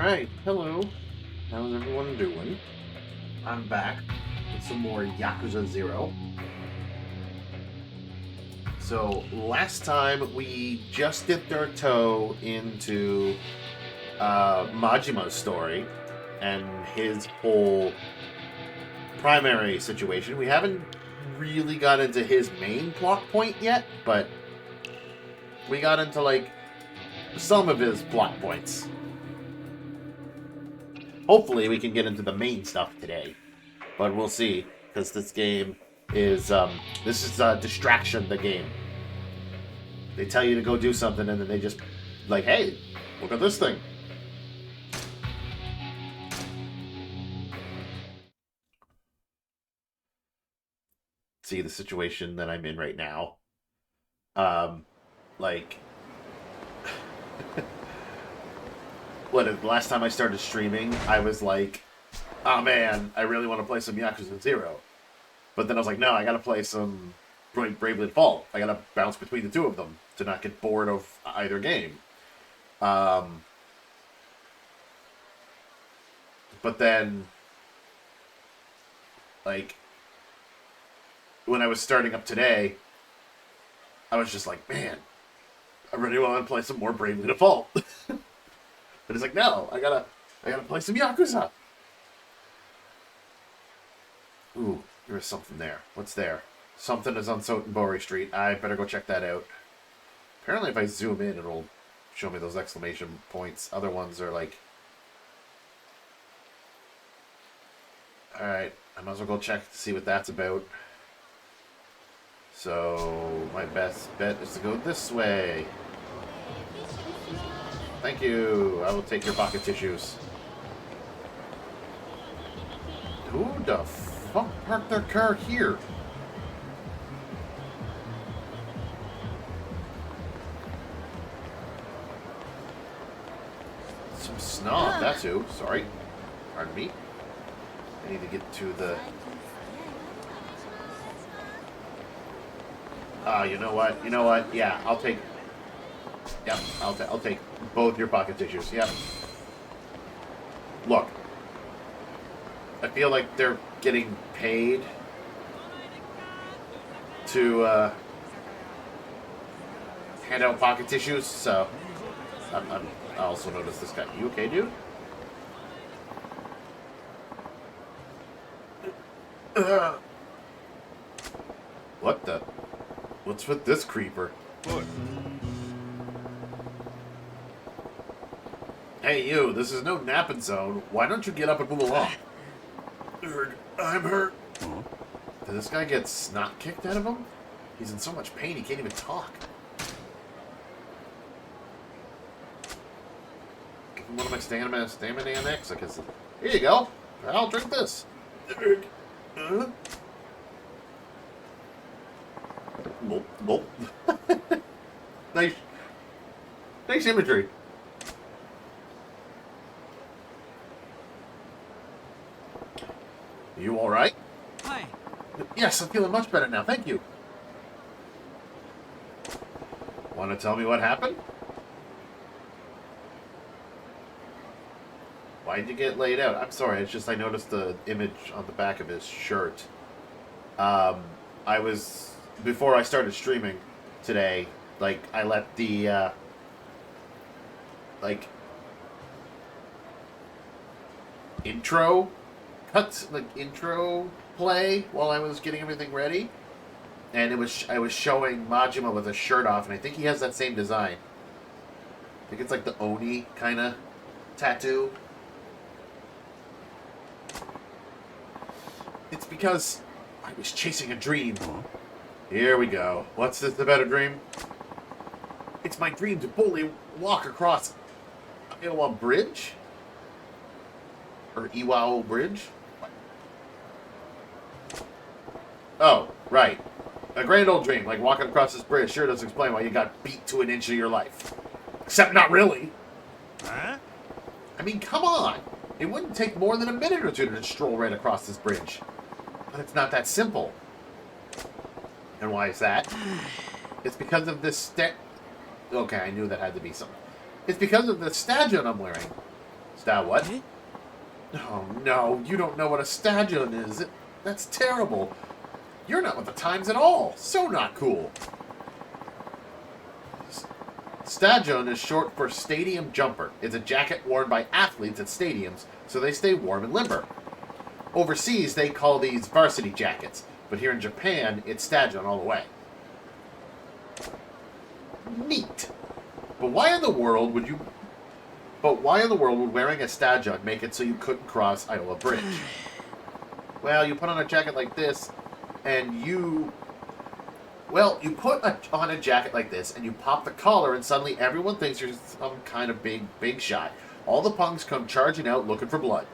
Alright, hello. How's everyone doing? I'm back with some more Yakuza 0. So, last time we just dipped our toe into Majima's story and his whole primary situation. We haven't really got into his main plot point yet, but we got into, like, some of his plot points. Hopefully we can get into the main stuff today, but we'll see, because this game is, this is a distraction, the game. They tell you to go do something, and then they just, like, hey, look at this thing. See the situation that I'm in right now. Like, last time I started streaming, I was like, oh man, I really want to play some Yakuza 0. But then I was like, no, I gotta play some Bravely Default. I gotta bounce between the two of them to not get bored of either game. But then, like, when I was starting up today, I was just like, man, I really want to play some more Bravely Default. But it's like, no, I gotta play some Yakuza. Ooh, there is something there. What's there? Something is on Sotenbori Street. I better go check that out. Apparently if I zoom in, it'll show me those exclamation points. Other ones are like... Alright, I might as well go check to see what that's about. So, my best bet is to go this way. Thank you. I will take your pocket tissues. Who the fuck parked their car here? Some snob, that's who. Sorry. Pardon me. I need to get to the... you know what? You know what? Yeah, I'll take... Yep, I'll take both your pocket tissues. Yep. Look. I feel like they're getting paid to hand out pocket tissues, so I also noticed this guy. You okay, dude? What the? What's with this creeper? Look. Hey, you, this is no napping zone. Why don't you get up and move along? I'm hurt. Did this guy get snot kicked out of him? He's in so much pain he can't even talk. Give him one of my stamina annex. I guess. Here you go. I'll drink this. Gulp. Nice imagery. You all right? Hi. Yes, I'm feeling much better now. Thank you. Want to tell me what happened? Why'd you get laid out? I'm sorry. It's just I noticed the image on the back of his shirt. I was... Before I started streaming today, like, I let the, like, intro play while I was getting everything ready, and I was showing Majima with his shirt off, and I think he has that same design. I think it's like the Oni kind of tattoo. It's because I was chasing a dream. Here we go. What's this about a dream? It's my dream to boldly walk across Iwa Bridge? Or Iwao Bridge? Oh, right. A grand old dream, like walking across this bridge, sure does explain why you got beat to an inch of your life. Except not really. Huh? I mean, come on. It wouldn't take more than a minute or two to just stroll right across this bridge. But it's not that simple. And why is that? It's because of this Okay, I knew that had to be something. It's because of the statue I'm wearing. What? Oh no, you don't know what a stallion is. That's terrible. You're not with the times at all. So not cool. Stallion is short for stadium jumper. It's a jacket worn by athletes at stadiums so they stay warm and limber. Overseas, they call these varsity jackets, but here in Japan, it's stallion all the way. Neat. But why in the world would wearing a stallion make it so you couldn't cross Iowa Bridge? Well, you put on a jacket like this, and you put on a jacket like this, and you pop the collar, and suddenly everyone thinks you're some kind of big shot. All the punks come charging out looking for blood.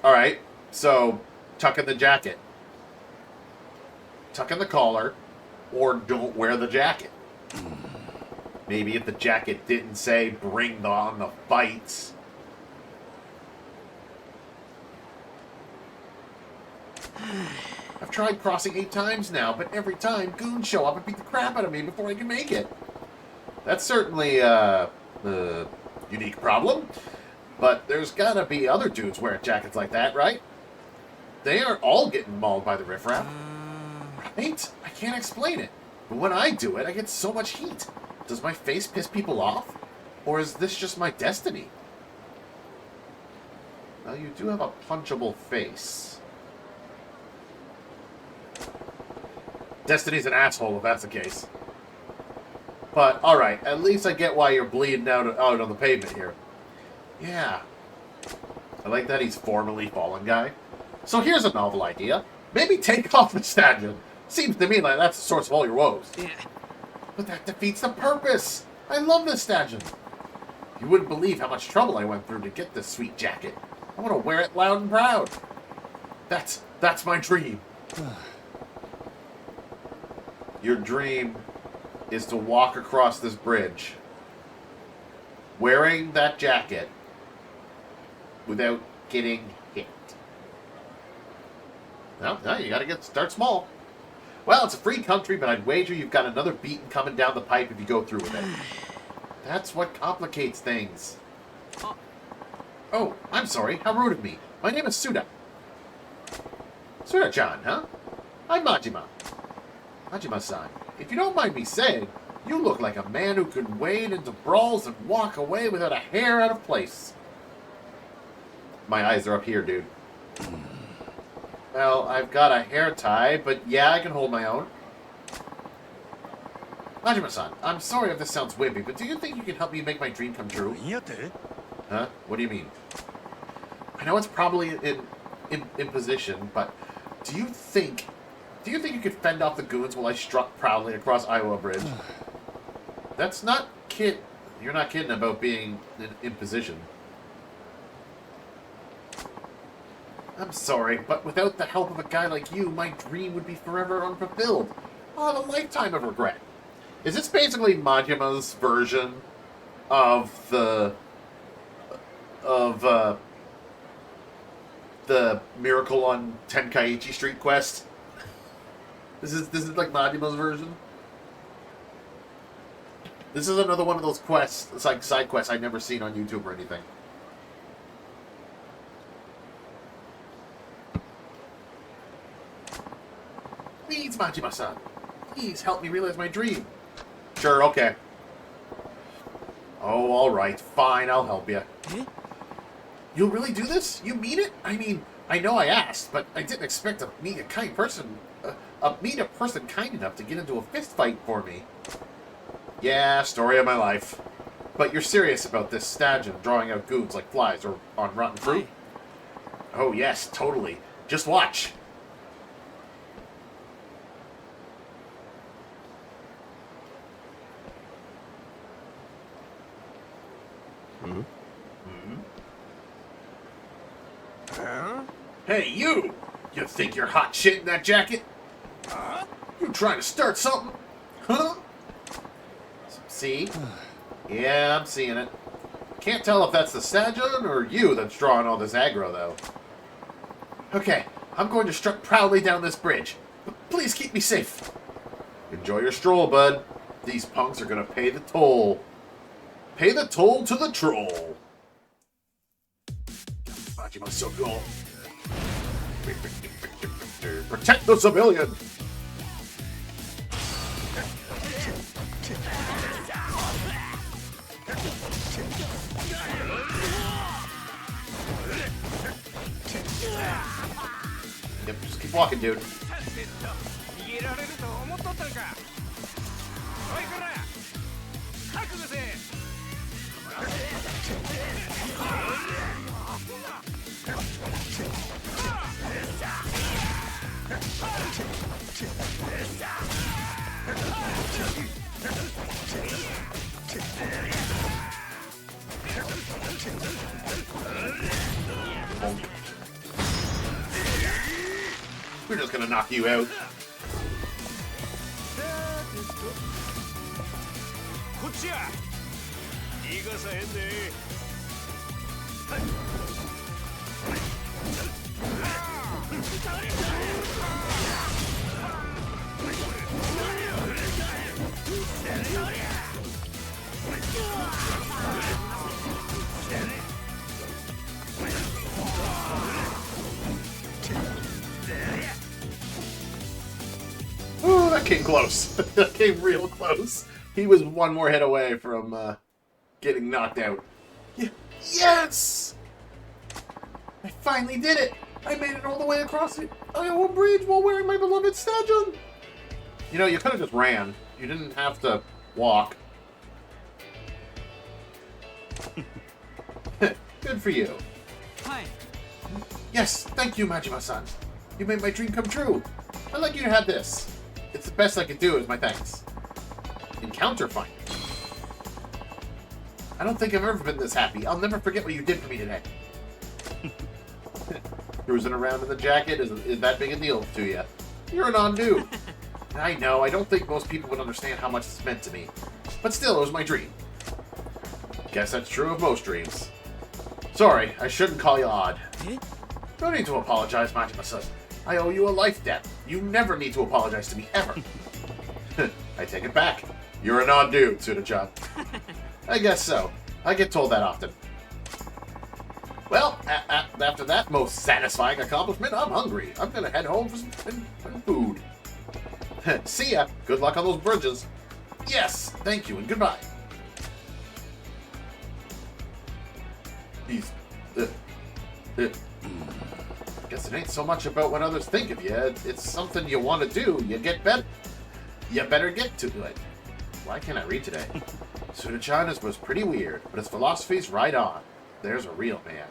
Alright, so tuck in the jacket. Tuck in the collar, or don't wear the jacket. Maybe if the jacket didn't say, bring on the fights. I've tried crossing 8 times now, but every time, goons show up and beat the crap out of me before I can make it. That's certainly a unique problem, but there's gotta be other dudes wearing jackets like that, right? They aren't all getting mauled by the riffraff. Right? I can't explain it, but when I do it, I get so much heat. Does my face piss people off? Or is this just my destiny? Well, you do have a punchable face. Destiny's an asshole if that's the case. But, alright, at least I get why you're bleeding out on the pavement here. Yeah. I like that he's formerly Fallen Guy. So here's a novel idea. Maybe take off the stallion. Seems to me like that's the source of all your woes. Yeah. But that defeats the purpose. I love this stallion. You wouldn't believe how much trouble I went through to get this sweet jacket. I want to wear it loud and proud. That's my dream. Your dream is to walk across this bridge wearing that jacket without getting hit. No, you gotta start small. Well, it's a free country, but I'd wager you've got another beating coming down the pipe if you go through with it. That's what complicates things. Oh, I'm sorry. How rude of me. My name is Suda. Suda-chan, huh? I'm Majima. Majima-san, if you don't mind me saying, you look like a man who could wade into brawls and walk away without a hair out of place. My eyes are up here, dude. Well, I've got a hair tie, but yeah, I can hold my own. Majima-san, I'm sorry if this sounds wimpy, but do you think you can help me make my dream come true? Huh? What do you mean? I know it's probably an imposition, but do you think you could fend off the goons while I strut proudly across Iowa Bridge? That's not You're not kidding about being an imposition. I'm sorry, but without the help of a guy like you, my dream would be forever unfulfilled. I'll have a lifetime of regret. Is this basically Majima's version of the Miracle on Tenkaichi Street quest? This is like Majima's version. This is another one of those quests. It's like side quests I've never seen on YouTube or anything. Please, Majima-san. Please help me realize my dream. Sure, okay. Oh, alright. Fine, I'll help you. You'll really do this? You mean it? I mean, I know I asked, but I didn't expect to meet a kind person. Meet a person kind enough to get into a fist fight for me. Yeah, story of my life. But you're serious about this stallion drawing out goons like flies or on rotten fruit? Oh yes, totally. Just watch. Hey, you! You think you're hot shit in that jacket? You trying to start something? Huh? See? Yeah, I'm seeing it. Can't tell if that's the stallion or you that's drawing all this aggro, though. Okay, I'm going to strut proudly down this bridge. But please keep me safe. Enjoy your stroll, bud. These punks are going to pay the toll. Pay the toll to the troll. Majima's so cool. Protect the civilian! Yep, just keep walking, dude. We're just gonna knock you out. Ooh, that came close. That came real close. He was one more hit away from getting knocked out. Yes! I finally did it! I made it all the way across the Iowa Bridge while wearing my beloved stajun! You know, you could have just ran. You didn't have to walk. Good for you. Hi. Yes, thank you, Majima-san. You made my dream come true. I'd like you to have this. It's the best I could do as my thanks. Encounter finder. I don't think I've ever been this happy. I'll never forget what you did for me today. Cruising around in the jacket is that big a deal to you? You're an on-do. I know, I don't think most people would understand how much it's meant to me. But still, it was my dream. Guess that's true of most dreams. Sorry, I shouldn't call you odd. No need to apologize, Majima-san. I owe you a life debt. You never need to apologize to me, ever. I take it back. You're an odd dude, Tsuda-chan. I guess so. I get told that often. Well, after that most satisfying accomplishment, I'm hungry. I'm gonna head home for some food. See ya. Good luck on those bridges. Yes, thank you, and goodbye. Guess it ain't so much about what others think of you. It's something you want to do. You better get to it. Why can't I read today? Tsuda-chan was pretty weird, but his philosophy's right on. There's a real man.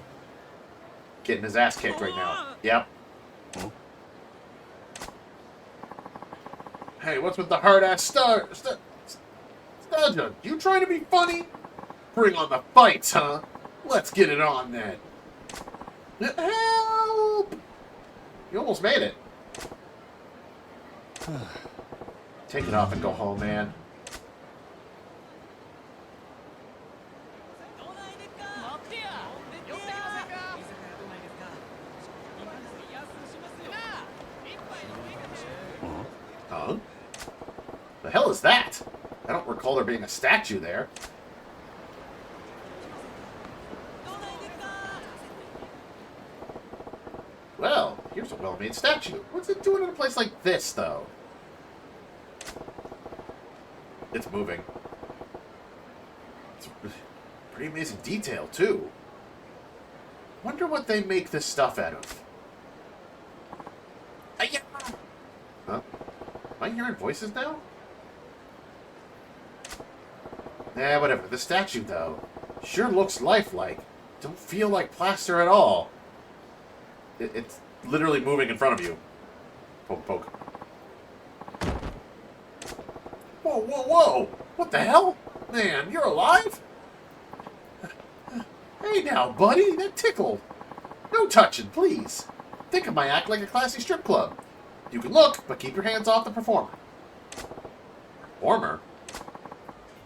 Getting his ass kicked right now. Yep. Hey, what's with the hard-ass Stajun? You trying to be funny? Bring on the fights, huh? Let's get it on, then. Help! You almost made it. Take it off and go home, man. Huh? The hell is that? I don't recall there being a statue there. Well, here's a well-made statue. What's it doing in a place like this, though? It's moving. It's pretty amazing detail, too. Wonder what they make this stuff out of. Huh? Am I hearing voices now? Nah, whatever. The statue, though, sure looks lifelike. Don't feel like plaster at all. It's literally moving in front of you. Poke, poke. Whoa, whoa, whoa! What the hell? Man, you're alive? Hey now, buddy, that tickled. No touching, please. Think of my act like a classy strip club. You can look, but keep your hands off the performer. Performer?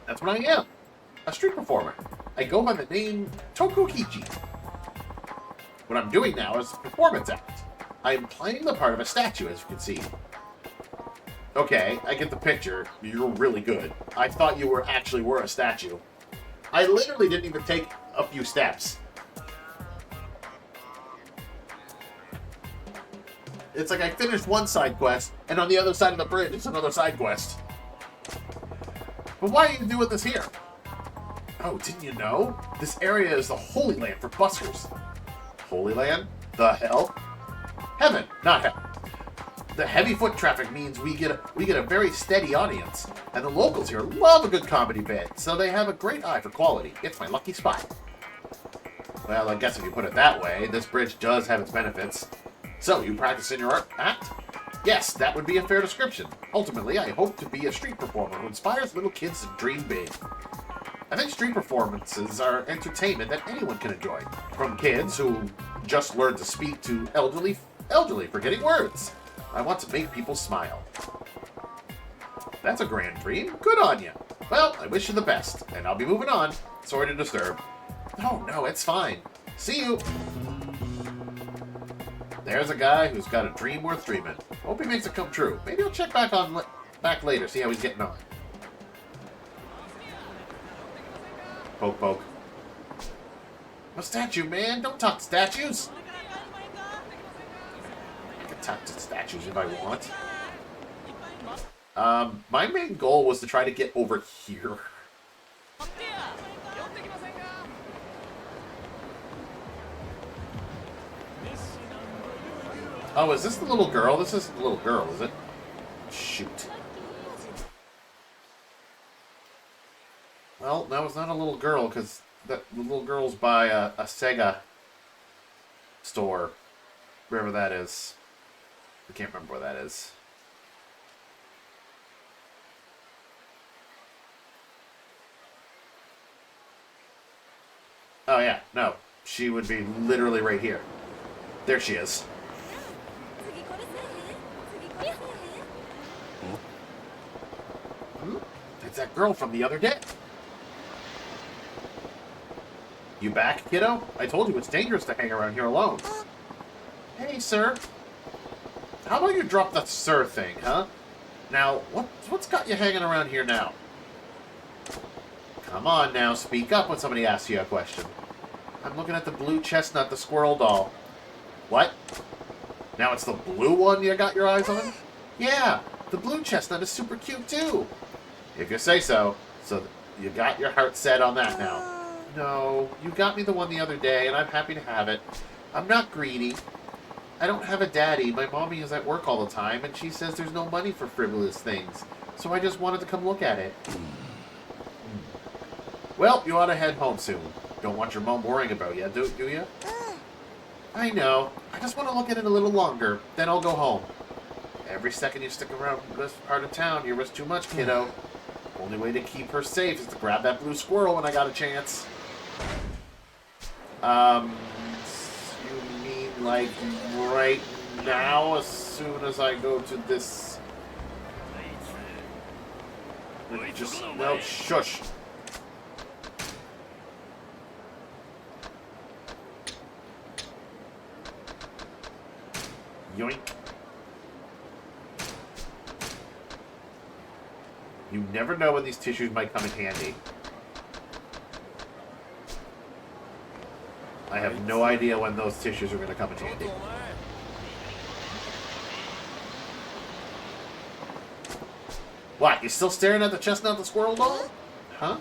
That's what I am. A street performer. I go by the name Tokukichi. What I'm doing now is a performance act. I am playing the part of a statue, as you can see. Okay, I get the picture. You're really good. I thought you actually were a statue. I literally didn't even take a few steps. It's like I finished one side quest, and on the other side of the bridge, it's another side quest. But why are you doing this here? Oh, didn't you know? This area is the Holy Land for buskers. Holy Land? The hell? Heaven, not hell. The heavy foot traffic means we get a very steady audience, and the locals here love a good comedy bit, so they have a great eye for quality. It's my lucky spot. Well, I guess if you put it that way, this bridge does have its benefits. So, you practice in your act? Yes, that would be a fair description. Ultimately, I hope to be a street performer who inspires little kids to dream big. I think street performances are entertainment that anyone can enjoy, from kids who just learn to speak to elderly forgetting words. I want to make people smile. That's a grand dream. Good on you. Well, I wish you the best, and I'll be moving on. Sorry to disturb. No, it's fine. See you. There's a guy who's got a dream worth dreaming. Hope he makes it come true. Maybe I'll check back later, see how he's getting on. Poke, poke. I'm a statue, man. Don't talk to statues. I can talk to statues if I want. My main goal was to try to get over here. Oh, is this the little girl? This isn't the little girl, is it? Shoot. Well, no, it's not a little girl, because the little girl's by a Sega store. Wherever that is. I can't remember where that is. Oh, yeah. No. She would be literally right here. There she is. It's that girl from the other day. You back, kiddo? I told you it's dangerous to hang around here alone. Hey, sir. How about you drop that sir thing, huh? Now, what's got you hanging around here now? Come on now, speak up when somebody asks you a question. I'm looking at the blue chestnut, the squirrel doll. What? Now it's the blue one you got your eyes on? Yeah, the blue chestnut is super cute too. If you say so. So you got your heart set on that now. No, you got me the one the other day, and I'm happy to have it. I'm not greedy. I don't have a daddy. My mommy is at work all the time, and she says there's no money for frivolous things. So I just wanted to come look at it. Well, you ought to head home soon. Don't want your mom worrying about you, do you? I know. I just want to look at it a little longer. Then I'll go home. Every second you stick around this part of town, you risk too much, kiddo. Only way to keep her safe is to grab that blue squirrel when I got a chance. You mean like right now, as soon as I go to this... Just, no, shush. Yoink. You never know when these tissues might come in handy. I have no idea when those tissues are going to come in handy. What, you still staring at the chestnut the squirrel doll? Huh?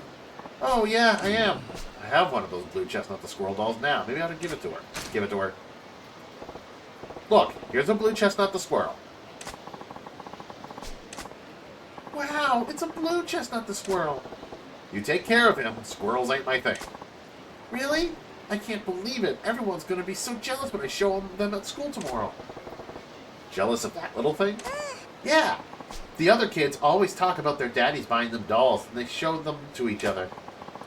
Oh, yeah, I am. I have one of those blue chestnut the squirrel dolls now. Maybe I ought to give it to her. Give it to her. Look, here's a blue chestnut the squirrel. Wow, it's a blue chestnut the squirrel. You take care of him. Squirrels ain't my thing. Really? I can't believe it. Everyone's going to be so jealous when I show them at school tomorrow. Jealous of that little thing? Yeah. The other kids always talk about their daddies buying them dolls, and they show them to each other.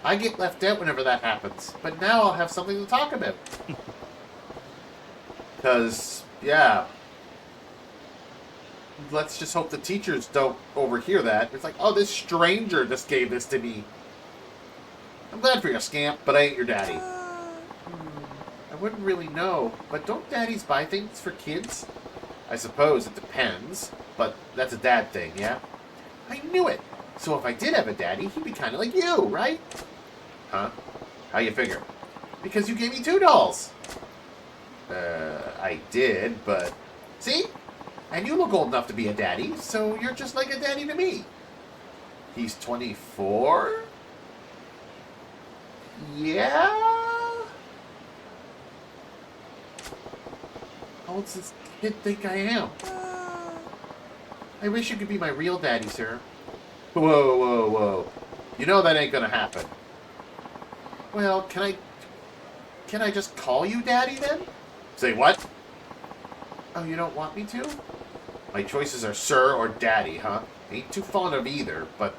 I get left out whenever that happens, but now I'll have something to talk about. Because, yeah. Let's just hope the teachers don't overhear that. It's like, oh, this stranger just gave this to me. I'm glad for you, scamp, but I ain't your daddy. I wouldn't really know, but don't daddies buy things for kids? I suppose it depends, but that's a dad thing, yeah? I knew it! So if I did have a daddy, he'd be kind of like you, right? Huh? How you figure? Because you gave me 2 dolls! I did, but... See? And you look old enough to be a daddy, so you're just like a daddy to me. He's 24? Yeah? How old does this kid think I am? I wish you could be my real daddy, sir. Whoa, whoa, whoa. You know that ain't gonna happen. Well, can I just call you daddy then? Say what? Oh, you don't want me to? My choices are sir or daddy, huh? Ain't too fond of either, but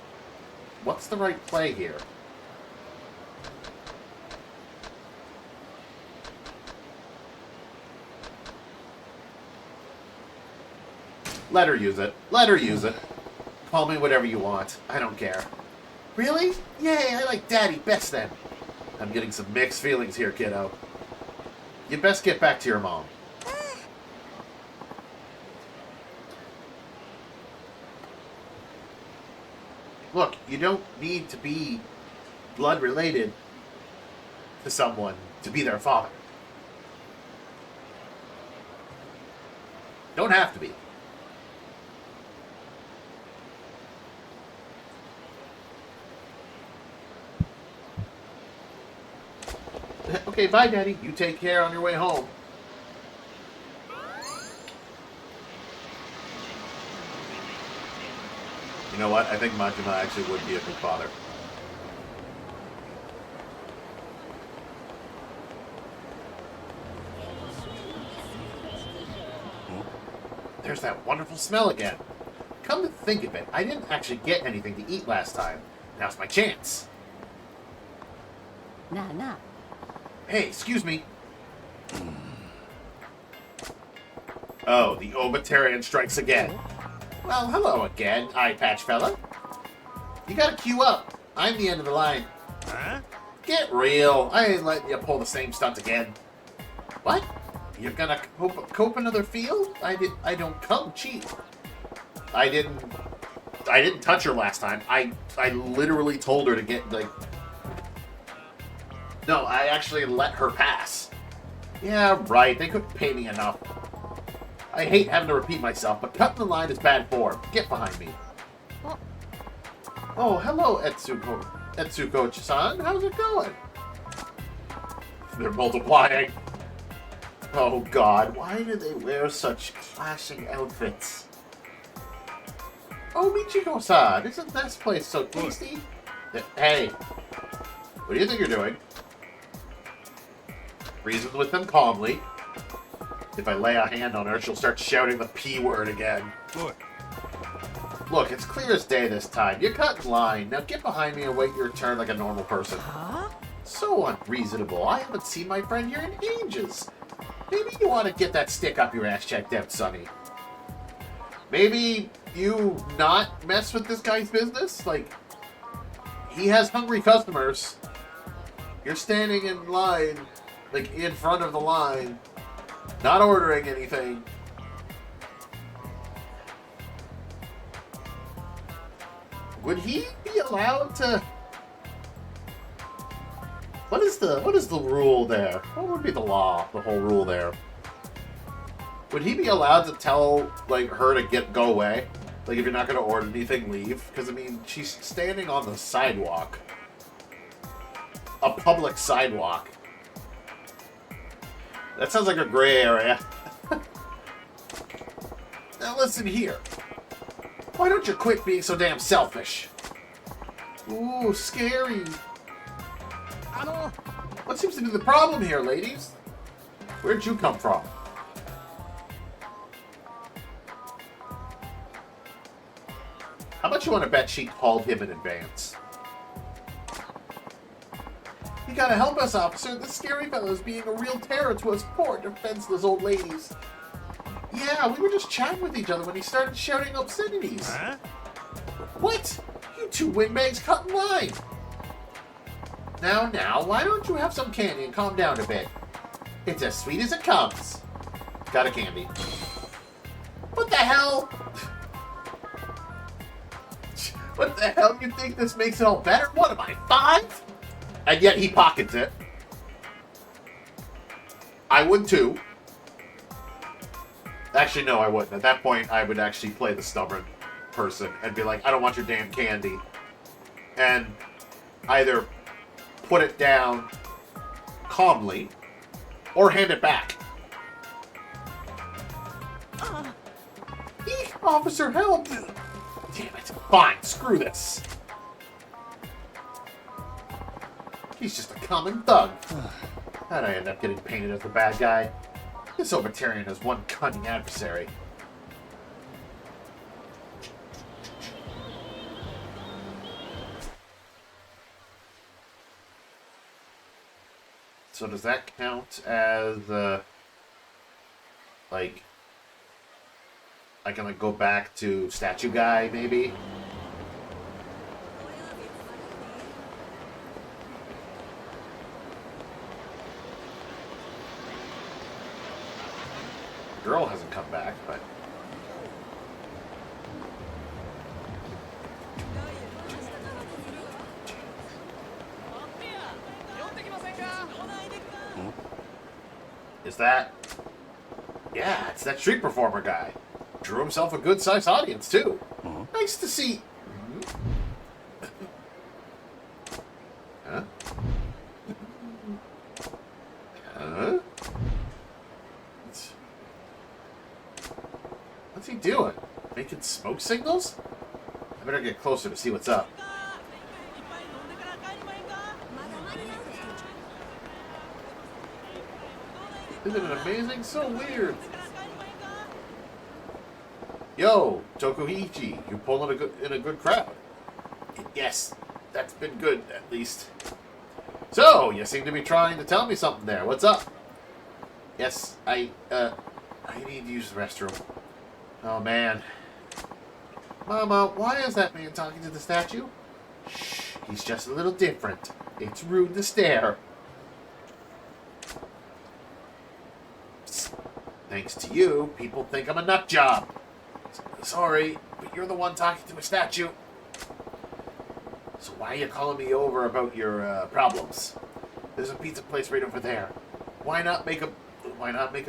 what's the right play here? Let her use it. Let her use it. Call me whatever you want. I don't care. Really? Yay, I like daddy best then. I'm getting some mixed feelings here, kiddo. You best get back to your mom. Look, you don't need to be blood related to someone to be their father. Don't have to be. Okay, bye, Daddy. You take care on your way home. You know what? I think Majima actually would be a good father. There's that wonderful smell again. Come to think of it, I didn't actually get anything to eat last time. Now's my chance. Nah. Hey, excuse me. Oh, the Obitarian strikes again. Well, hello again, eye patch fella. You gotta queue up. I'm the end of the line. Huh? Get real. I ain't letting you pull the same stunt again. What? You're gonna cope another field? I don't come cheap. I didn't touch her last time. I literally told her to get, like... No, I actually let her pass. Yeah, right. They couldn't pay me enough. I hate having to repeat myself, but cutting the line is bad form. Get behind me. Oh, hello, Etsuko-san. How's it going? They're multiplying. Oh, God. Why do they wear such clashing outfits? Oh, Michiko-san. Isn't this place so tasty? Hey. What do you think you're doing? Reason with them calmly. If I lay a hand on her, she'll start shouting the P word again. Look, it's clear as day this time. You cut in line. Now get behind me and wait your turn like a normal person. Huh? So unreasonable. I haven't seen my friend here in ages. Maybe you want to get that stick up your ass checked out, Sonny. Maybe you not mess with this guy's business? Like, he has hungry customers. You're standing in line, like in front of the line, not ordering anything. Would he be allowed to... What is the rule there? What would be the law, the whole rule there? Would he be allowed to tell, like, her to go away? Like, if you're not going to order anything, leave? Because, I mean, she's standing on the sidewalk. A public sidewalk. That sounds like a gray area. Now listen here. Why don't you quit being so damn selfish? Ooh, scary. What seems to be the problem here, ladies? Where'd you come from? How much you want to bet she called him in advance? You gotta help us, officer. This scary fellow's being a real terror to us poor, defenseless old ladies. Yeah, we were just chatting with each other when he started shouting obscenities. Huh? What? You two windbags cut in line. Now, why don't you have some candy and calm down a bit? It's as sweet as it comes. Got a candy. What the hell? What the hell? You think this makes it all better? What am I, 5? And yet he pockets it. I would too. Actually, no, I wouldn't. At that point, I would actually play the stubborn person and be like, I don't want your damn candy. And either put it down calmly or hand it back. Eek, officer, help! Damn it. Fine, screw this. He's just a common thug. How'd I end up getting painted as the bad guy? This Overtarian has one cunning adversary. So does that count as, like, I can, like, go back to Statue Guy, maybe? Girl hasn't come back, but... Is that... Yeah, it's that street performer guy. Drew himself a good-sized audience, too. Nice to see... Huh? Huh? What's he doing? Making smoke signals? I better get closer to see what's up. Isn't it amazing? So weird. Yo, Tokuichi, you pulling in a good crowd. Yes, that's been good, at least. So, you seem to be trying to tell me something there. What's up? Yes, I need to use the restroom. Oh, man. Mama, why is that man talking to the statue? Shh, he's just a little different. It's rude to stare. Psst. Thanks to you, people think I'm a nut job. Sorry, but you're the one talking to a statue. So why are you calling me over about your problems? There's a pizza place right over there. Why not make a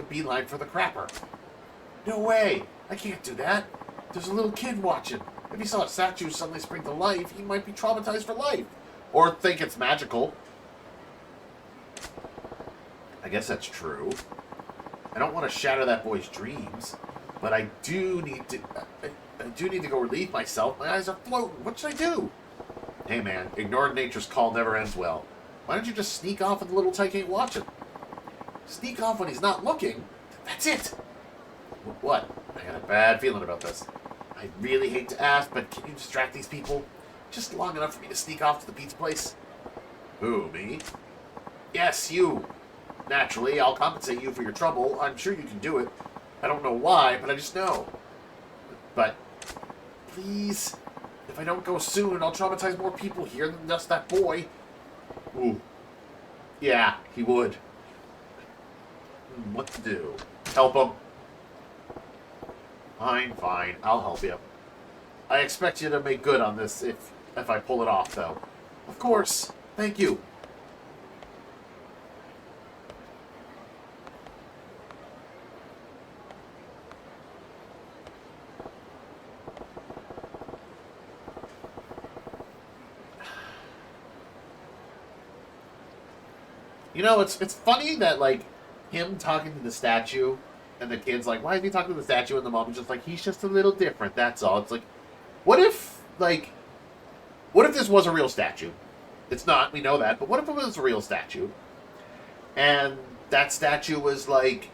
beeline for the crapper? No way! I can't do that. There's a little kid watching. If he saw a statue suddenly spring to life, he might be traumatized for life. Or think it's magical. I guess that's true. I don't want to shatter that boy's dreams, but I do need to go relieve myself. My eyes are floating. What should I do? Hey man, ignoring nature's call never ends well. Why don't you just sneak off when the little tyke ain't watching? Sneak off when he's not looking? That's it! What? I got a bad feeling about this. I really hate to ask, but can you distract these people? Just long enough for me to sneak off to the pizza place? Who, me? Yes, you. Naturally, I'll compensate you for your trouble. I'm sure you can do it. I don't know why, but I just know. But, please, if I don't go soon, I'll traumatize more people here than just that boy. Ooh. Yeah, he would. What to do? Help him. Fine. I'll help you. I expect you to make good on this if I pull it off, though. Of course. Thank you. You know, it's funny that, like, him talking to the statue, and the kid's like, why is he talking to the statue? And the mom's just like, he's just a little different, that's all. It's like, what if this was a real statue? It's not, we know that, but what if it was a real statue? And that statue was, like,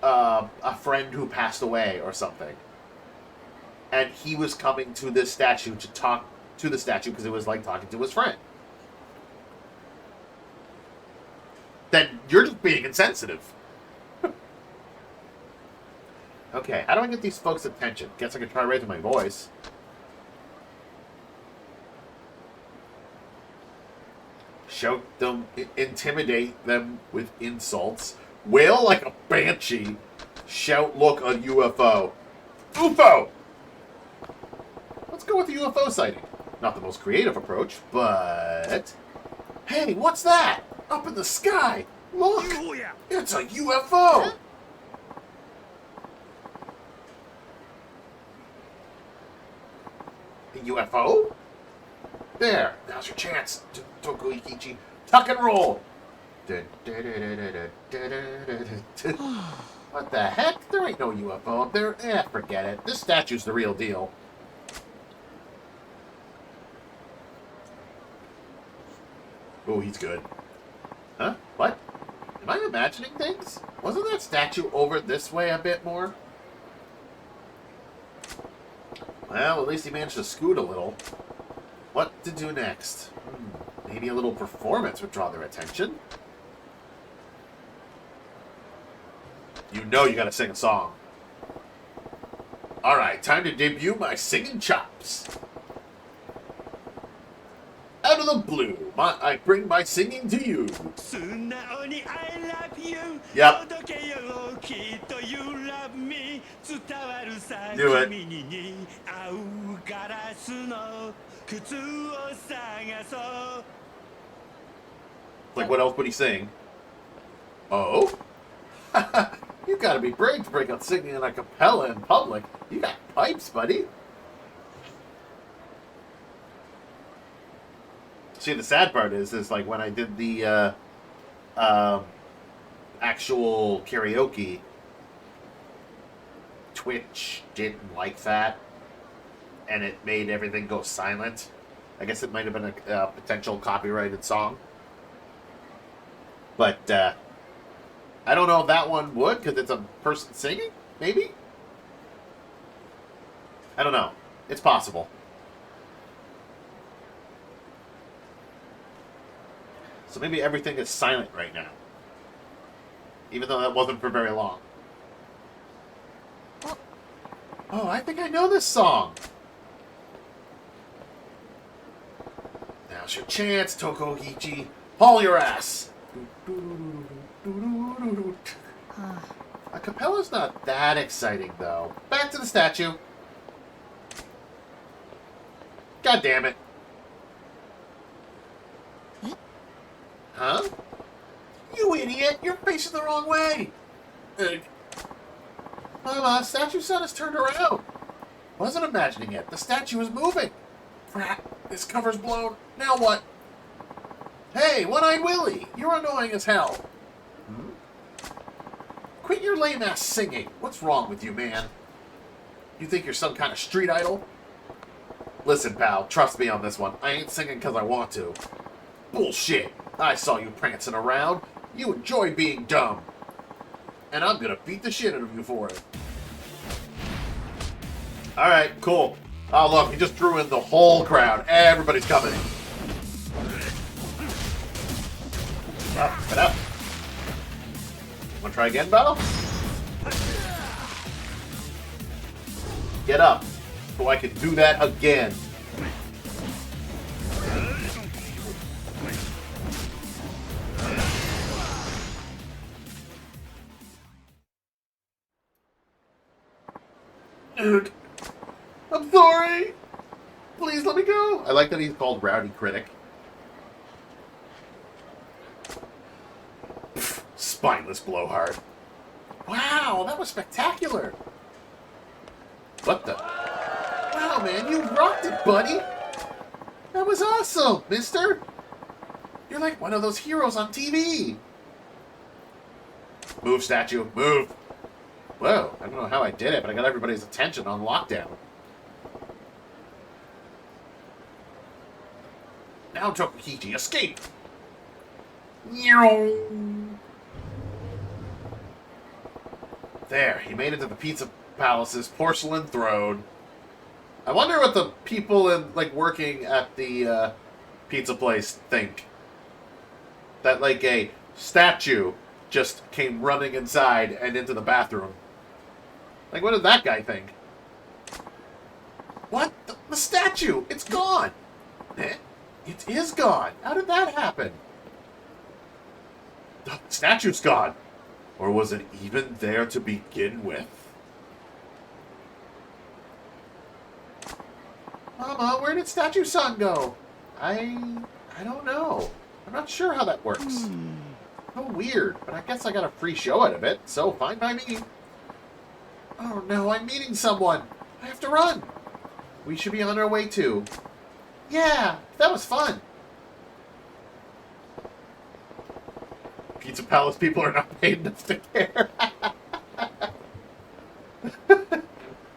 a friend who passed away or something. And he was coming to this statue to talk to the statue because it was like talking to his friend. Then you're just being insensitive. Okay, how do I get these folks' attention? Guess I could try raising my voice. Shout them, intimidate them with insults. Wail like a banshee. Shout, look, a UFO. UFO! Let's go with the UFO sighting. Not the most creative approach, but... Hey, what's that? Up in the sky! Look! It's a UFO! UFO? There, now's your chance, Tokuikichi. Tuck and roll. What the heck? There ain't no UFO up there. Forget it. This statue's the real deal. Oh, he's good. Huh? What? Am I imagining things? Wasn't that statue over this way a bit more? Well, at least he managed to scoot a little. What to do next? Maybe a little performance would draw their attention. You know you gotta sing a song. Alright, time to debut my singing chops. Out of the blue, I bring my singing to you. Yep. Do it. Like, what else would he sing? Oh? You gotta be brave to break out singing a cappella in public. You got pipes, buddy. See, the sad part is like when I did the actual karaoke, Twitch didn't like that, and it made everything go silent. I guess it might have been a potential copyrighted song. But I don't know if that one would, because it's a person singing, maybe? I don't know. It's possible. So maybe everything is silent right now. Even though that wasn't for very long. Oh, I think I know this song. Now's your chance, Tokuichi. Haul your ass. A cappella's not that exciting, though. Back to the statue. God damn it. Huh? You idiot! You're facing the wrong way! Mama, statue sun has turned around. Wasn't imagining it. The statue is moving. Crap, this cover's blown. Now what? Hey, One-Eyed Willie! You're annoying as hell. Quit your lame-ass singing. What's wrong with you, man? You think you're some kind of street idol? Listen, pal, trust me on this one. I ain't singing because I want to. Bullshit! I saw you prancing around. You enjoy being dumb. And I'm gonna beat the shit out of you for it. Alright, cool. Oh, look, he just drew in the whole crowd. Everybody's coming. Oh, get up. Wanna try again, Battle? Get up, so I can do that again. Dude, I'm sorry. Please let me go. I like that he's called Rowdy Critic. Pfft, spineless blowhard. Wow, that was spectacular. What the? Wow, man, you rocked it, buddy. That was awesome, mister. You're like one of those heroes on TV. Move, statue, move. Whoa, I don't know how I did it, but I got everybody's attention on lockdown. Now, Tokuichi, escape! There, he made it to the Pizza Palace's porcelain throne. I wonder what the people in, like, working at the pizza place think. That, like, a statue just came running inside and into the bathroom. Like, what did that guy think? What? The statue! It's gone! It is gone! How did that happen? The statue's gone! Or was it even there to begin with? Mama, where did Statue Son go? I don't know. I'm not sure how that works. Oh, weird, but I guess I got a free show out of it, so fine by me. Oh no, I'm meeting someone. I have to run. We should be on our way too. Yeah, that was fun. Pizza Palace people are not paid enough to care.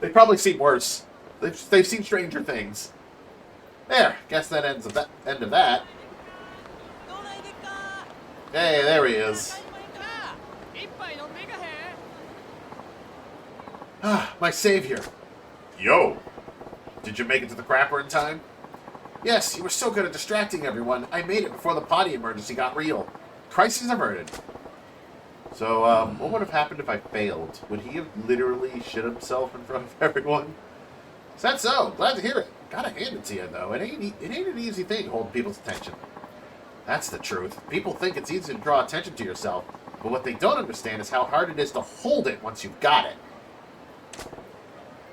They've probably seen worse. They've seen stranger things. There, guess that ends of that. End of that. Hey, there he is. Ah, my savior. Yo, did you make it to the crapper in time? Yes, you were so good at distracting everyone. I made it before the potty emergency got real. Crisis averted. So, what would have happened if I failed? Would he have literally shit himself in front of everyone? Is that so? Glad to hear it. Gotta hand it to you, though. It ain't an easy thing holding people's attention. That's the truth. People think it's easy to draw attention to yourself, but what they don't understand is how hard it is to hold it once you've got it.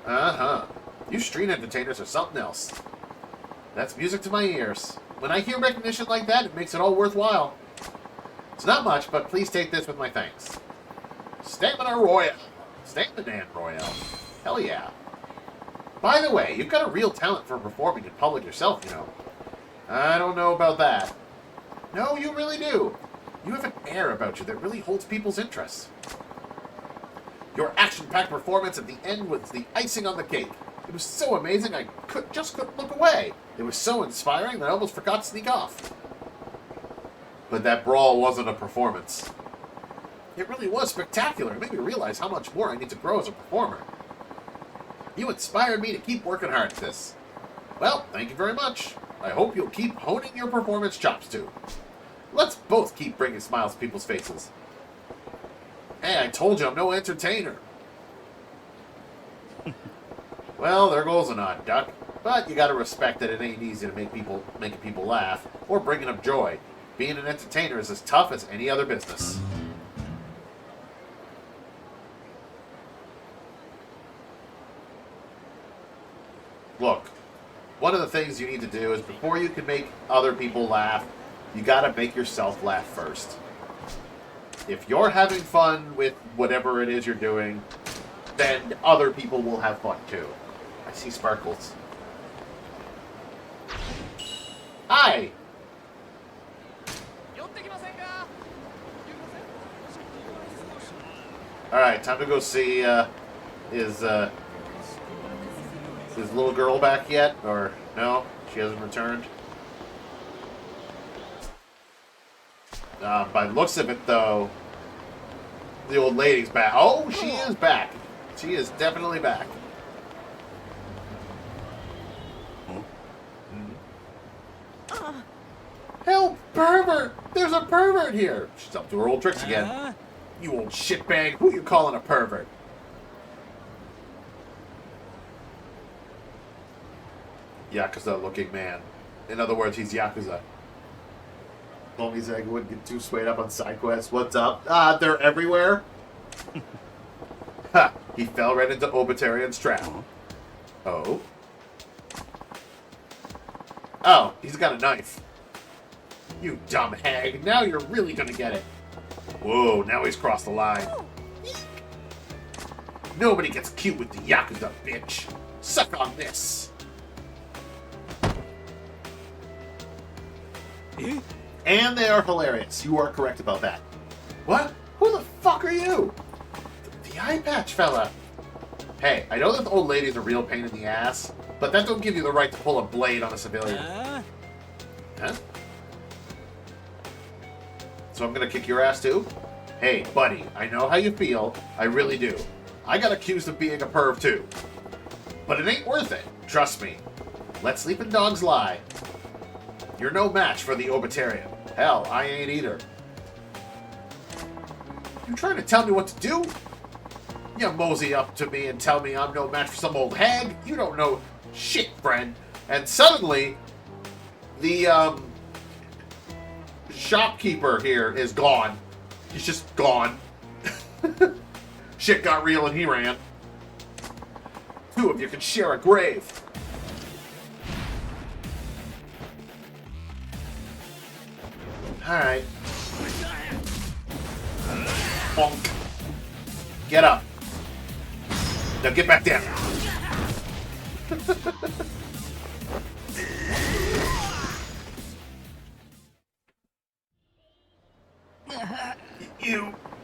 Uh-huh. You street entertainers are something else. That's music to my ears. When I hear recognition like that, it makes it all worthwhile. It's not much, but please take this with my thanks. Stamina Royale. Stamina Royale. Hell yeah. By the way, you've got a real talent for performing in public yourself, you know. I don't know about that. No, you really do. You have an air about you that really holds people's interest. Your action-packed performance at the end was the icing on the cake. It was so amazing I just couldn't look away. It was so inspiring that I almost forgot to sneak off. But that brawl wasn't a performance. It really was spectacular. It made me realize how much more I need to grow as a performer. You inspired me to keep working hard at this. Well, thank you very much. I hope you'll keep honing your performance chops too. Let's both keep bringing smiles to people's faces. Hey, I told you I'm no entertainer. Well, there goes an odd duck. But you gotta respect that it ain't easy to making people laugh or bringing up joy. Being an entertainer is as tough as any other business. Look, one of the things you need to do is before you can make other people laugh, you gotta make yourself laugh first. If you're having fun with whatever it is you're doing, then other people will have fun too. I see sparkles. Hi! Alright, time to go see, is little girl back yet? Or, no? She hasn't returned? By the looks of it, though, the old lady's back. Oh, she is back. She is definitely back. Help, pervert! There's a pervert here! She's up to her old tricks again. You old shitbag, who you calling a pervert? Yakuza-looking man. In other words, he's Yakuza. Homie Zeg wouldn't get too swayed up on side quests. What's up? They're everywhere. Ha! He fell right into Obitarian's trap. Oh? Oh, he's got a knife. You dumb hag. Now you're really gonna get it. Whoa, now he's crossed the line. Nobody gets cute with the Yakuza, bitch. Suck on this. And they are hilarious. You are correct about that. What? Who the fuck are you? The eye patch fella. Hey, I know that the old lady's a real pain in the ass, but that don't give you the right to pull a blade on a civilian. Huh? So I'm gonna kick your ass too? Hey, buddy, I know how you feel. I really do. I got accused of being a perv too. But it ain't worth it. Trust me. Let sleeping dogs lie. You're no match for the Obitarian. Hell, I ain't either. You trying to tell me what to do? You mosey up to me and tell me I'm no match for some old hag? You don't know shit, friend. And suddenly, the, shopkeeper here is gone. He's just gone. Shit got real and he ran. Two of you can share a grave. Alright. Bonk. Get up. Now get back down.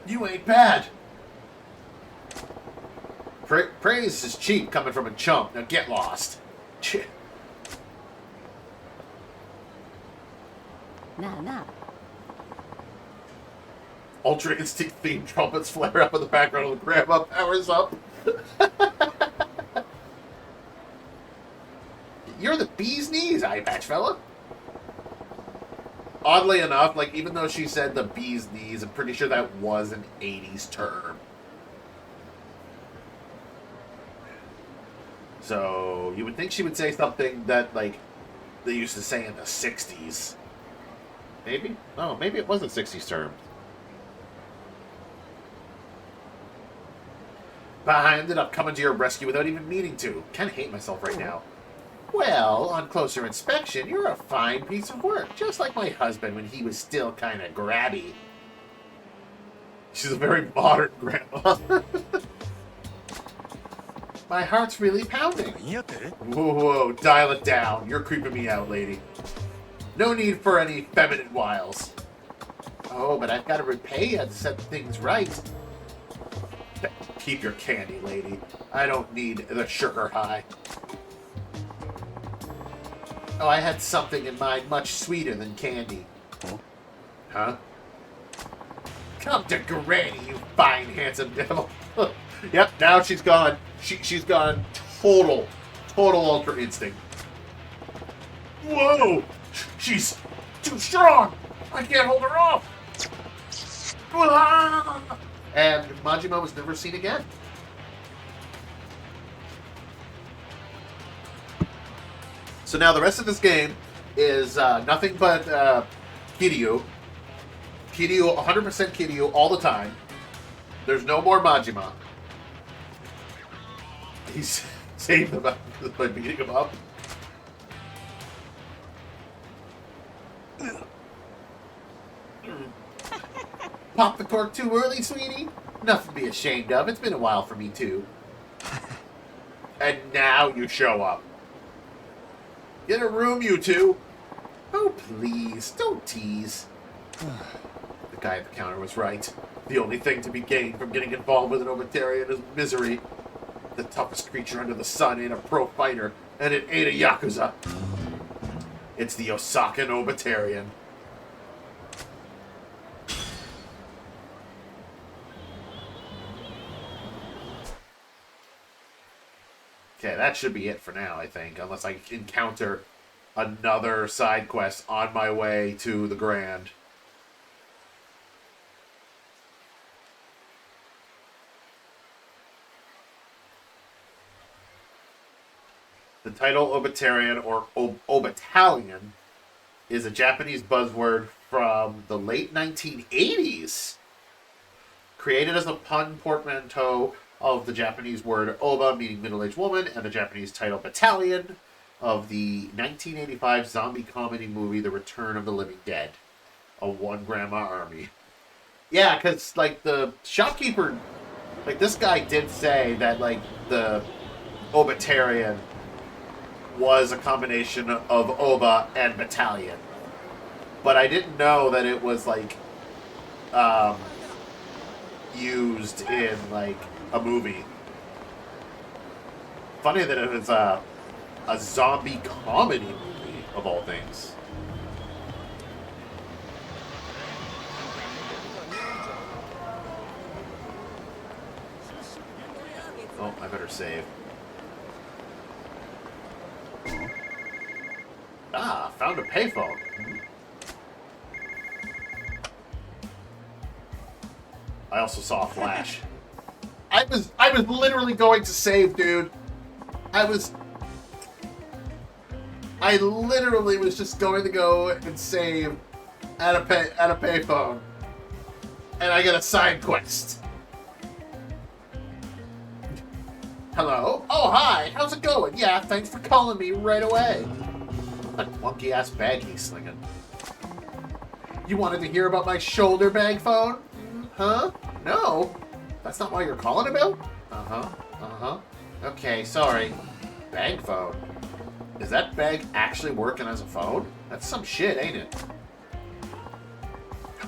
You ain't bad. Praise is cheap coming from a chump. Now get lost. Nah. Ultra Instinct themed trumpets flare up in the background of the grandma powers up. You're the bee's knees, eye patch fella. Oddly enough, like, even though she said the bee's knees, I'm pretty sure that was an 80s term. So, you would think she would say something that, like, they used to say in the 60s. Maybe? No, maybe it was a 60s term. But I ended up coming to your rescue without even meaning to. Kinda hate myself right now. Well, on closer inspection, you're a fine piece of work. Just like my husband when he was still kinda grabby. She's a very modern grandma. My heart's really pounding. Whoa, dial it down. You're creeping me out, lady. No need for any feminine wiles. Oh, but I've got to repay you to set things right. Keep your candy, lady. I don't need the sugar high. Oh, I had something in mind much sweeter than candy. Huh? Come to Granny, you fine, handsome devil. Yep, now she's gone. She's gone total Ultra Instinct. Whoa! She's too strong! I can't hold her off! And Majima was never seen again. So now the rest of this game is nothing but Kiryu. Kiryu, 100% Kiryu all the time. There's no more Majima. He's saved them by beating him up. Pop the cork too early, sweetie? Nothing to be ashamed of. It's been a while for me, too. And now you show up. Get a room, you two. Oh, please, don't tease. The guy at the counter was right. The only thing to be gained from getting involved with an Obitarian is misery. The toughest creature under the sun ain't a pro fighter, and it ain't a Yakuza. It's the Osakan Obitarian. Okay, that should be it for now, I think. Unless I encounter another side quest on my way to the Grand. The title Obitarian or Obitalian is a Japanese buzzword from the late 1980s. Created as a pun portmanteau of the Japanese word Oba, meaning middle-aged woman, and the Japanese title Battalion of the 1985 zombie comedy movie The Return of the Living Dead, a one-grandma army. Yeah, because, like, the shopkeeper, like, this guy did say that, like, the Obitarian was a combination of Oba and Battalion. But I didn't know that it was, like, used in, like, a movie. Funny that it was a zombie comedy movie, of all things. Oh, I better save. Ah, found a payphone. I also saw a flash. I was literally going to save, dude. I literally was just going to go and save at a payphone, and I get a side quest. Hello? Oh, hi. How's it going? Yeah, thanks for calling me right away. That clunky ass bag he's slinging. You wanted to hear about my shoulder bag phone? Huh? No. That's not what you're calling about? Uh-huh. Okay, sorry. bag phone. Is that bag actually working as a phone? That's some shit, ain't it?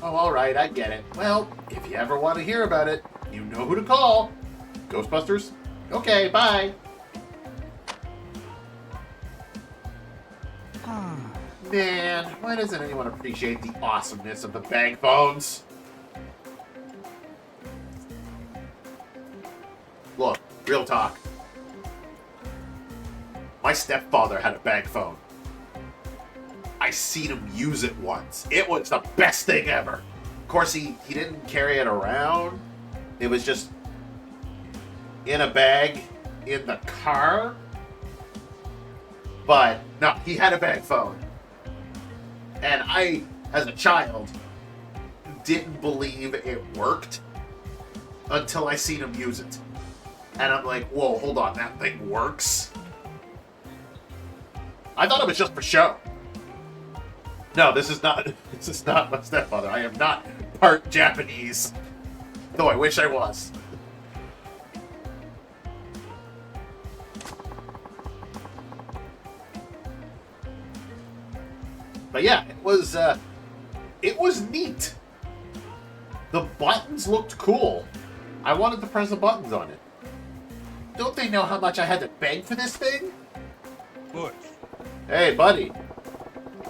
Oh, alright, I get it. Well, if you ever want to hear about it, you know who to call. Ghostbusters? Okay, bye. Man, why doesn't anyone appreciate the awesomeness of the bag phones? Look, real talk. My stepfather had a bag phone. I seen him use it once. It was the best thing ever. Of course, he didn't carry it around. It was just in a bag in the car. But, no, he had a bag phone. And I, as a child, didn't believe it worked until I seen him use it. And I'm like, whoa, hold on, that thing works? I thought it was just for show. No, this is not my stepfather. I am not part Japanese. Though I wish I was. But yeah, it was neat. The buttons looked cool. I wanted to press the buttons on it. Don't they know how much I had to beg for this thing? Butch. Hey, buddy.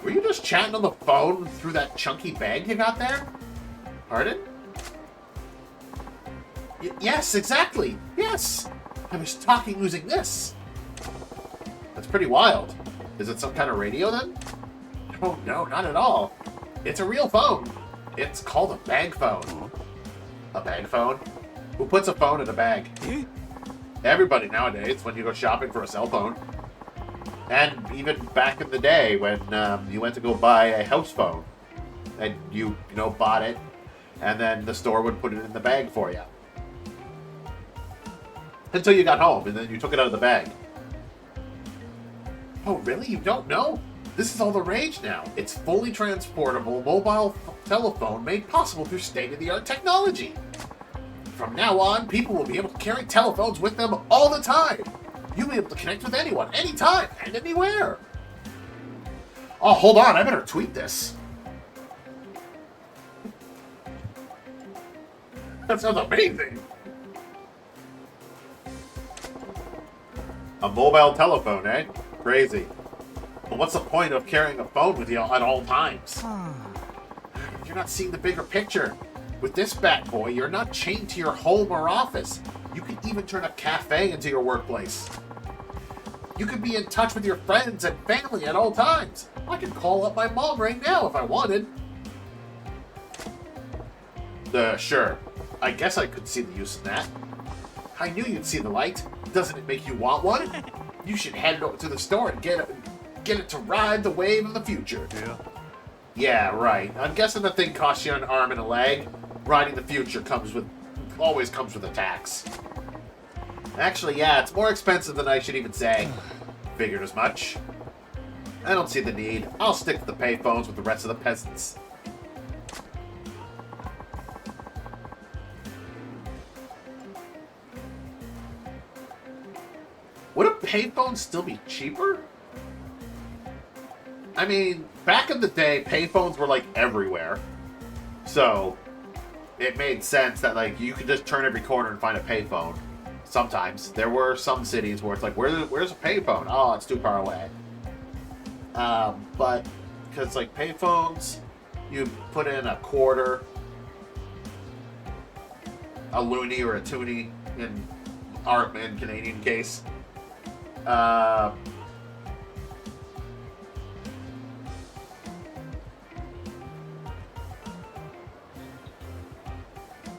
Were you just chatting on the phone through that chunky bag you got there? Pardon? Yes, exactly. Yes. I was talking using this. That's pretty wild. Is it some kind of radio then? Oh, no, not at all. It's a real phone. It's called a bag phone. A bag phone? Who puts a phone in a bag? Everybody nowadays when you go shopping for a cell phone. And even back in the day when you went to go buy a house phone. And you bought it. And then the store would put it in the bag for you. Until you got home and then you took it out of the bag. Oh, really? You don't know? This is all the rage now. It's fully transportable mobile telephone made possible through state-of-the-art technology. From now on, people will be able to carry telephones with them all the time. You'll be able to connect with anyone, anytime, and anywhere. Oh, hold on. I better tweet this. That sounds amazing. A mobile telephone, eh? Crazy. But what's the point of carrying a phone with you at all times? You're not seeing the bigger picture. With this bad boy, you're not chained to your home or office. You can even turn a cafe into your workplace. You can be in touch with your friends and family at all times. I can call up my mom right now if I wanted. Sure. I guess I could see the use in that. I knew you'd see the light. Doesn't it make you want one? You should head over to the store and get it to ride the wave of the future. Yeah. Yeah, right. I'm guessing the thing costs you an arm and a leg. Riding the future always comes with a tax. Actually, yeah, it's more expensive than I should even say. Figured as much. I don't see the need. I'll stick to the payphones with the rest of the peasants. Would a payphone still be cheaper? I mean, back in the day, payphones were like everywhere. So, it made sense that like you could just turn every corner and find a payphone. Sometimes. There were some cities where it's like, where's a payphone? Oh, it's too far away. But, because like payphones, you put in a quarter, a loony or a toonie in Canadian case.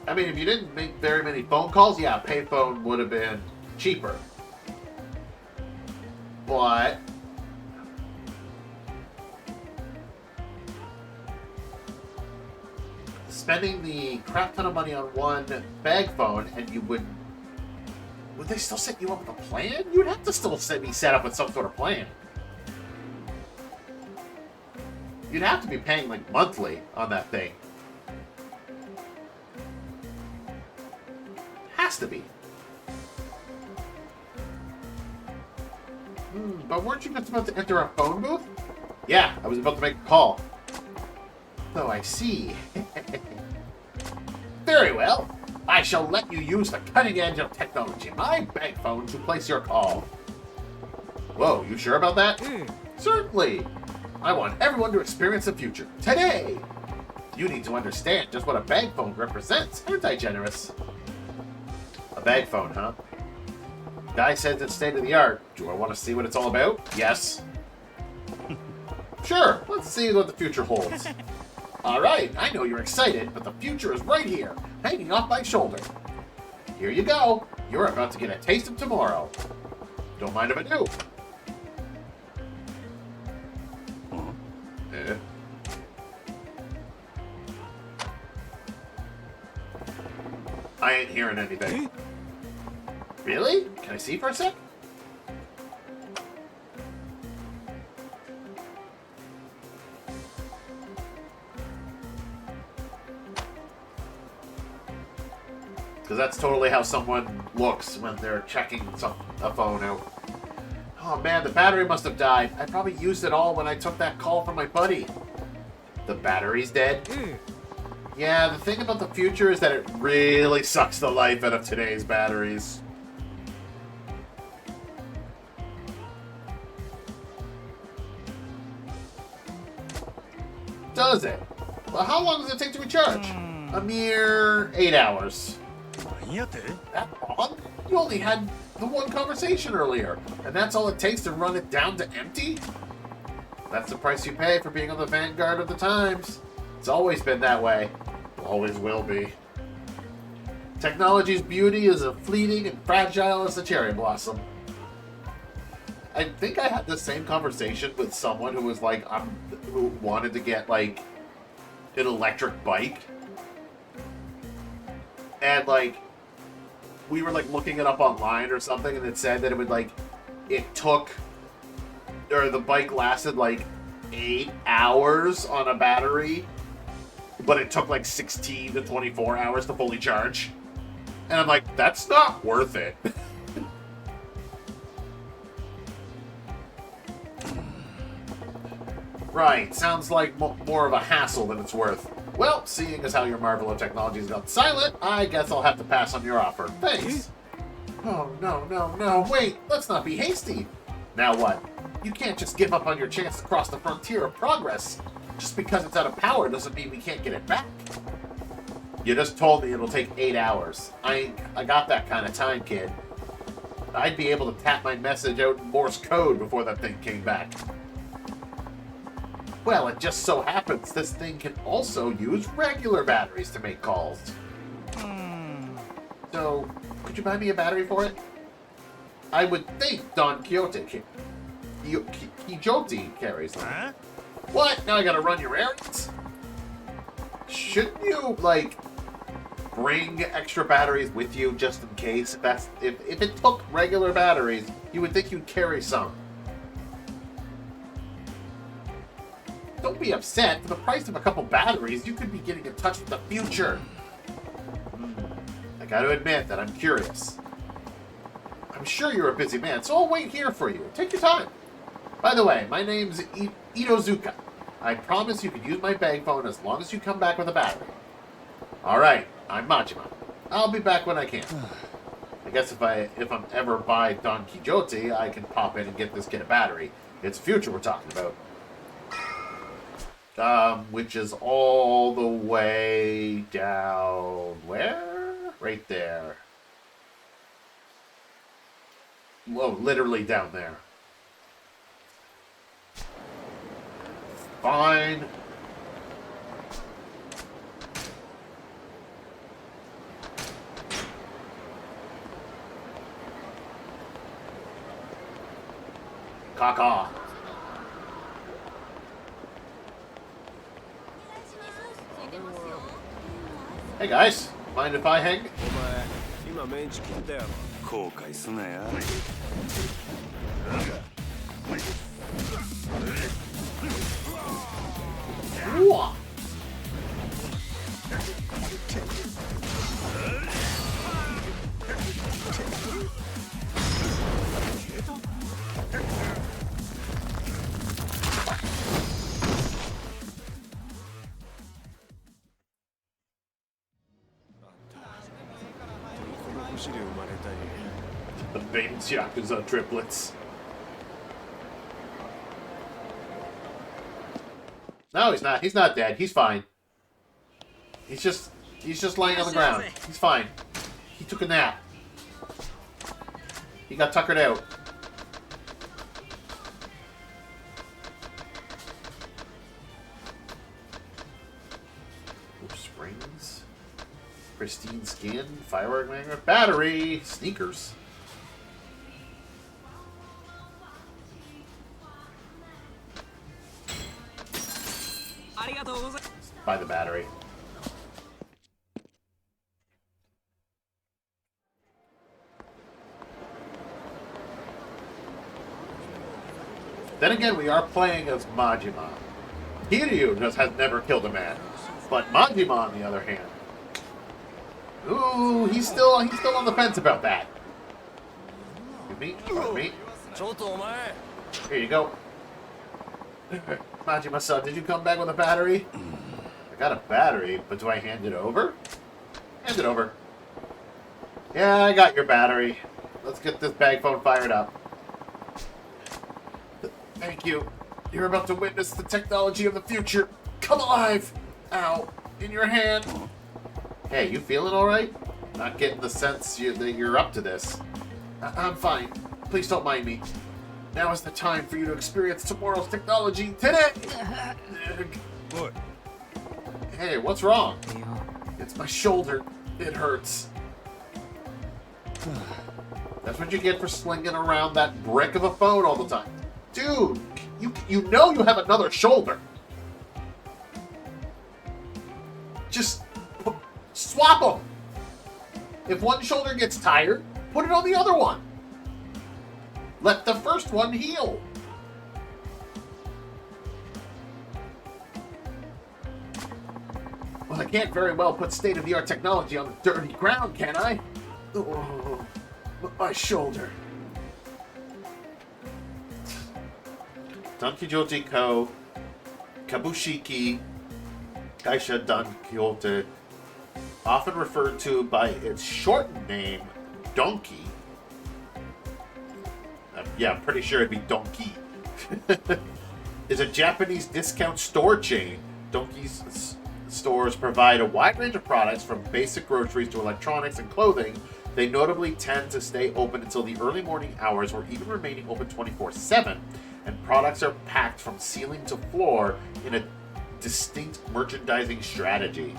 I mean, if you didn't make very many phone calls, yeah, a payphone would have been cheaper. But spending the crap ton of money on one bag phone, and you would they still set you up with a plan? You would have to still be set up with some sort of plan. You'd have to be paying like monthly on that thing. Has to be. But weren't you just about to enter a phone booth? Yeah, I was about to make a call. Oh, I see. Very well. I shall let you use the cutting edge of technology, my bank phone, to place your call. Whoa, you sure about that? Certainly. I want everyone to experience the future today. You need to understand just what a bank phone represents, aren't I, Generous? A bank phone, huh? Guy says it's state of the art. Do I want to see what it's all about? Yes. Sure, let's see what the future holds. Alright, I know you're excited, but the future is right here, hanging off my shoulder. Here you go. You're about to get a taste of tomorrow. Don't mind if I do. I ain't hearing anything. Really? Can I see for a sec? Because that's totally how someone looks when they're checking a phone out. Oh man, the battery must have died. I probably used it all when I took that call from my buddy. The battery's dead? Yeah, the thing about the future is that it really sucks the life out of today's batteries. Does it? Well, how long does it take to recharge? A mere 8 hours. That long? You only had the one conversation earlier, and that's all it takes to run it down to empty? That's the price you pay for being on the vanguard of the times. It's always been that way. Always will be. Technology's beauty is as fleeting and fragile as the cherry blossom. I think I had the same conversation with someone who was like, who wanted to get like an electric bike. And like, we were like looking it up online or something, and it said that it would like, the bike lasted like 8 hours on a battery, but it took like 16 to 24 hours to fully charge. And I'm like, that's not worth it. Right, sounds like more of a hassle than it's worth. Well, seeing as how your marvel of technology has gone silent, I guess I'll have to pass on your offer. Thanks. Oh, no, wait, let's not be hasty. Now what? You can't just give up on your chance to cross the frontier of progress. Just because it's out of power doesn't mean we can't get it back. You just told me it'll take 8 hours. I got that kind of time, kid. I'd be able to tap my message out in Morse code before that thing came back. Well, it just so happens this thing can also use regular batteries to make calls. So, could you buy me a battery for it? I would think Don Quixote carries them. Huh? What? Now I gotta run your errands? Shouldn't you, like, bring extra batteries with you just in case? If it took regular batteries, you would think you'd carry some. Don't be upset. For the price of a couple batteries, you could be getting in touch with the future. I gotta admit that I'm curious. I'm sure you're a busy man, so I'll wait here for you. Take your time. By the way, my name's Itozuka. I promise you can use my bank phone as long as you come back with a battery. Alright, I'm Majima. I'll be back when I can. I guess if I'm ever by Don Quixote, I can pop in and get this kid a battery. It's future we're talking about. Which is all the way down where? Right there. Whoa, literally down there. Fine. Caca. Hey guys, mind if I hang? Whoa. Bates Yakuza triplets. No, he's not. He's not dead. He's fine. He's just laying on the ground. He's fine. He took a nap. He got tuckered out. Oops, springs. Pristine skin. Firework magnet. Battery. Sneakers. Buy the battery. Then again, we are playing as Majima. Kiryu just has never killed a man, but Majima, on the other hand, ooh, he's still on the fence about that. Pardon me. Here you go. Majima-san, did you come back with a battery? I got a battery, but do I hand it over? Hand it over. Yeah, I got your battery. Let's get this bag phone fired up. Thank you. You're about to witness the technology of the future. Come alive! Ow. In your hand. Hey, you feeling alright? Not getting the sense that you're up to this. I'm fine. Please don't mind me. Now is the time for you to experience tomorrow's technology today! What? Hey, what's wrong? It's my shoulder. It hurts. That's what you get for slinging around that brick of a phone all the time. Dude, you know you have another shoulder. Just swap them. If one shoulder gets tired, put it on the other one. Let the first one heal. Well, I can't very well put state-of-the-art technology on the dirty ground, can I? Oh, my shoulder. Dankijoji Ko, Kabushiki, Kaisha Dankyote, often referred to by its shortened name, Donkey. Yeah, I'm pretty sure it'd be Donkey. Is a Japanese discount store chain. Donkey's stores provide a wide range of products from basic groceries to electronics and clothing. They notably tend to stay open until the early morning hours or even remaining open 24/7. And products are packed from ceiling to floor in a distinct merchandising strategy.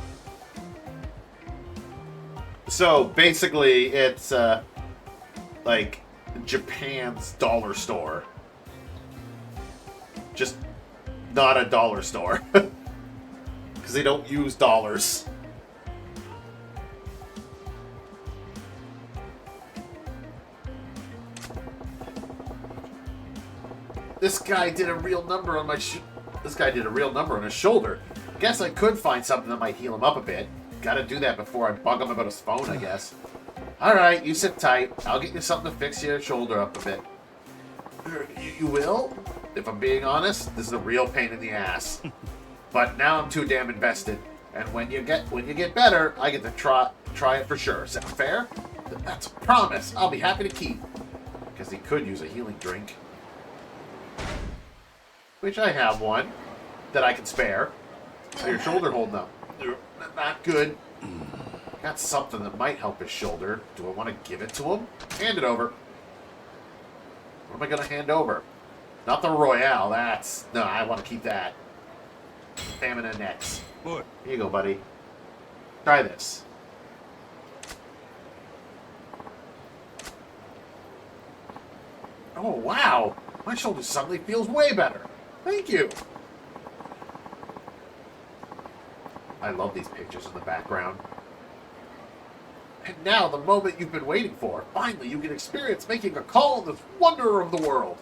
So basically, it's like Japan's dollar store. Just not a dollar store. Because they don't use dollars. This guy did a real number on This guy did a real number on his shoulder. Guess I could find something that might heal him up a bit. Gotta do that before I bug him about his phone, I guess. Alright, you sit tight. I'll get you something to fix your shoulder up a bit. You will? If I'm being honest, this is a real pain in the ass. But now I'm too damn invested. And when you get better, I get to try it for sure. Sound fair? That's a promise. I'll be happy to keep. Because he could use a healing drink. Which I have one that I can spare. How your shoulder holding up? Not good. Got something that might help his shoulder. Do I want to give it to him? Hand it over. What am I going to hand over? Not the Royale. No, I want to keep that. Stamina Nets. What? Here you go, buddy. Try this. Oh, wow. My shoulder suddenly feels way better. Thank you. I love these pictures in the background. And now, the moment you've been waiting for. Finally, you can experience making a call on this wonder of the world.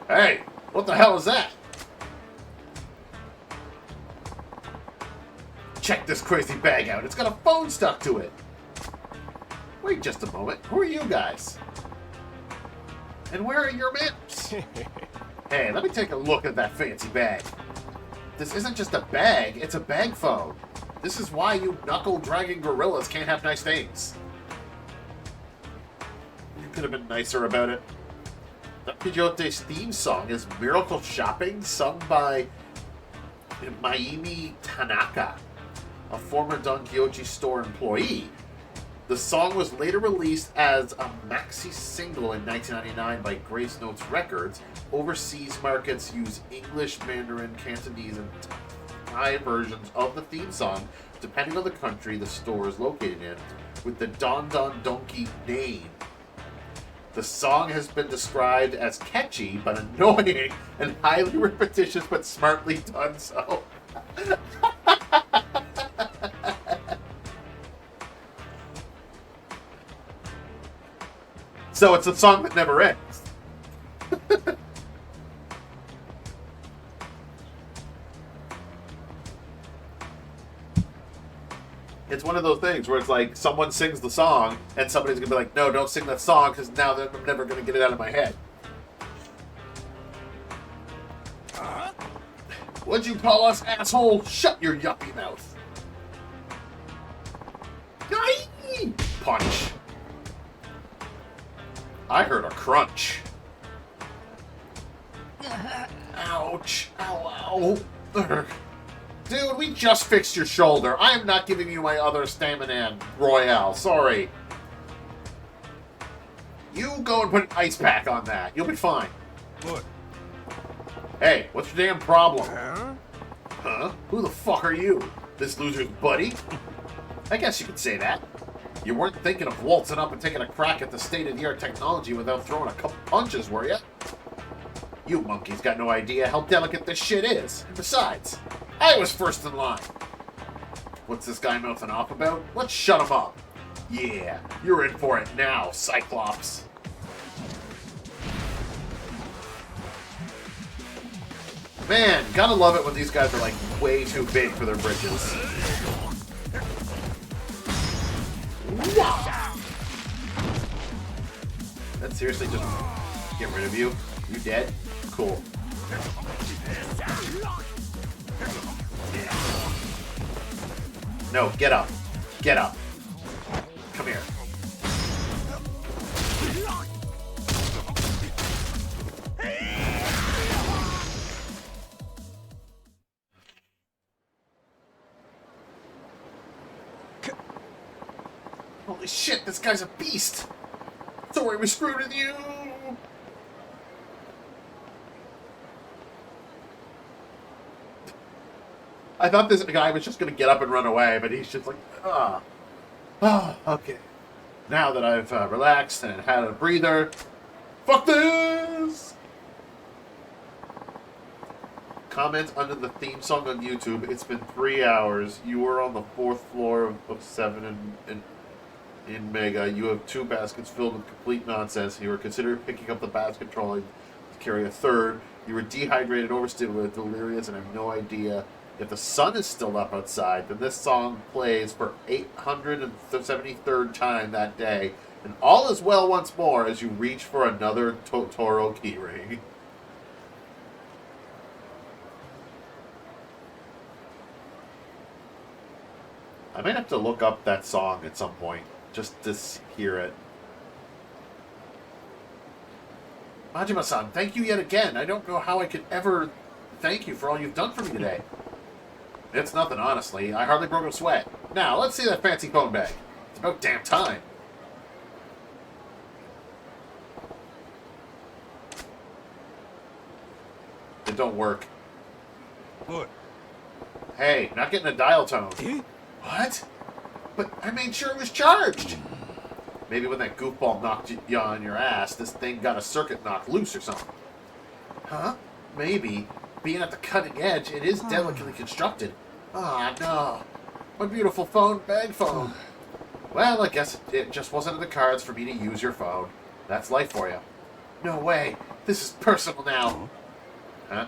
Hey, what the hell is that? Check this crazy bag out. It's got a phone stuck to it. Wait just a moment. Who are you guys? And where are your maps? Hey, let me take a look at that fancy bag. This isn't just a bag, it's a bag phone. This is why you knuckle-dragging gorillas can't have nice things. should have been nicer about it. Don Quixote's theme song is Miracle Shopping, sung by Majima Tanaka, a former Don Quixote store employee. The song was later released as a maxi single in 1999 by Grace Notes Records. Overseas markets use English, Mandarin, Cantonese, and Thai versions of the theme song, depending on the country the store is located in, with the Don Don Donkey name. The song has been described as catchy but annoying and highly repetitious but smartly done so. So it's a song that never ends. It's one of those things where it's like someone sings the song and somebody's going to be like, no, don't sing that song because now I'm never going to get it out of my head. What'd you call us, asshole? Shut your yuppie mouth. Punch. I heard a crunch. Ouch. Ow, ow. Dude, we just fixed your shoulder. I am not giving you my other stamina royale. Sorry. You go and put an ice pack on that. You'll be fine. What? Hey, what's your damn problem? Huh? Who the fuck are you? This loser's buddy? I guess you could say that. You weren't thinking of waltzing up and taking a crack at the state-of-the-art technology without throwing a couple punches, were you? You monkeys got no idea how delicate this shit is. And besides, I was first in line. What's this guy mouthing off about? Let's shut him up. Yeah, you're in for it now, Cyclops. Man, gotta love it when these guys are like way too big for their britches. Wow. That seriously just get rid of you? You dead? Cool. No, get up. Get up. Come here. Holy shit, this guy's a beast! Sorry we screwed with you! I thought this guy was just gonna get up and run away, but he's just like, okay. Now that I've relaxed and had a breather, fuck this! Comment under the theme song on YouTube. It's been 3 hours. You were on the 4th floor of 7 in Mega. You have 2 baskets filled with complete nonsense. You were considering picking up the basket trolley to carry a 3rd. You were dehydrated, overstimulated, delirious, and have no idea if the sun is still up outside. Then this song plays for 873rd time that day. And all is well once more as you reach for another Totoro keyring. I might have to look up that song at some point, just to hear it. Majima-san, thank you yet again. I don't know how I could ever thank you for all you've done for me today. It's nothing, honestly. I hardly broke a sweat. Now, let's see that fancy phone bag. It's about damn time. It don't work. What? Hey, not getting a dial tone. What? But I made sure it was charged. Maybe when that goofball knocked you on your ass, this thing got a circuit knocked loose or something. Huh? Maybe. Being at the cutting edge, it is delicately constructed. Ah, no. My beautiful bag phone. Well, I guess it just wasn't in the cards for me to use your phone. That's life for you. No way. This is personal now. Huh?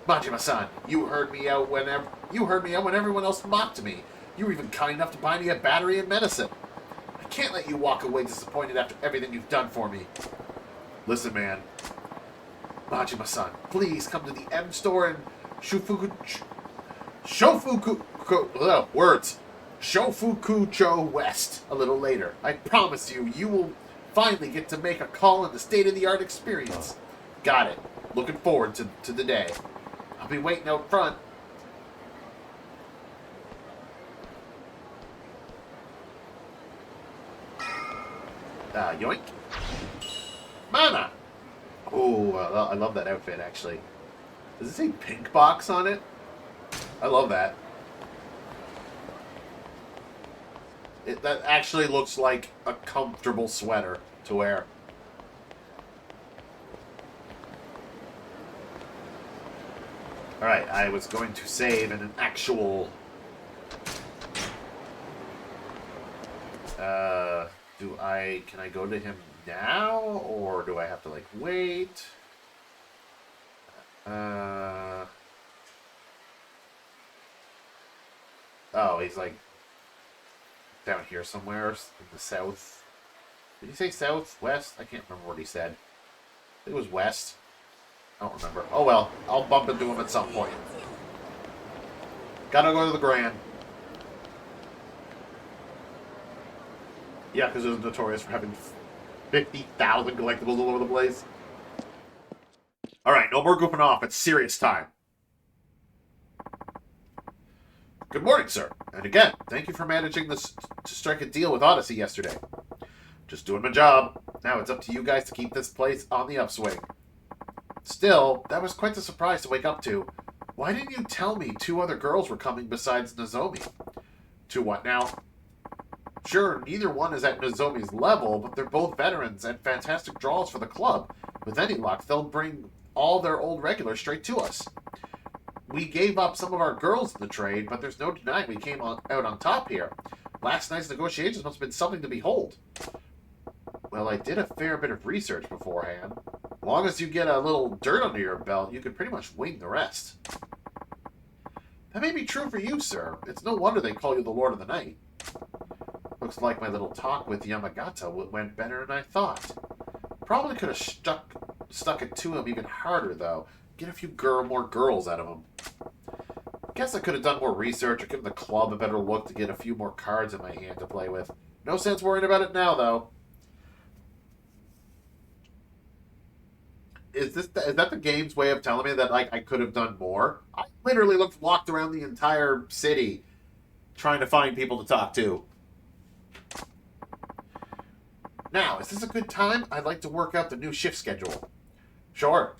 Majima-san, you heard me out when everyone else mocked me. You were even kind enough to buy me a battery and medicine. I can't let you walk away disappointed after everything you've done for me. Listen, man. Majima-san, please come to the M store in Shofukucho West a little later. I promise you, you will finally get to make a call in the state-of-the-art experience. Got it. Looking forward to the day. I'll be waiting out front. Yoink. Mana! Oh, I love that outfit, actually. Does it say pink box on it? I love that. That actually looks like a comfortable sweater to wear. Alright, I was going to save in an actual... Can I go to him now? Or do I have to, like, wait? Oh, he's, like, down here somewhere in the south. Did he say south? West? I can't remember what he said. I think it was west. I don't remember. Oh well, I'll bump into him at some point. Gotta go to the Grand. Yeah, because it was notorious for having 50,000 collectibles all over the place. Alright, no more goofing off. It's serious time. Good morning, sir. And again, thank you for managing to strike a deal with Odyssey yesterday. Just doing my job. Now it's up to you guys to keep this place on the upswing. Still, that was quite the surprise to wake up to. Why didn't you tell me 2 other girls were coming besides Nozomi? 2 what now? Sure, neither one is at Nozomi's level, but they're both veterans and fantastic draws for the club. With any luck, they'll bring all their old regulars straight to us. We gave up some of our girls in the trade, but there's no denying we came out on top here. Last night's negotiations must have been something to behold. Well, I did a fair bit of research beforehand. As long as you get a little dirt under your belt, you can pretty much wing the rest. That may be true for you, sir. It's no wonder they call you the Lord of the Night. Looks like my little talk with Yamagata went better than I thought. Probably could have stuck it to him even harder, though. Get a few more girls out of him. Guess I could have done more research or given the club a better look to get a few more cards in my hand to play with. No sense worrying about it now, though. Is that the game's way of telling me that like I could have done more? I literally walked around the entire city trying to find people to talk to. Now, is this a good time? I'd like to work out the new shift schedule. Sure.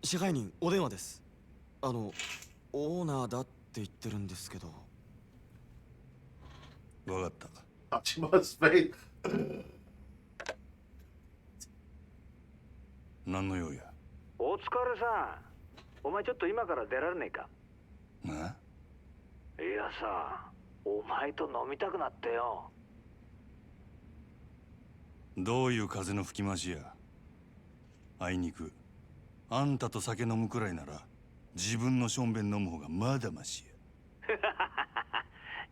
支配人お電話です。オーナーだって言ってるんですけど。わかった。Majima's face. 何の用や。お疲れさん。お前ちょっと今から出られねえか。な。いやさ、お前と飲みたくなってよ。どういう風の吹き回しや。あいにく。あんたと酒飲むくらいなら自分のしょんべん飲む方がまだまし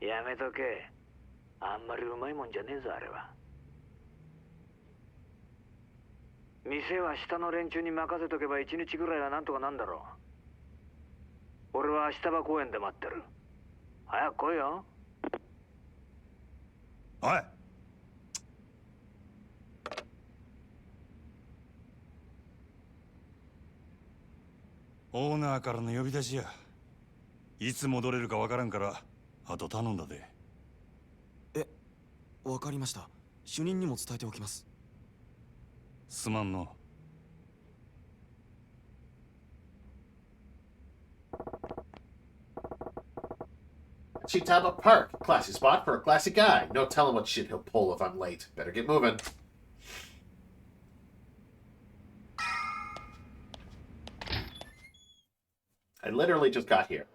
や。やめとけ。あんまりうまいもんじゃねえぞあれは。店は下の連中に任せとけば1日ぐらいはなんとかなんだろう。俺は明日場公園で待ってる。早く来いよ。おい。オーナーからの呼び出しや。いつ戻れるかわからんからあと頼んだで。わかりました。主任にも伝えておきます。すまんの。Chitaba Park, classy spot for a classy guy. No telling what shit he'll pull if I'm late. Better get moving. I literally just got here.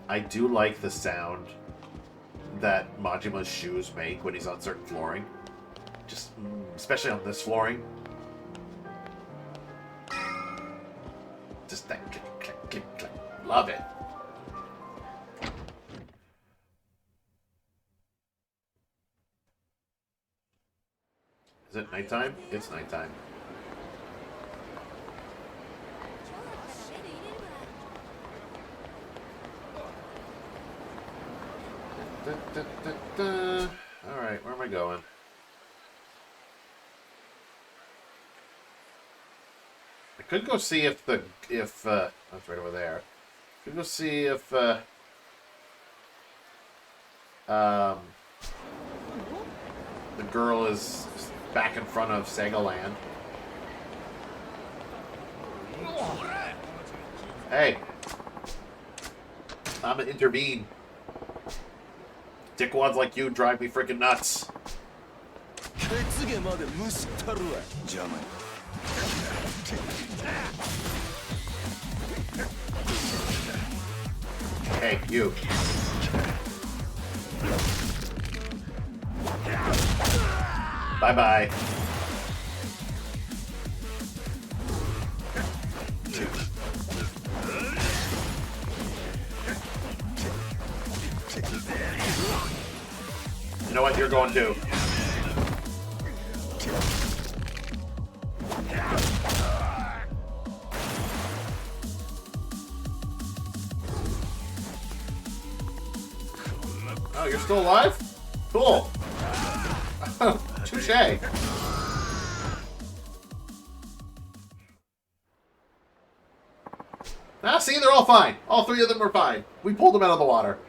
I do like the sound that Majima's shoes make when he's on certain flooring. Just, especially on this flooring. Just that click, click, click, click. Love it. Is it nighttime? It's nighttime. I going? I could go see if that's right over there. Could go see if the girl is back in front of Sega Land. Hey, I'm gonna intervene. Dickwads like you drive me freaking nuts. Hey, you. Bye-bye. You know what? You're going to. Oh, you're still alive? Cool. Touche. Ah, see, they're all fine. All three of them are fine. We pulled them out of the water.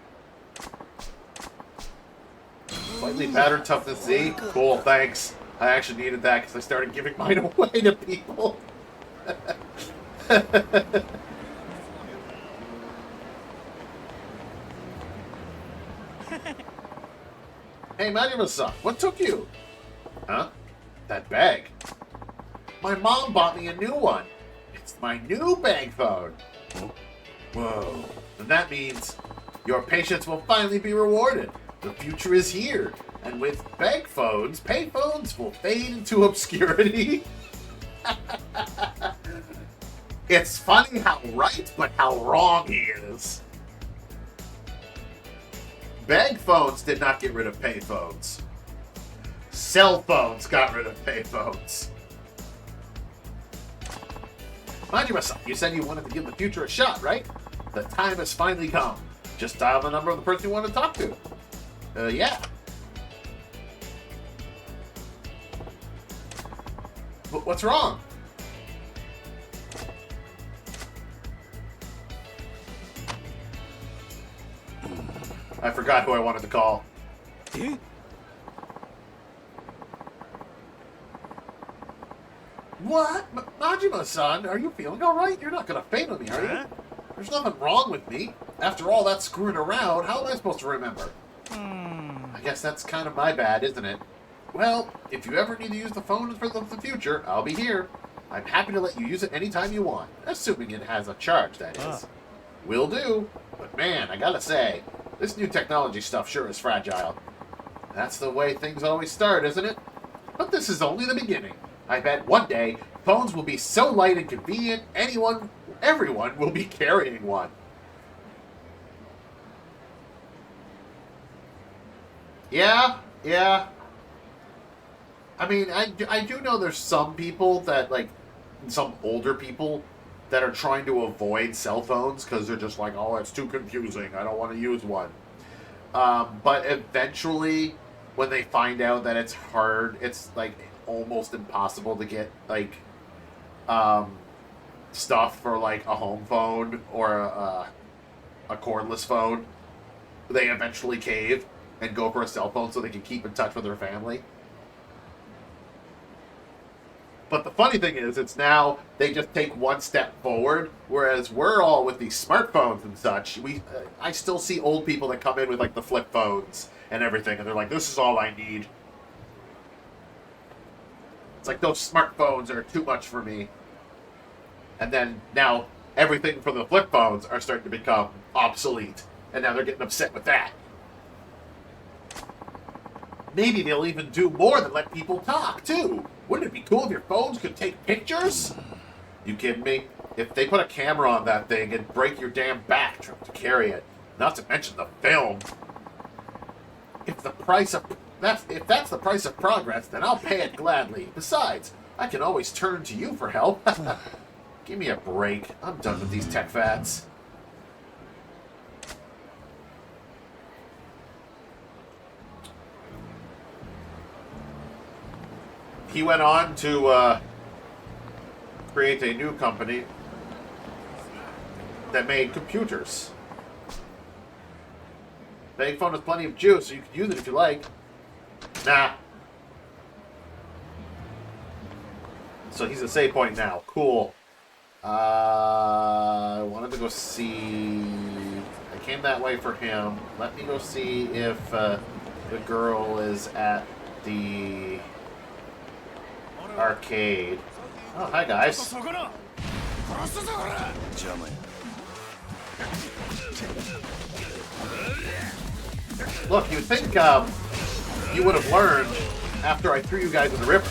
Slightly pattern toughness Z. Cool, thanks. I actually needed that because I started giving mine away to people. Hey, Majima-san, what took you? Huh? That bag. My mom bought me a new one. It's my new bag phone. Whoa. And that means your patience will finally be rewarded. The future is here. And with bag phones, pay phones will fade into obscurity. It's funny how right, but how wrong he is. Bag phones did not get rid of pay phones. Cell phones got rid of pay phones. Majima-san, you said you wanted to give the future a shot, right? The time has finally come. Just dial the number of the person you want to talk to. Yeah. But what's wrong? I forgot who I wanted to call. What? Majima-san, are you feeling alright? You're not gonna faint on me, are you? There's nothing wrong with me. After all that screwing around, how am I supposed to remember? I guess that's kind of my bad, isn't it? Well, if you ever need to use the phone for the future, I'll be here. I'm happy to let you use it anytime you want, assuming it has a charge, that is. Will do. But man, I gotta say, this new technology stuff sure is fragile. That's the way things always start, isn't it? But this is only the beginning. I bet one day, phones will be so light and convenient, everyone will be carrying one. Yeah. I mean, I do know there's some people that, like, some older people that are trying to avoid cell phones because they're just like, oh, it's too confusing. I don't want to use one. But eventually, when they find out that it's hard, it's, like, almost impossible to get, like, stuff for, like, a home phone or a cordless phone, they eventually cave and go for a cell phone so they can keep in touch with their family. But the funny thing is, it's now they just take one step forward, whereas we're all with these smartphones and such. I still see old people that come in with, like, the flip phones and everything, and they're like, this is all I need. It's like, those smartphones are too much for me. And then now everything from the flip phones are starting to become obsolete, and now they're getting upset with that. Maybe they'll even do more than let people talk, too. Wouldn't it be cool if your phones could take pictures? You kidding me? If they put a camera on that thing, it'd break your damn back trying to carry it. Not to mention the film. If that's the price of progress, then I'll pay it gladly. Besides, I can always turn to you for help. Give me a break. I'm done with these tech fads. he went on to create a new company that made computers. The phone has plenty of juice, so you can use it if you like. Nah. So he's a save point now. Cool. I wanted to go see... I came that way for him. Let me go see if the girl is at the arcade. Oh, hi guys. Look, you'd think you would have learned after I threw you guys in the river.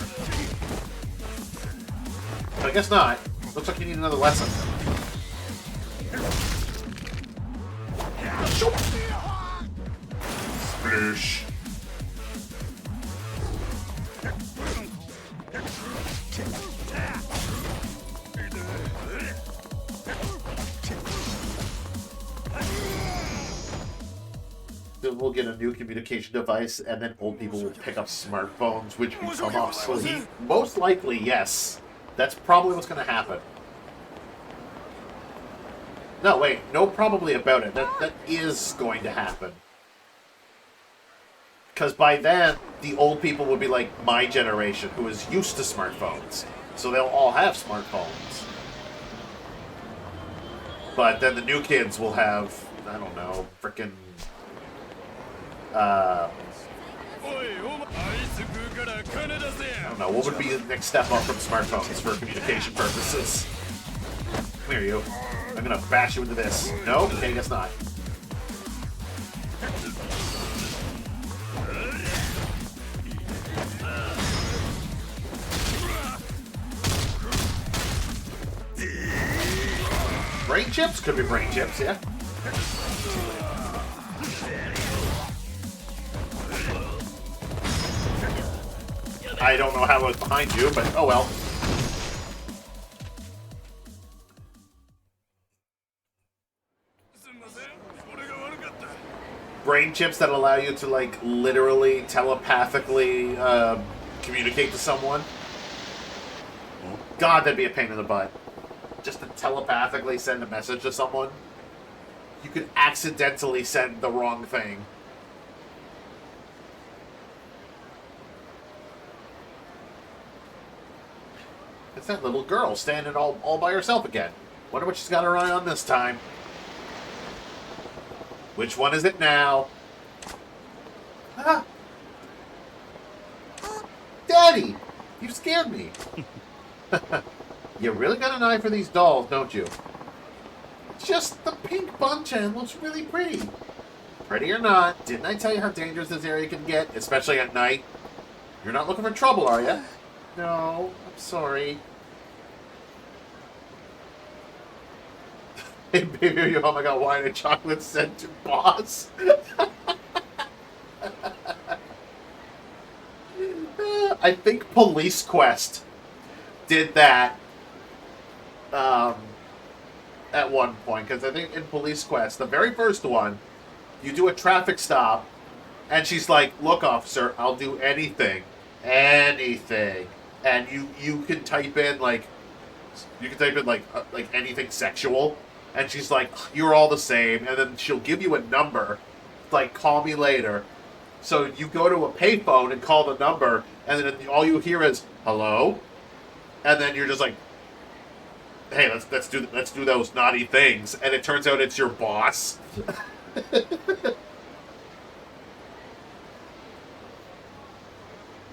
But I guess not. Looks like you need another lesson. Sploosh. Then we'll get a new communication device, and then old people will pick up smartphones, which become obsolete. Most likely, yes. That's probably what's going to happen. No, wait. No, probably about it. That is going to happen. Because by then, the old people will be like my generation, who is used to smartphones. So they'll all have smartphones. But then the new kids will have, I don't know, frickin' I don't know, what would be the next step up from smartphones for communication purposes? Come here, you. I'm gonna bash you into this. No? Okay, guess not. Brain chips? Could be brain chips, yeah. I don't know how it was behind you, but oh well. Brain chips that allow you to, like, literally, telepathically communicate to someone. God, that'd be a pain in the butt. Just to telepathically send a message to someone. You could accidentally send the wrong thing. It's that little girl standing all by herself again. Wonder what she's got her eye on this time. Which one is it now? Ah! Daddy! You scared me. You really got an eye for these dolls, don't you? Just the pink Bun-chan looks really pretty. Pretty or not, didn't I tell you how dangerous this area can get, especially at night? You're not looking for trouble, are you? No, I'm sorry. Hey, baby, are you home? I got wine and chocolate sent to boss. I think Police Quest did that at one point, because I think in Police Quest, the very first one, you do a traffic stop, and she's like, "Look, officer, I'll do anything, anything," and you can type in like anything sexual, and she's like, "You're all the same," and then she'll give you a number, like, "Call me later." So you go to a payphone and call the number, and then all you hear is "hello," and then you're just like, "Hey, let's do those naughty things," and it turns out it's your boss.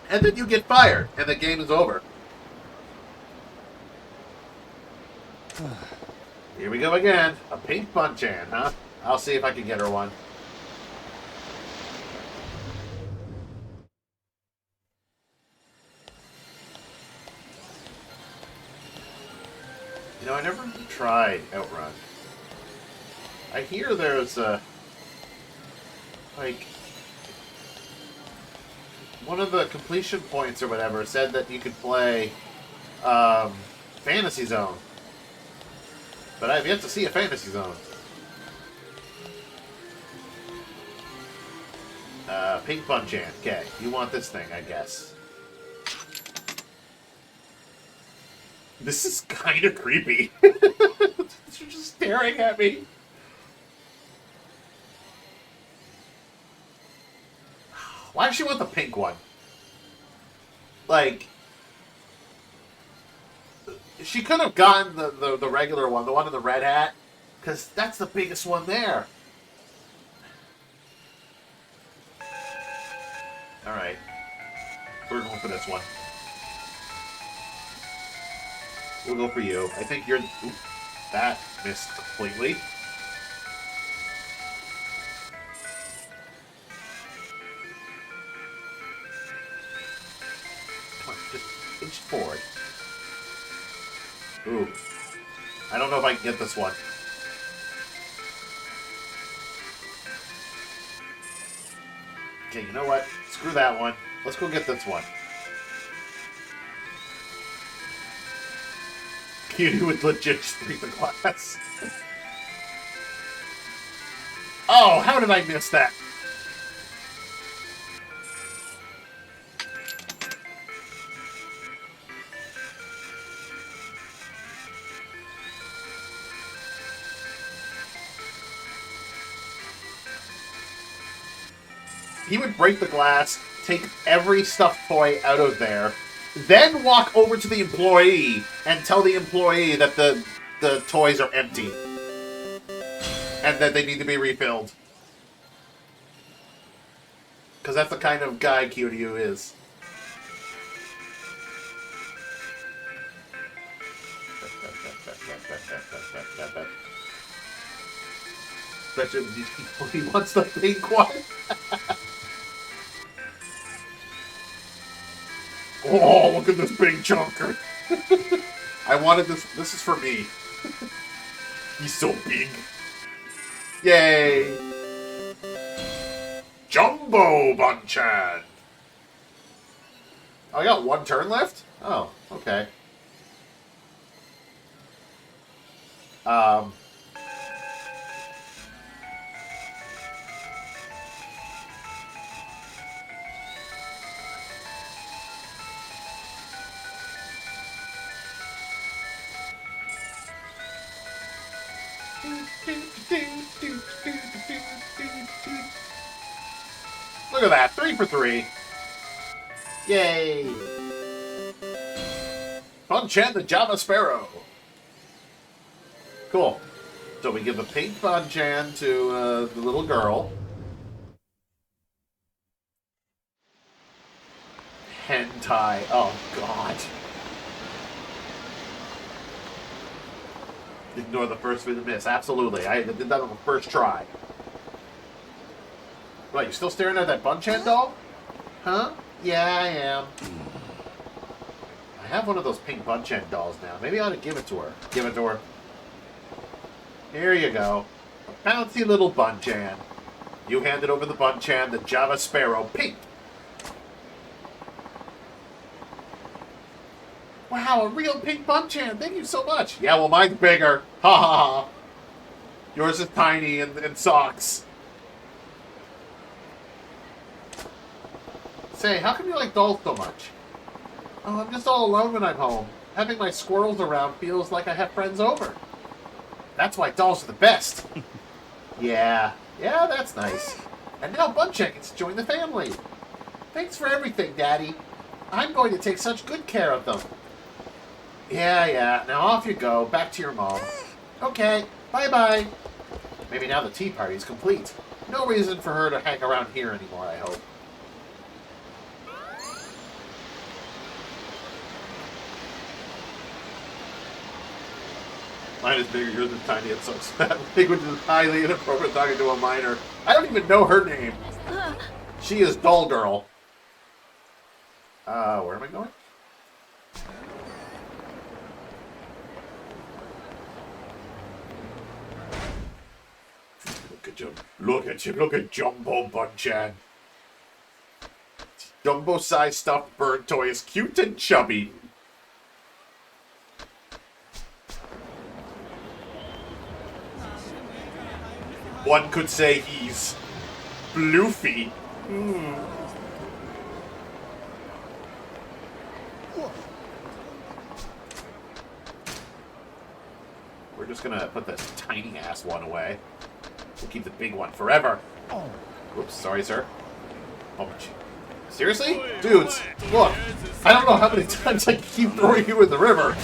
And then you get fired, and the game is over. Here we go again. A pink Bun-chan, huh? I'll see if I can get her one. You know, I never tried Outrun. I hear there's a... like... one of the completion points or whatever said that you could play Fantasy Zone. But I've yet to see a Fantasy Zone. Pink Bun-chan. Okay, you want this thing, I guess. This is kind of creepy. You're just staring at me. Why does she want the pink one? Like, she could have gotten the regular one, the one in the red hat, because that's the biggest one there. Alright. We're going for this one. We'll go for you. I think you're... Ooh, that missed completely. Come on, just inch forward. Ooh. I don't know if I can get this one. Okay, you know what? Screw that one. Let's go get this one. Cutie would legit just break the glass. Oh, how did I miss that? He would break the glass, take every stuffed toy out of there, then walk over to the employee and tell the employee that the toys are empty and that they need to be refilled. Because that's the kind of guy Kiryu is. Especially when he wants the pink one. Oh, look at this big chunker. I wanted this. This is for me. He's so big. Yay. Jumbo Bunchan. Oh, I got one turn left? Oh, okay. Look at that, 3 for 3. Yay! Bunchan the Java Sparrow. Cool. So we give the pink Bunchan to the little girl. Hentai. Oh, God. Ignore the first miss. Absolutely. I did that on the first try. What, you still staring at that Bunchan doll? Huh? Yeah, I am. I have one of those pink Bunchan dolls now. Maybe I ought to give it to her. Give it to her. Here you go. A bouncy little Bunchan. You handed over the Bunchan, the Java Sparrow, pink. Wow, a real pink Bunchan. Thank you so much. Yeah, well, mine's bigger. Ha ha ha. Yours is tiny and socks. Say, how come you like dolls so much? Oh, I'm just all alone when I'm home. Having my squirrels around feels like I have friends over. That's why dolls are the best. Yeah, that's nice. And now Bunchan gets to join the family. Thanks for everything, Daddy. I'm going to take such good care of them. Yeah. Now off you go. Back to your mom. Okay. Bye-bye. Maybe now the tea party's complete. No reason for her to hang around here anymore, I hope. Mine is bigger, yours is tiny, it sucks. That language is highly inappropriate talking to a minor. I don't even know her name. She is Doll Girl. Where am I going? Look at you. Look at Jumbo Bunchan. Jumbo-sized stuffed bird toy is cute and chubby. One could say he's bloofy. we're just gonna put this tiny ass one away. We'll keep the big one forever. Oops, sorry, sir. Oh, seriously? Dudes, look. I don't know how many times I keep throwing you in the river.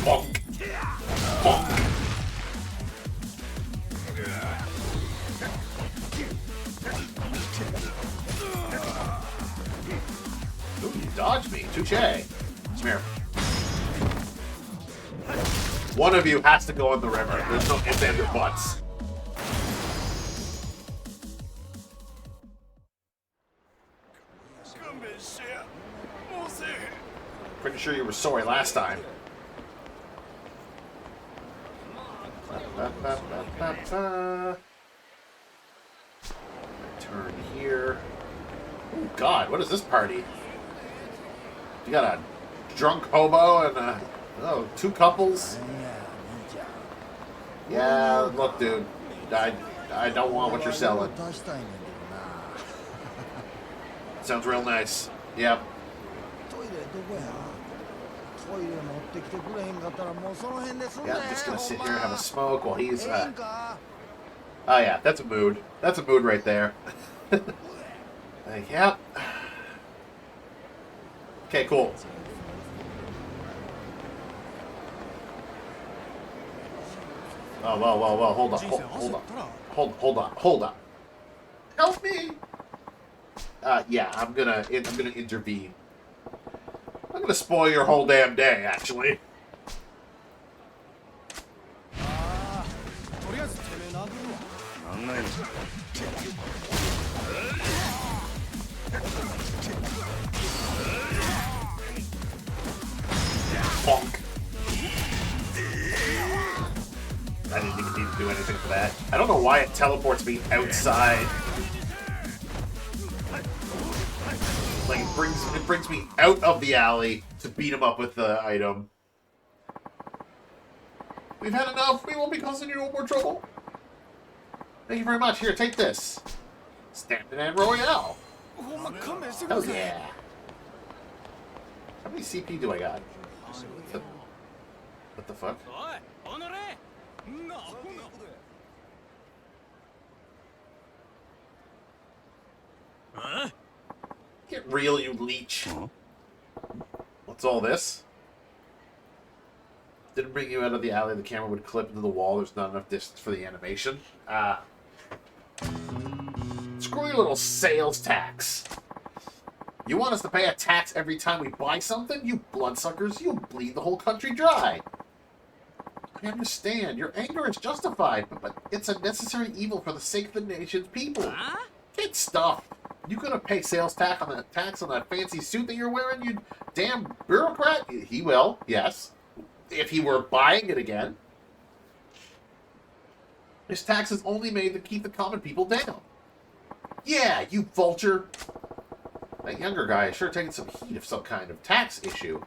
Bonk. Bonk. Ooh, you dodged me. Touche. Come here. One of you has to go in the river. There's no ifs, ands, or buts. Pretty sure you were sorry last time. Turn here. Oh God, what is this party? You got a drunk hobo and two couples. Yeah, look, dude. I don't want what you're selling. Sounds real nice. Yep. Yeah, I'm just gonna sit here and have a smoke while he's. Oh yeah, that's a mood. That's a mood right there. Like, yep. Okay, cool. Oh, well, hold on. Hold on. Help me! Yeah, I'm gonna intervene. I'm gonna spoil your whole damn day, actually. Bonk. I didn't even need to do anything for that. I don't know why it teleports me outside. Like it brings me out of the alley to beat him up with the item. We've had enough. We won't be causing you no more trouble. Thank you very much. Here, take this. Standard and Royale. Hell yeah. How many CP do I got? What the fuck? Huh? Get real, you leech. What's all this? Didn't bring you out of the alley. The camera would clip into the wall. There's not enough distance for the animation. Screw your little sales tax. You want us to pay a tax every time we buy something? You bloodsuckers, you'll bleed the whole country dry. I understand. Your anger is justified, but it's a necessary evil for the sake of the nation's people. Get stuffed. You gonna pay sales tax on that fancy suit that you're wearing, you damn bureaucrat? He will, yes. If he were buying it again. This tax is only made to keep the common people down. Yeah, you vulture. That younger guy is sure taking some heat of some kind of tax issue.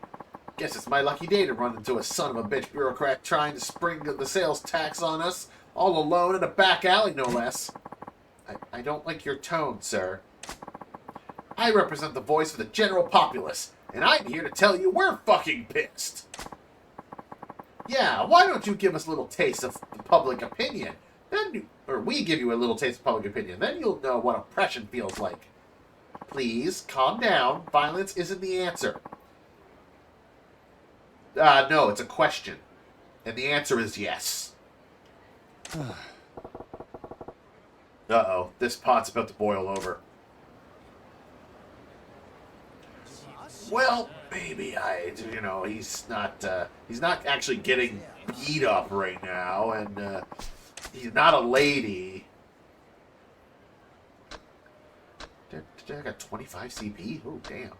Guess it's my lucky day to run into a son of a bitch bureaucrat trying to spring the sales tax on us, all alone in a back alley, no less. I don't like your tone, sir. I represent the voice of the general populace, and I'm here to tell you we're fucking pissed. Yeah, why don't you give us a little taste of public opinion? Or we give you a little taste of public opinion, then you'll know what oppression feels like. Please, calm down. Violence isn't the answer. No, it's a question. And the answer is yes. Uh-oh, this pot's about to boil over. Well, maybe he's not actually getting beat up right now, and he's not a lady. I got 25 CP? Oh, damn.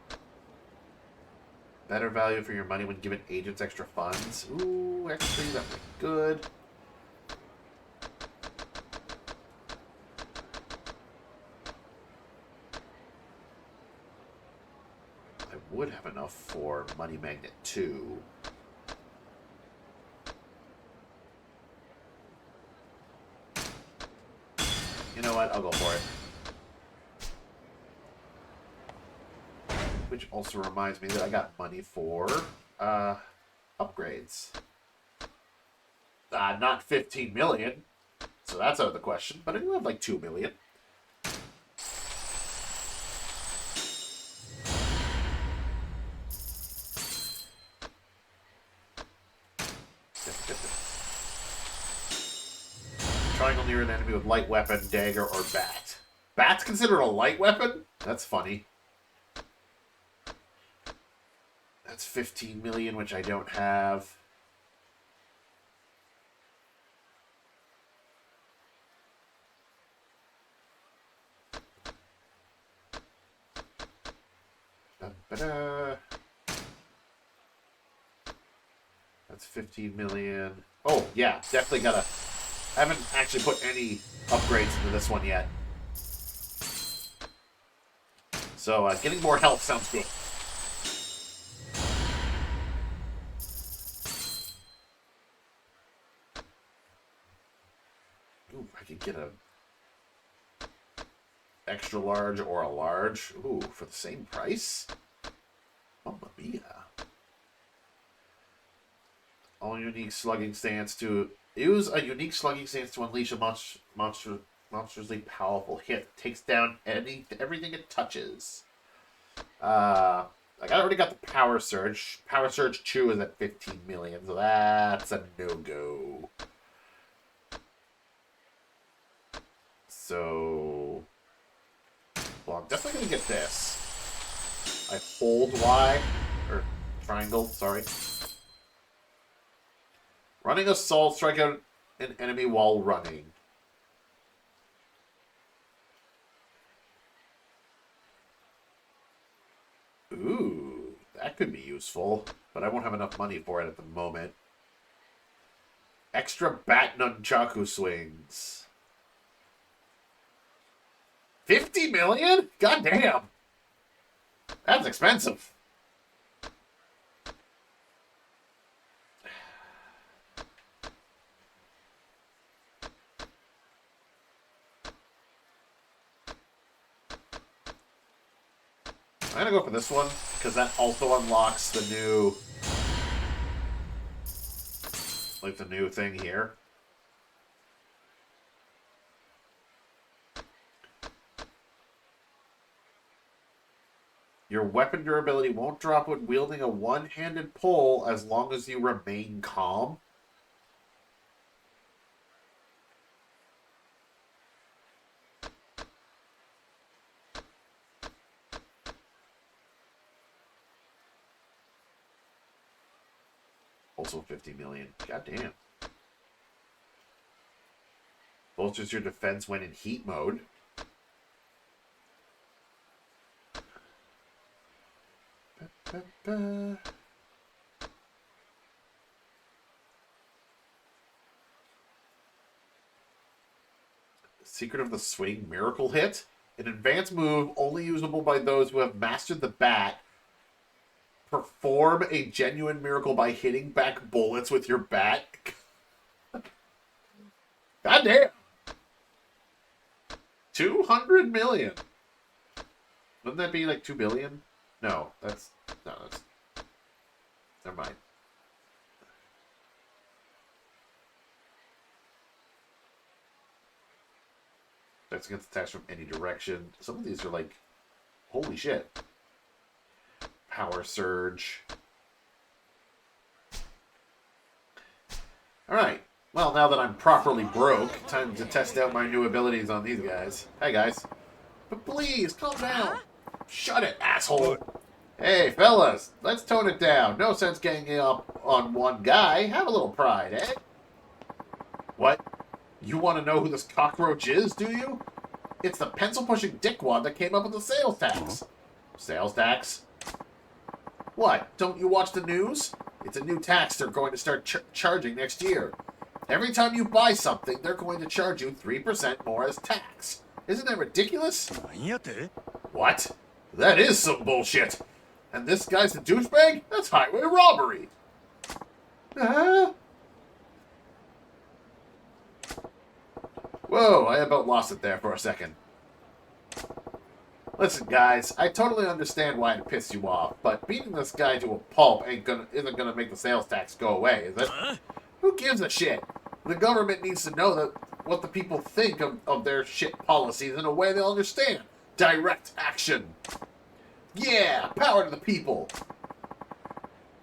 Better value for your money when giving agents extra funds. Ooh, actually, that's good. I would have enough for Money Magnet 2. You know what? I'll go for it. Which also reminds me that I got money for upgrades. Not 15 million, so that's out of the question. But I do have like 2 million. Triangle near an enemy with light weapon, dagger, or bat. Bat's considered a light weapon? That's funny. That's 15 million, which I don't have. Da-ba-da. That's 15 million. Oh, yeah, definitely gotta... I haven't actually put any upgrades into this one yet. So, getting more health sounds good. Ooh, I could get a extra large or a large. Ooh, for the same price? Mamma mia. All unique slugging stance to... Use a unique slugging stance to unleash a monstrously powerful hit. Takes down everything it touches. Like I already got the Power Surge. Power Surge 2 is at 15 million, so that's a no-go. So... Well, I'm definitely going to get this. I hold Y, or triangle, sorry. Running Assault, strike out an enemy while running. Ooh, that could be useful, but I won't have enough money for it at the moment. Extra bat nunchaku swings. 50 million? God damn. That's expensive. I'm gonna go for this one, because that also unlocks the new... like the new thing here. Your weapon durability won't drop when wielding a one-handed pole as long as you remain calm. Also 50 million. God damn. Bolsters your defense when in heat mode. Secret of the Swing Miracle Hit. An advanced move only usable by those who have mastered the bat. Perform a genuine miracle by hitting back bullets with your bat. God damn. 200 million. Wouldn't that be like 2 billion? No, that's... No, that's... Never mind. That's against attacks from any direction. Some of these are like... Holy shit. Power Surge. Alright. Well, now that I'm properly broke, time to test out my new abilities on these guys. Hey, guys. But please, calm down. Shut it, asshole. Hey, fellas, let's tone it down. No sense ganging up on one guy. Have a little pride, eh? What? You want to know who this cockroach is, do you? It's the pencil-pushing dickwad that came up with the sales tax. Sales tax? What? Don't you watch the news? It's a new tax they're going to start charging next year. Every time you buy something, they're going to charge you 3% more as tax. Isn't that ridiculous? What? That is some bullshit. And this guy's the douchebag? That's highway robbery. Whoa, I about lost it there for a second. Listen, guys, I totally understand why it pissed you off, but beating this guy to a pulp isn't gonna make the sales tax go away, is it? Who gives a shit? The government needs to know that what the people think of their shit policies in a way they'll understand. Direct action. Yeah, power to the people.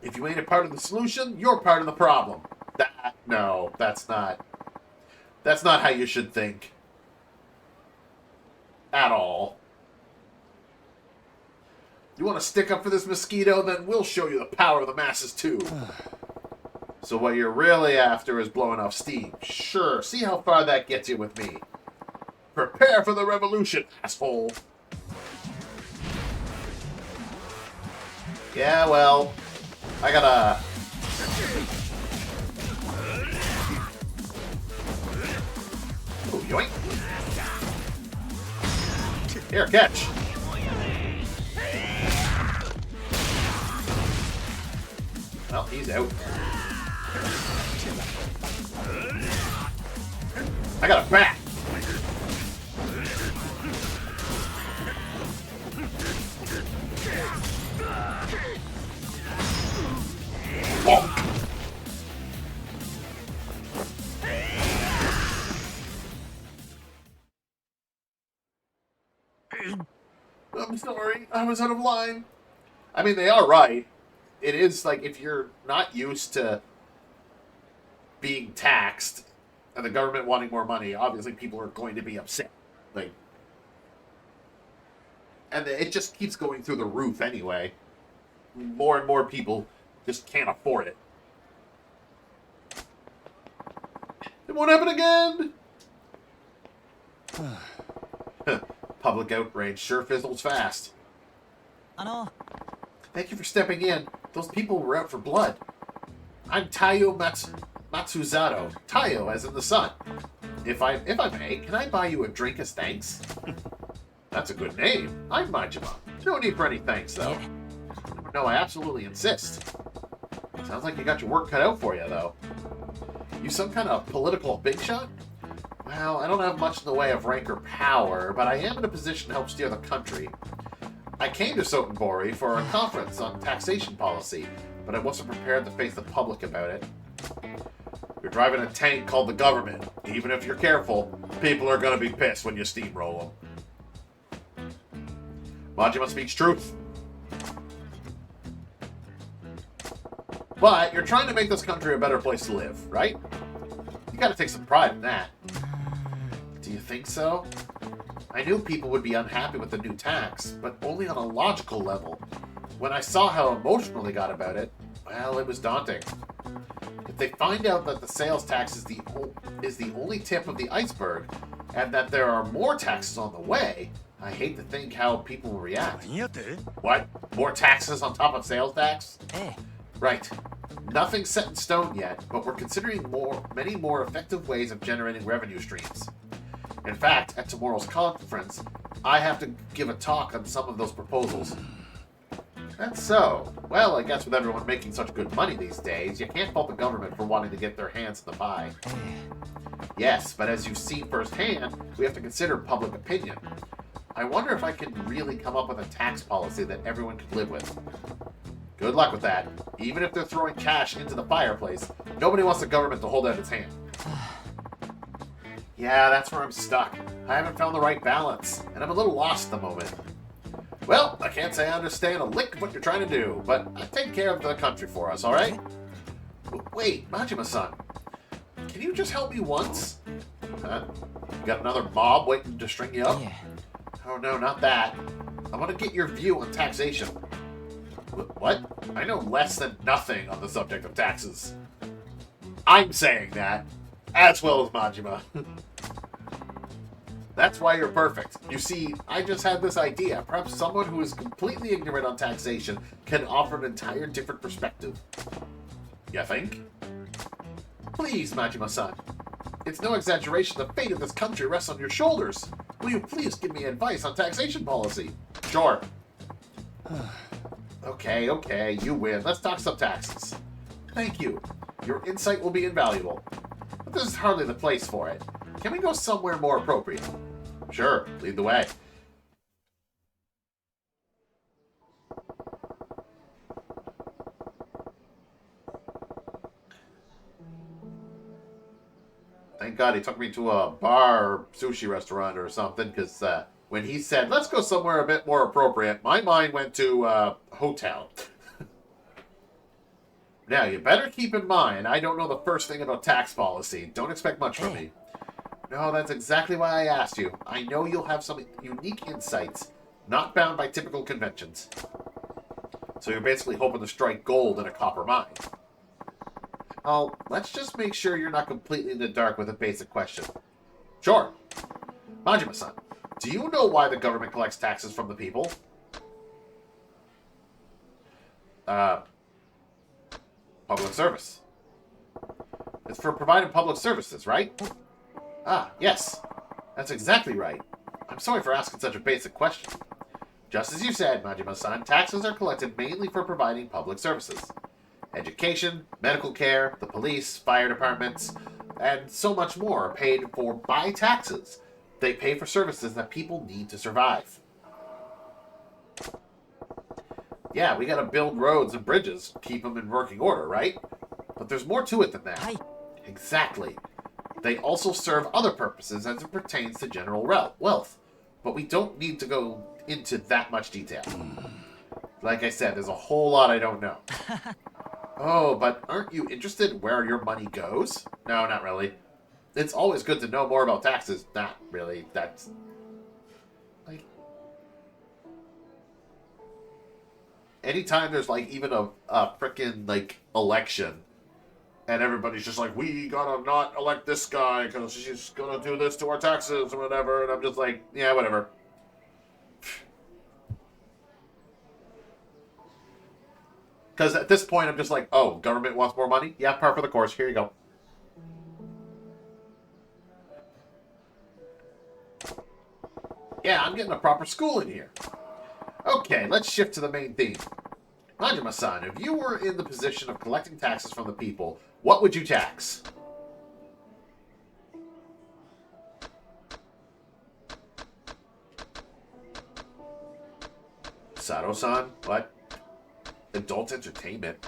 If you ain't a part of the solution, you're part of the problem. No, that's not how you should think. At all. You want to stick up for this mosquito? Then we'll show you the power of the masses too. So what you're really after is blowing off steam. Sure, see how far that gets you with me. Prepare for the revolution, asshole. Yeah, well, I gotta... Oh, yoink. Here, catch. Well, he's out. I got a bat. Oh. I'm sorry, I was out of line. I mean, they are right. It is like if you're not used to being taxed and the government wanting more money, obviously people are going to be upset. Like, and it just keeps going through the roof anyway. More and more people just can't afford it. It won't happen again! Public outrage sure fizzles fast. Thank you for stepping in. Those people were out for blood. I'm Taiyo Matsuzato. Taiyo, as in the sun. If I may, can I buy you a drink as thanks? That's a good name. I'm Majima. No need for any thanks, though. No, I absolutely insist. Sounds like you got your work cut out for you, though. You some kind of political big shot? Well, I don't have much in the way of rank or power, but I am in a position to help steer the country. I came to Sotenbori for a conference on taxation policy, but I wasn't prepared to face the public about it. You're driving a tank called the government. Even if you're careful, people are going to be pissed when you steamroll them. Majima speaks truth. But you're trying to make this country a better place to live, right? You gotta take some pride in that. Do you think so? I knew people would be unhappy with the new tax, but only on a logical level. When I saw how emotional they got about it, well, it was daunting. If they find out that the sales tax is the only tip of the iceberg, and that there are more taxes on the way, I hate to think how people will react. What? More taxes on top of sales tax? Right. Nothing's set in stone yet, but we're considering many more effective ways of generating revenue streams. In fact, at tomorrow's conference, I have to give a talk on some of those proposals. That's so. Well, I guess with everyone making such good money these days, you can't fault the government for wanting to get their hands in the pie. Yes, but as you've seen firsthand, we have to consider public opinion. I wonder if I can really come up with a tax policy that everyone could live with. Good luck with that. Even if they're throwing cash into the fireplace, nobody wants the government to hold out its hand. Yeah, that's where I'm stuck. I haven't found the right balance, and I'm a little lost at the moment. Well, I can't say I understand a lick of what you're trying to do, but I take care of the country for us, alright? Wait, Majima-san, can you just help me once? Huh? You got another mob waiting to string you up? Oh no, not that. I want to get your view on taxation. What? I know less than nothing on the subject of taxes. I'm saying that, as well as Majima. That's why you're perfect. You see, I just had this idea. Perhaps someone who is completely ignorant on taxation can offer an entire different perspective. You think? Please, Majima-san. It's no exaggeration. The fate of this country rests on your shoulders. Will you please give me advice on taxation policy? Sure. Okay, you win. Let's talk some taxes. Thank you. Your insight will be invaluable. But this is hardly the place for it. Can we go somewhere more appropriate? Sure, lead the way. thank God he took me to a bar or sushi restaurant or something, because when he said, let's go somewhere a bit more appropriate, my mind went to hotel. Now, you better keep in mind, I don't know the first thing about tax policy. Don't expect much from me. No, that's exactly why I asked you. I know you'll have some unique insights, not bound by typical conventions. So you're basically hoping to strike gold in a copper mine. Oh, let's just make sure you're not completely in the dark with a basic question. Sure. Majima-san, do you know why the government collects taxes from the people? Public service. It's for providing public services, right? Ah, yes. That's exactly right. I'm sorry for asking such a basic question. Just as you said, Majima-san, taxes are collected mainly for providing public services. Education, medical care, the police, fire departments, and so much more are paid for by taxes. They pay for services that people need to survive. Yeah, we gotta build roads and bridges, keep them in working order, right? But there's more to it than that. Exactly. They also serve other purposes as it pertains to general wealth. But we don't need to go into that much detail. Like I said, there's a whole lot I don't know. Oh, but aren't you interested where your money goes? No, not really. It's always good to know more about taxes. Not really. That's... like... anytime there's, like, even a frickin', like, election, and everybody's just like, we gotta not elect this guy because she's gonna do this to our taxes or whatever, and I'm just like, yeah, whatever. Because at this point, I'm just like, oh, government wants more money? Yeah, par for the course. Here you go. Yeah, I'm getting a proper school in here. Okay, let's shift to the main theme. Majima-san, if you were in the position of collecting taxes from the people, what would you tax? Sato-san, what? Adult entertainment.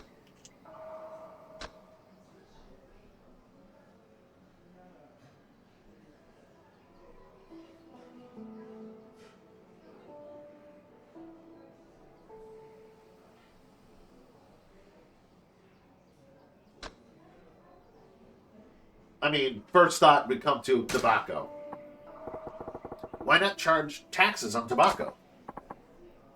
I mean, first thought would come to tobacco. Why not charge taxes on tobacco?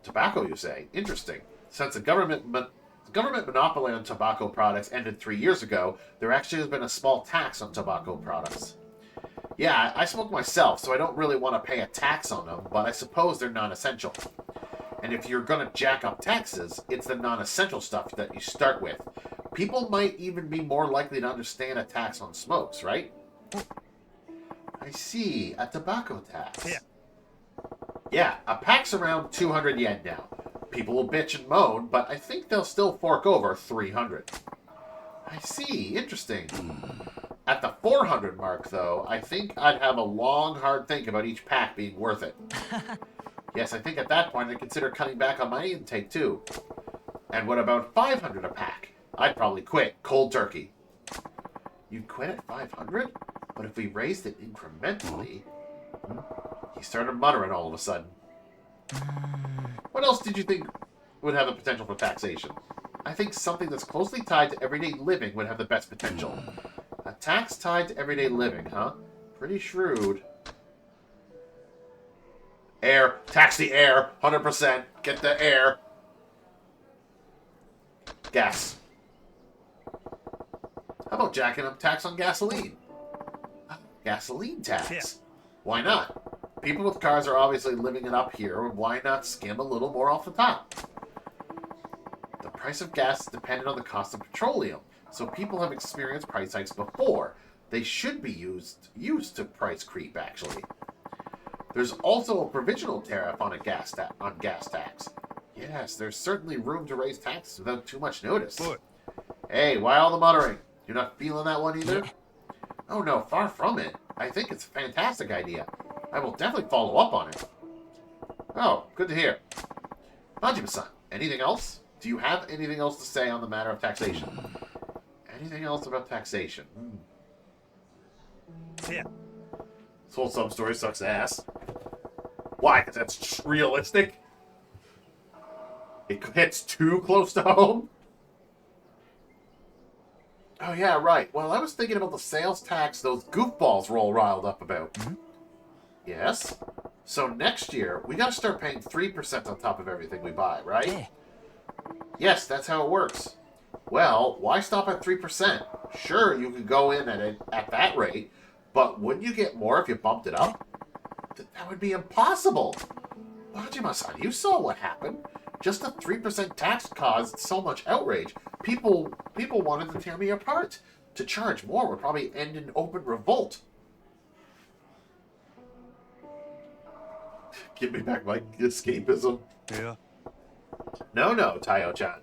Tobacco, you say? Interesting. Since the government monopoly on tobacco products ended 3 years ago, there actually has been a small tax on tobacco products. Yeah, I smoke myself, so I don't really want to pay a tax on them, but I suppose they're non-essential. And if you're going to jack up taxes, it's the non-essential stuff that you start with. People might even be more likely to understand a tax on smokes, right? I see, a tobacco tax. Yeah, a pack's around 200 yen now. People will bitch and moan, but I think they'll still fork over 300. I see, interesting. At the 400 mark, though, I think I'd have a long, hard think about each pack being worth it. Yes, I think at that point I'd consider cutting back on my intake, too. And what about 500 a pack? I'd probably quit, cold turkey. You'd quit at 500? But if we raised it incrementally... He started muttering all of a sudden. What else did you think would have the potential for taxation? I think something that's closely tied to everyday living would have the best potential. A tax tied to everyday living, huh? Pretty shrewd. Air. Tax the air. 100%. Get the air. Gas. How about jacking up tax on gasoline? Gasoline tax. Yeah. Why not? People with cars are obviously living it up here. Why not skim a little more off the top? The price of gas is dependent on the cost of petroleum, so people have experienced price hikes before. They should be used to price creep, actually. There's also a provisional tariff on gas tax. Yes, there's certainly room to raise taxes without too much notice. What? Hey, why all the muttering? You're not feeling that one either? Oh no, far from it. I think it's a fantastic idea. I will definitely follow up on it. Oh, good to hear. Majima-san, anything else? Do you have anything else to say on the matter of taxation? Anything else about taxation? This whole sub-story sucks ass. Why? Because that's realistic? It hits too close to home? Oh, yeah, right. Well, I was thinking about the sales tax those goofballs roll riled up about. Yes? So next year, we gotta start paying 3% on top of everything we buy, right? Yes, that's how it works. Well, why stop at 3%? Sure, you could go in at that rate, but wouldn't you get more if you bumped it up? That would be impossible. Majima-san, you saw what happened. Just a 3% tax caused so much outrage. People wanted to tear me apart. To charge more would probably end in open revolt. Give me back my escapism. Yeah. No, Tayo-chan.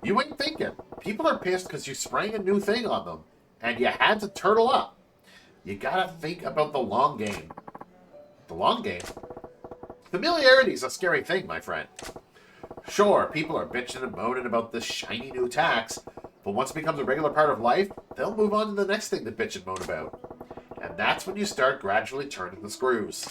You ain't thinking. People are pissed because you sprang a new thing on them, and you had to turtle up. You gotta think about the long game. The long game? Familiarity's a scary thing, my friend. Sure, people are bitching and moaning about this shiny new tax, but once it becomes a regular part of life, they'll move on to the next thing to bitch and moan about. And that's when you start gradually turning the screws.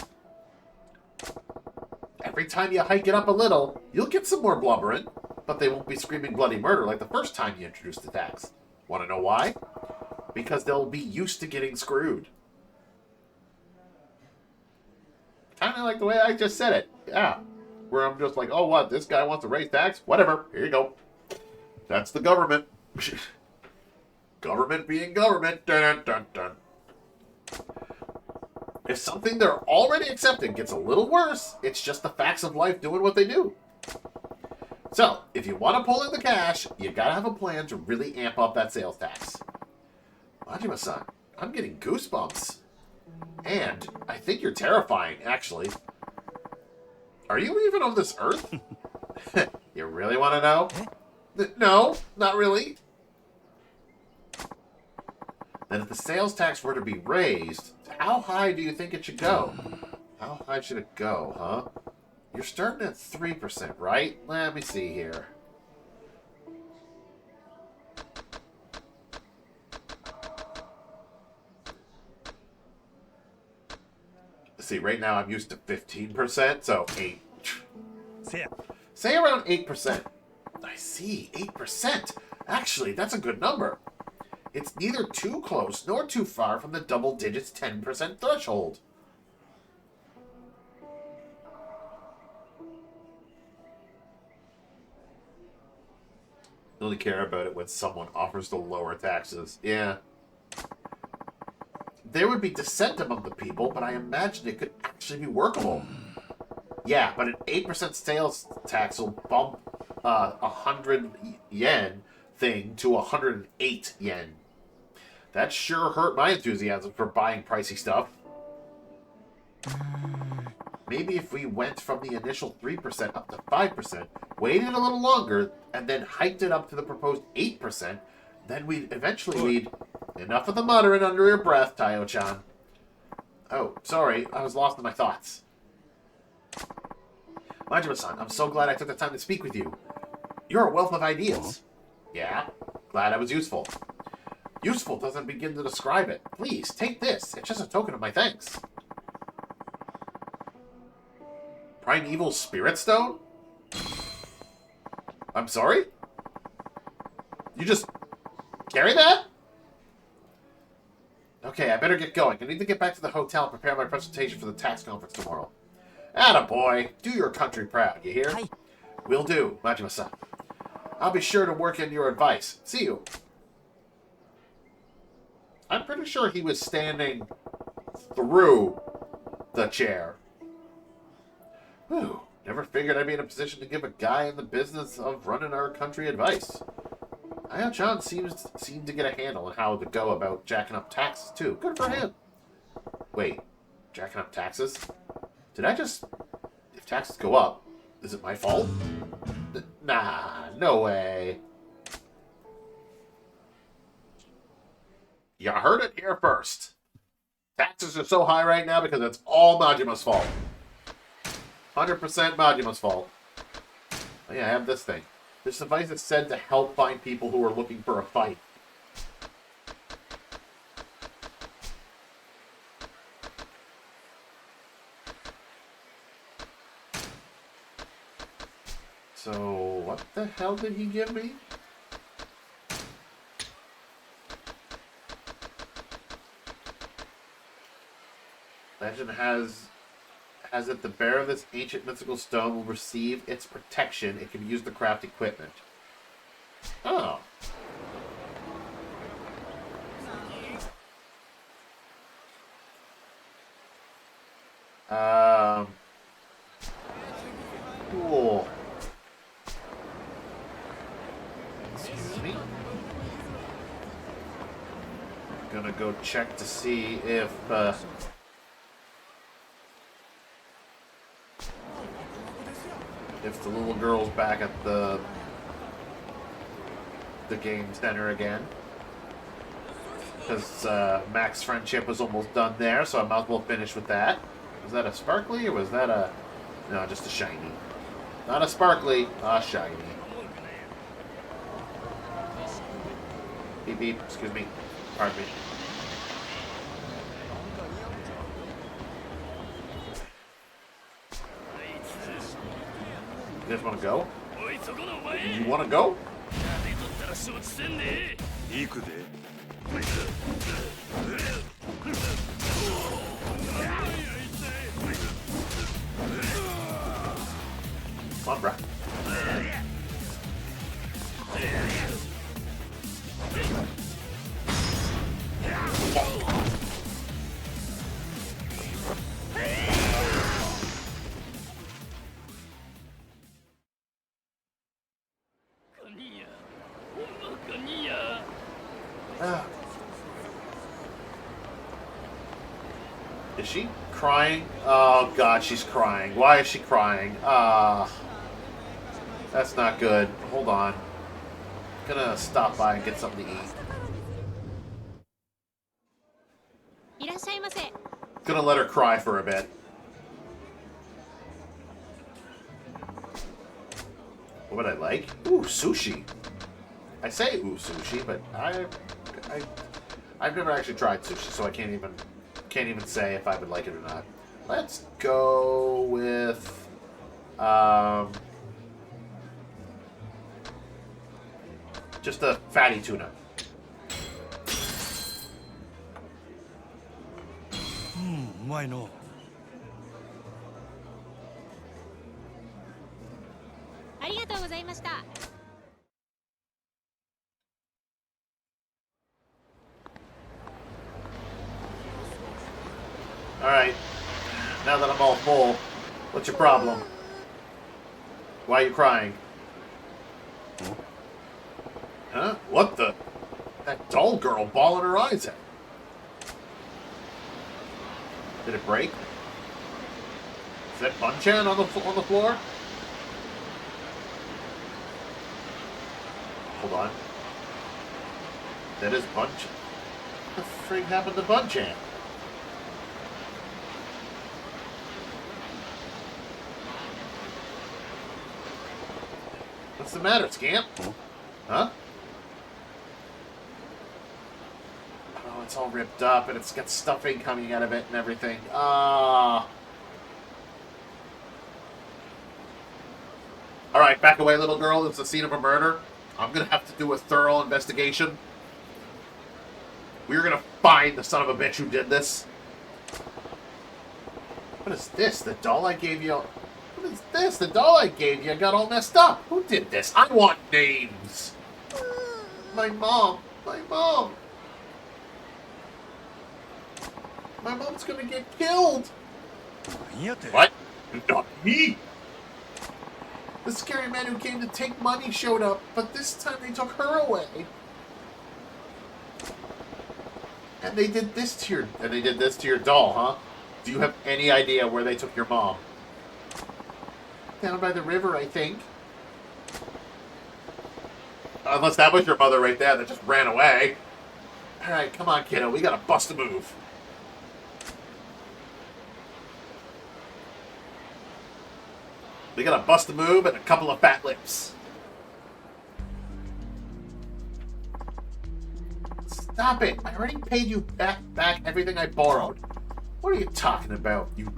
Every time you hike it up a little, you'll get some more blubbering, but they won't be screaming bloody murder like the first time you introduced the tax. Want to know why? Because they'll be used to getting screwed. Kind of like the way I just said it. Yeah. Where I'm just like, oh, what? This guy wants to raise tax? Whatever. Here you go. That's the government. Government being government. Dun, dun, dun. If something they're already accepting gets a little worse, it's just the facts of life doing what they do. So, if you want to pull in the cash, you gotta have a plan to really amp up that sales tax. Majima-san, I'm getting goosebumps. And I think you're terrifying, actually. Are you even on this earth? You really want to know? No, not really. Then if the sales tax were to be raised, how high do you think it should go? How high should it go, huh? You're starting at 3%, right? Let me see here. See, right now I'm used to 15%, so 8. Say around 8%. I see, 8%. Actually, that's a good number. It's neither too close nor too far from the double digits 10% threshold. Only care about it when someone offers to lower taxes. Yeah. There would be dissent among the people, but I imagine it could actually be workable. Yeah, but an 8% sales tax will bump 100 yen thing to 108 yen. That sure hurt my enthusiasm for buying pricey stuff. Maybe if we went from the initial 3% up to 5%, waited a little longer, and then hiked it up to the proposed 8%, then we'd eventually lead... Enough of the muttering under your breath, Tayo-chan. Oh, sorry, I was lost in my thoughts. Majima-san, I'm so glad I took the time to speak with you. You're a wealth of ideas. Yeah, glad I was useful. Useful doesn't begin to describe it. Please, take this. It's just a token of my thanks. Primeval Spirit Stone? I'm sorry? You just carry that? Okay, I better get going. I need to get back to the hotel and prepare my presentation for the tax conference tomorrow. Attaboy! Do your country proud, you hear? Hi. Will do, Majima-san. I'll be sure to work in your advice. See you. I'm pretty sure he was standing through the chair. Whew. Never figured I'd be in a position to give a guy in the business of running our country advice. Aya-chan seemed to get a handle on how to go about jacking up taxes, too. Good for him. Wait, jacking up taxes? Did I just... If taxes go up, is it my fault? Nah, no way. You heard it here first. Taxes are so high right now because it's all Majima's fault. 100% Majima's fault. Oh yeah, I have this thing. This device is said to help find people who are looking for a fight. So, what the hell did he give me? Legend has it the bearer of this ancient mythical stone will receive its protection. It can be used to craft equipment. Oh. Cool. Excuse me. I'm gonna go check to see if the little girl's back at the game center again. Because Mac's friendship was almost done there, so I might as well finish with that. Was that a sparkly or was that a... No, just a shiny. Not a sparkly, a shiny. Beep beep, excuse me. Pardon me. You guys want to go? You want to go? 行くで Come on, bruh. Is she crying? Oh god, she's crying. Why is she crying? That's not good. Hold on. Gonna stop by and get something to eat. いらっしゃいませ。 Gonna let her cry for a bit. What would I like? Ooh, sushi. I say ooh sushi, but I've never actually tried sushi, so I can't even say if I would like it or not. Let's go with just a fatty tuna. うまいの ありがとうございました。 Alright. Now that I'm all full, what's your problem? Why are you crying? Huh? What the? That doll girl bawling her eyes out. Did it break? Is that Bunchan on the floor? Hold on. That is Bunchan. What the frig happened to Bunchan? What's the matter, Scamp? Huh? Oh, it's all ripped up and it's got stuffing coming out of it and everything. Ah. Alright, back away, little girl. It's the scene of a murder. I'm gonna have to do a thorough investigation. We're gonna find the son of a bitch who did this. What is this? The doll I gave you... What is this? The doll I gave you got all messed up. Who did this? I want names. My mom. My mom. My mom's gonna get killed. 何やって What? Not me. The scary man who came to take money showed up, but this time they took her away. And they did this to your doll, huh? Do you have any idea where they took your mom? Down by the river, I think. Unless that was your mother right there that just ran away. Alright, come on, kiddo. We gotta bust a move. We gotta bust a move and a couple of fat lips. Stop it. I already paid you back everything I borrowed. What are you talking about, you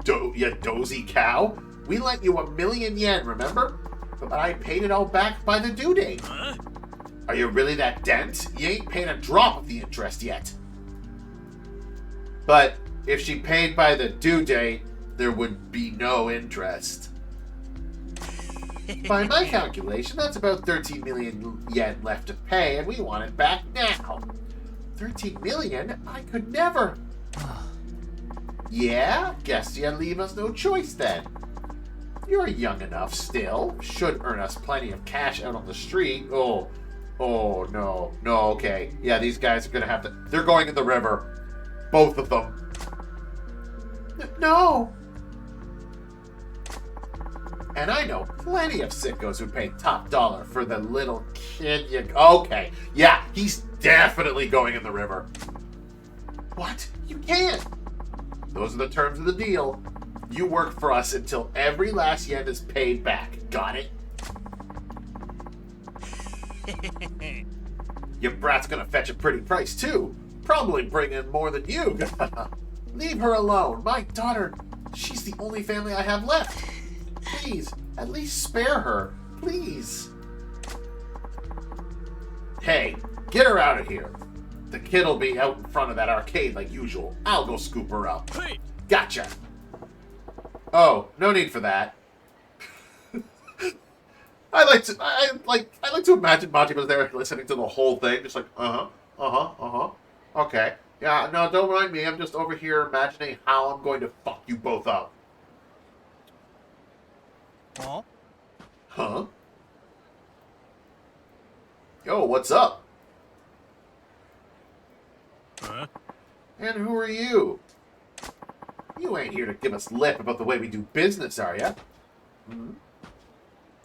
dozy cow? We lent you 1,000,000 yen, remember? But I paid it all back by the due date. Are you really that dense? You ain't paid a drop of the interest yet. But if she paid by the due date, there would be no interest. By my calculation, that's about 13 million yen left to pay, and we want it back now. 13 million? I could never. Yeah? Guess you leave us no choice then. You're young enough still. Should earn us plenty of cash out on the street. Oh, no. No, okay. Yeah, these guys are gonna have to... They're going in the river. Both of them. No! And I know plenty of sickos who pay top dollar for the little kid you... Okay, yeah, he's definitely going in the river. What? You can't! Those are the terms of the deal. You work for us until every last yen is paid back. Got it? Your brat's gonna fetch a pretty price, too. Probably bring in more than you. Leave her alone. My daughter, she's the only family I have left. Please, at least spare her. Please. Hey, get her out of here. The kid'll be out in front of that arcade like usual. I'll go scoop her up. Gotcha. Oh, no need for that. I like to imagine Majima's there listening to the whole thing, just like, okay. Yeah, no, don't mind me. I'm just over here imagining how I'm going to fuck you both up. Huh? Yo, what's up? And who are you? You ain't here to give us lip about the way we do business, are ya?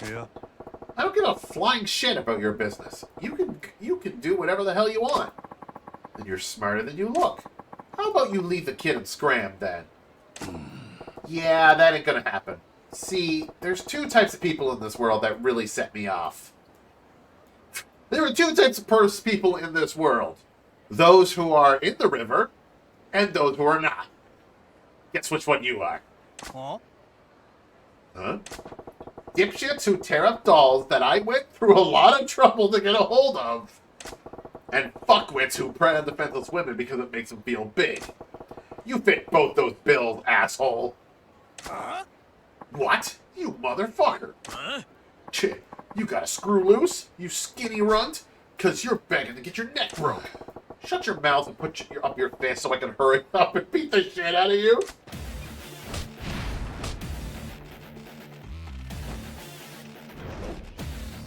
Yeah. I don't give a flying shit about your business. You can do whatever the hell you want. And you're smarter than you look. How about you leave the kid and scram, then? Yeah, that ain't gonna happen. See, there's two types of people in this world that really set me off. There are two types of people in this world. Those who are in the river, and those who are not. Guess which one you are. Huh? Dipshits who tear up dolls that I went through a lot of trouble to get a hold of. And fuckwits who prey on defenseless women because it makes them feel big. You fit both those bills, asshole. What? You motherfucker. You got a screw loose, you skinny runt? Because you're begging to get your neck broke. Shut your mouth and put up your fist so I can hurry up and beat the shit out of you.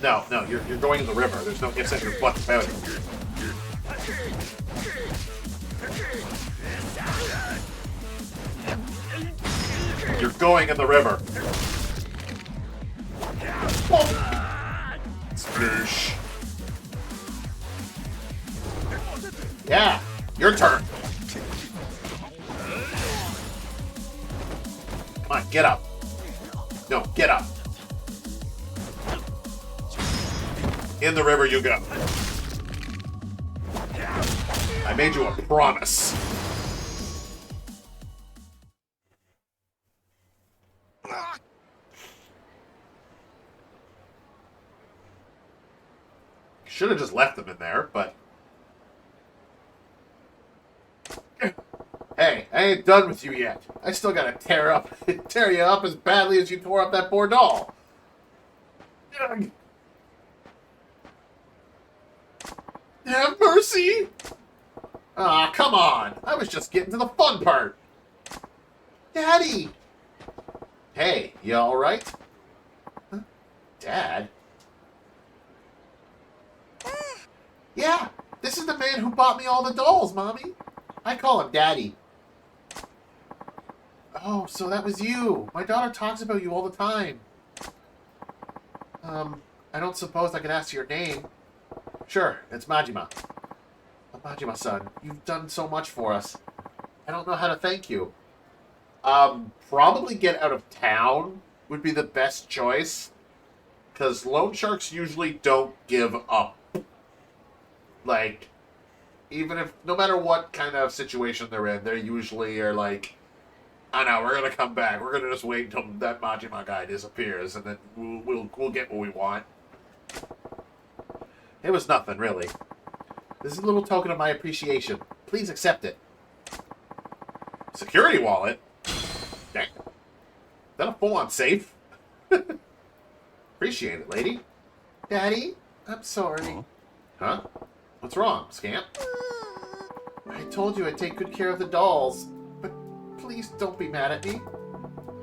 No, you're going in the river. There's no ifs, ands, or buts about it. You're going in the river. Sploosh. Yeah, your turn. Come on, get up. No, get up. In the river you go. I made you a promise. Should have just left them in there, but... Hey, I ain't done with you yet. I still gotta tear you up as badly as you tore up that poor doll. Have mercy! Aw, come on. I was just getting to the fun part. Daddy! Hey, you alright? Huh? Dad? Yeah, this is the man who bought me all the dolls, Mommy. I call him Daddy. Oh, so that was you. My daughter talks about you all the time. I don't suppose I could ask your name. Sure, it's Majima. Majima-san, you've done so much for us. I don't know how to thank you. Probably get out of town would be the best choice. Because loan sharks usually don't give up. Like, even if, no matter what kind of situation they're in, they usually are like, I know, we're gonna come back. We're gonna just wait until that Majima guy disappears, and then we'll get what we want. It was nothing, really. This is a little token of my appreciation. Please accept it. Security wallet? Dang. Is that a full-on safe? Appreciate it, lady. Daddy, I'm sorry. Huh? What's wrong, Scamp? I told you I'd take good care of the dolls. But please don't be mad at me.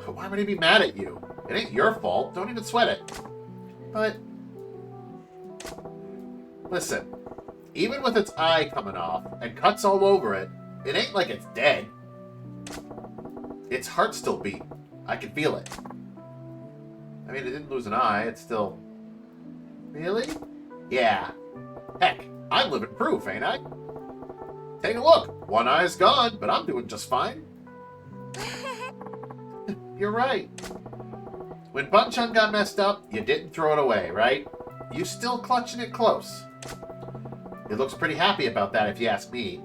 Why would I be mad at you? It ain't your fault. Don't even sweat it. But... listen. Even with its eye coming off and cuts all over it, it ain't like it's dead. Its heart still beat. I can feel it. I mean, it didn't lose an eye. It's still... Really? Yeah. Heck, I'm living proof, ain't I? Take a look. One eye's gone, but I'm doing just fine. You're right. When Bunchun got messed up, you didn't throw it away, right? You still clutching it close. It looks pretty happy about that, if you ask me.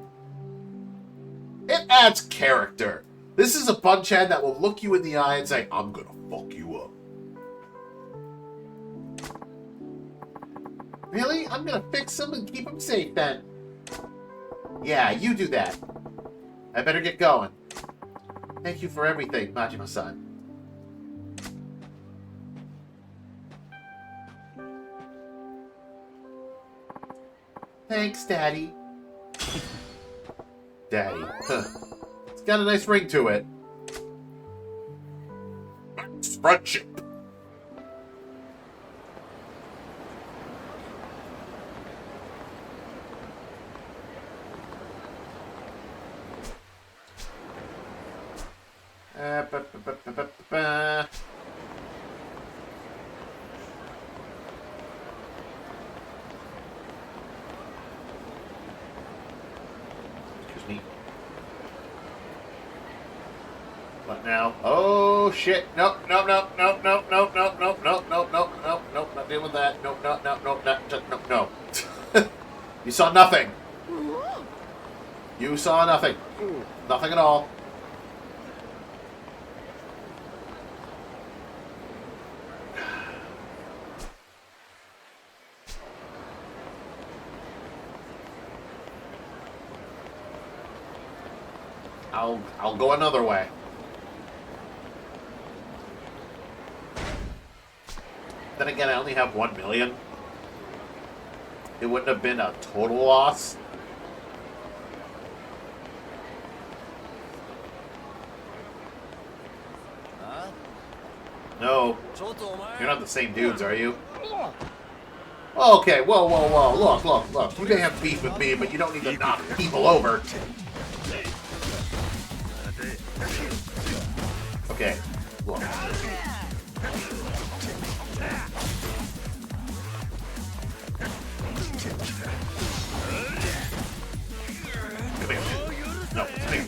It adds character. This is a Bunchun that will look you in the eye and say, I'm gonna fuck you up. Really? I'm gonna fix him and keep him safe then. Yeah, you do that. I better get going. Thank you for everything, Majima-san. Thanks, Daddy. Daddy. Huh. It's got a nice ring to it. It's friendship. Excuse me. What now? Oh shit! Nope, nope, nope, nope, nope, nope, nope, nope, nope, nope, nope, nope, nope, not dealing with that. Nope, nope, nope, nope, nope, nope, no. You saw nothing. You saw nothing. Nothing at all. I'll go another way. Then again, I only have 1 million. It wouldn't have been a total loss. No. You're not the same dudes, are you? Okay, whoa, whoa, whoa. Look, look, look. You may have beef with me, but you don't need to knock people over. Okay, look. Come here. No, come here.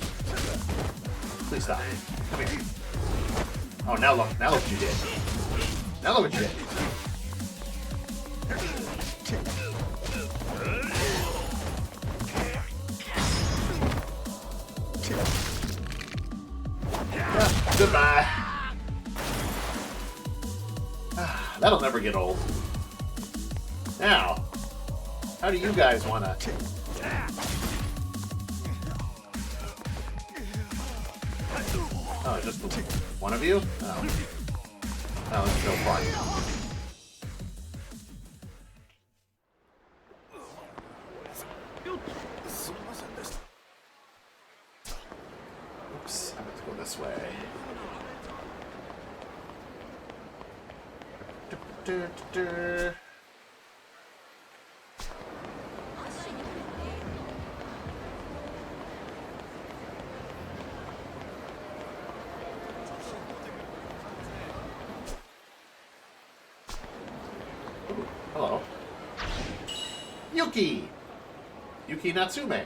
Please stop. Come here. Oh, now look what you did. Now look what you did. Goodbye. That'll never get old. Now, how do you guys want to... Oh, just one of you? Oh. Oh, it's no fun. Oops, I have to go this way. Ooh, hello. Yuki! Yuki Natsume.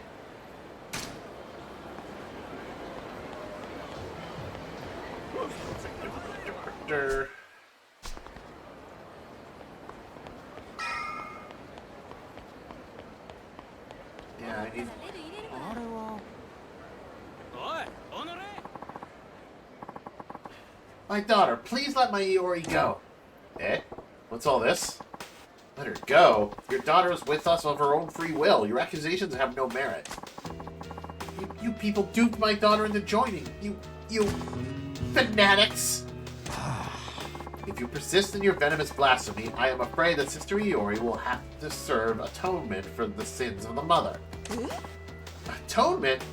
Yeah, I need... My daughter, please let my Iori go. Eh? What's all this? Let her go? Your daughter is with us of her own free will. Your accusations have no merit. You people duped my daughter into joining. You fanatics! If you persist in your venomous blasphemy, I am afraid that Sister Iori will have to serve atonement for the sins of the mother. Atonement?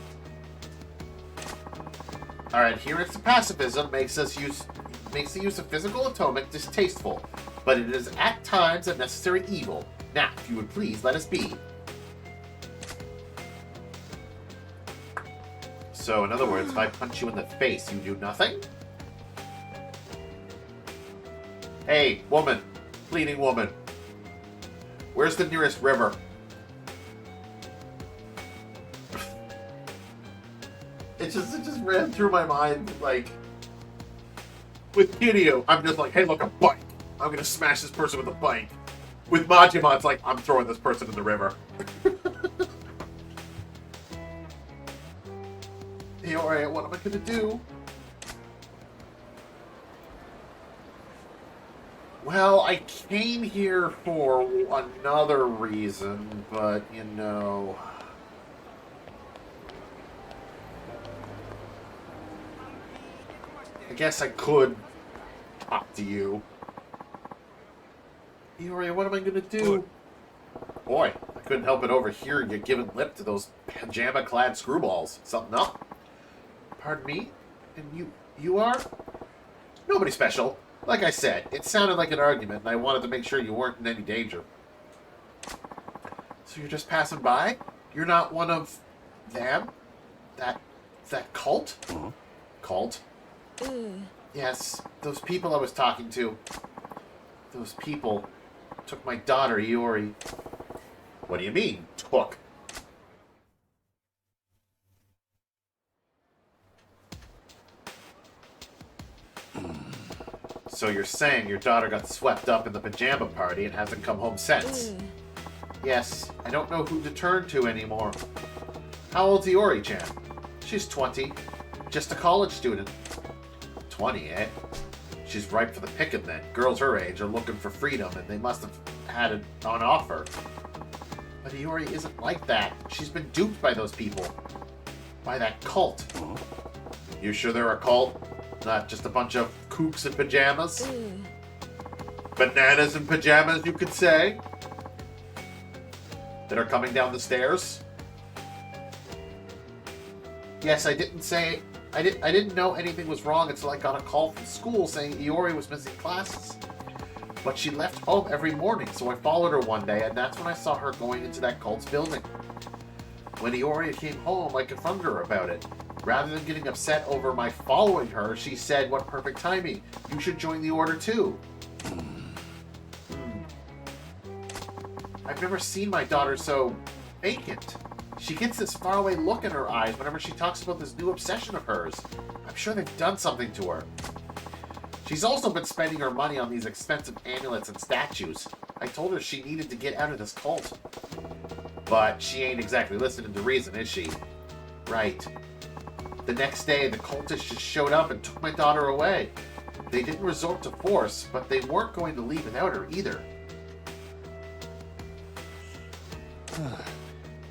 Alright, here it's pacifism makes the use of physical atonement distasteful, but it is at times a necessary evil. Now, if you would please, let us be. So, in other words, if I punch you in the face, you do nothing? Hey, woman. Pleading woman. Where's the nearest river? It just ran through my mind, like... With Kiryu, I'm just like, hey, look, a bike. I'm gonna smash this person with a bike. With Majima, it's like, I'm throwing this person in the river. Hey, alright, what am I gonna do? Well, I came here for another reason, but, you know... I guess I could talk to you. Iori, what am I gonna do? Boy, I couldn't help but overhear you giving lip to those pajama-clad screwballs. Something up? Pardon me? And you are? Nobody special. Like I said, it sounded like an argument, and I wanted to make sure you weren't in any danger. So you're just passing by? You're not one of them? That cult? Cult? Yes, those people I was talking to. Those people took my daughter, Iori. What do you mean, took? So you're saying your daughter got swept up in the pajama party and hasn't come home since? Yes, I don't know who to turn to anymore. How old's Iori-chan? She's 20. Just a college student. 20, eh? She's ripe for the picking then. Girls her age are looking for freedom, and they must have had it on offer. But Iori isn't like that. She's been duped by those people. By that cult. You sure they're a cult? Not just a bunch of kooks in pajamas? Bananas in pajamas, you could say? That are coming down the stairs? Yes, I didn't know anything was wrong until I got a call from school saying Iori was missing classes. But she left home every morning, so I followed her one day, and that's when I saw her going into that cult's building. When Iori came home, I confronted her about it. Rather than getting upset over my following her, she said, "What perfect timing. You should join the order too." I've never seen my daughter so vacant. She gets this faraway look in her eyes whenever she talks about this new obsession of hers. I'm sure they've done something to her. She's also been spending her money on these expensive amulets and statues. I told her she needed to get out of this cult. But she ain't exactly listening to reason, is she? Right. The next day, the cultists just showed up and took my daughter away. They didn't resort to force, but they weren't going to leave without her either.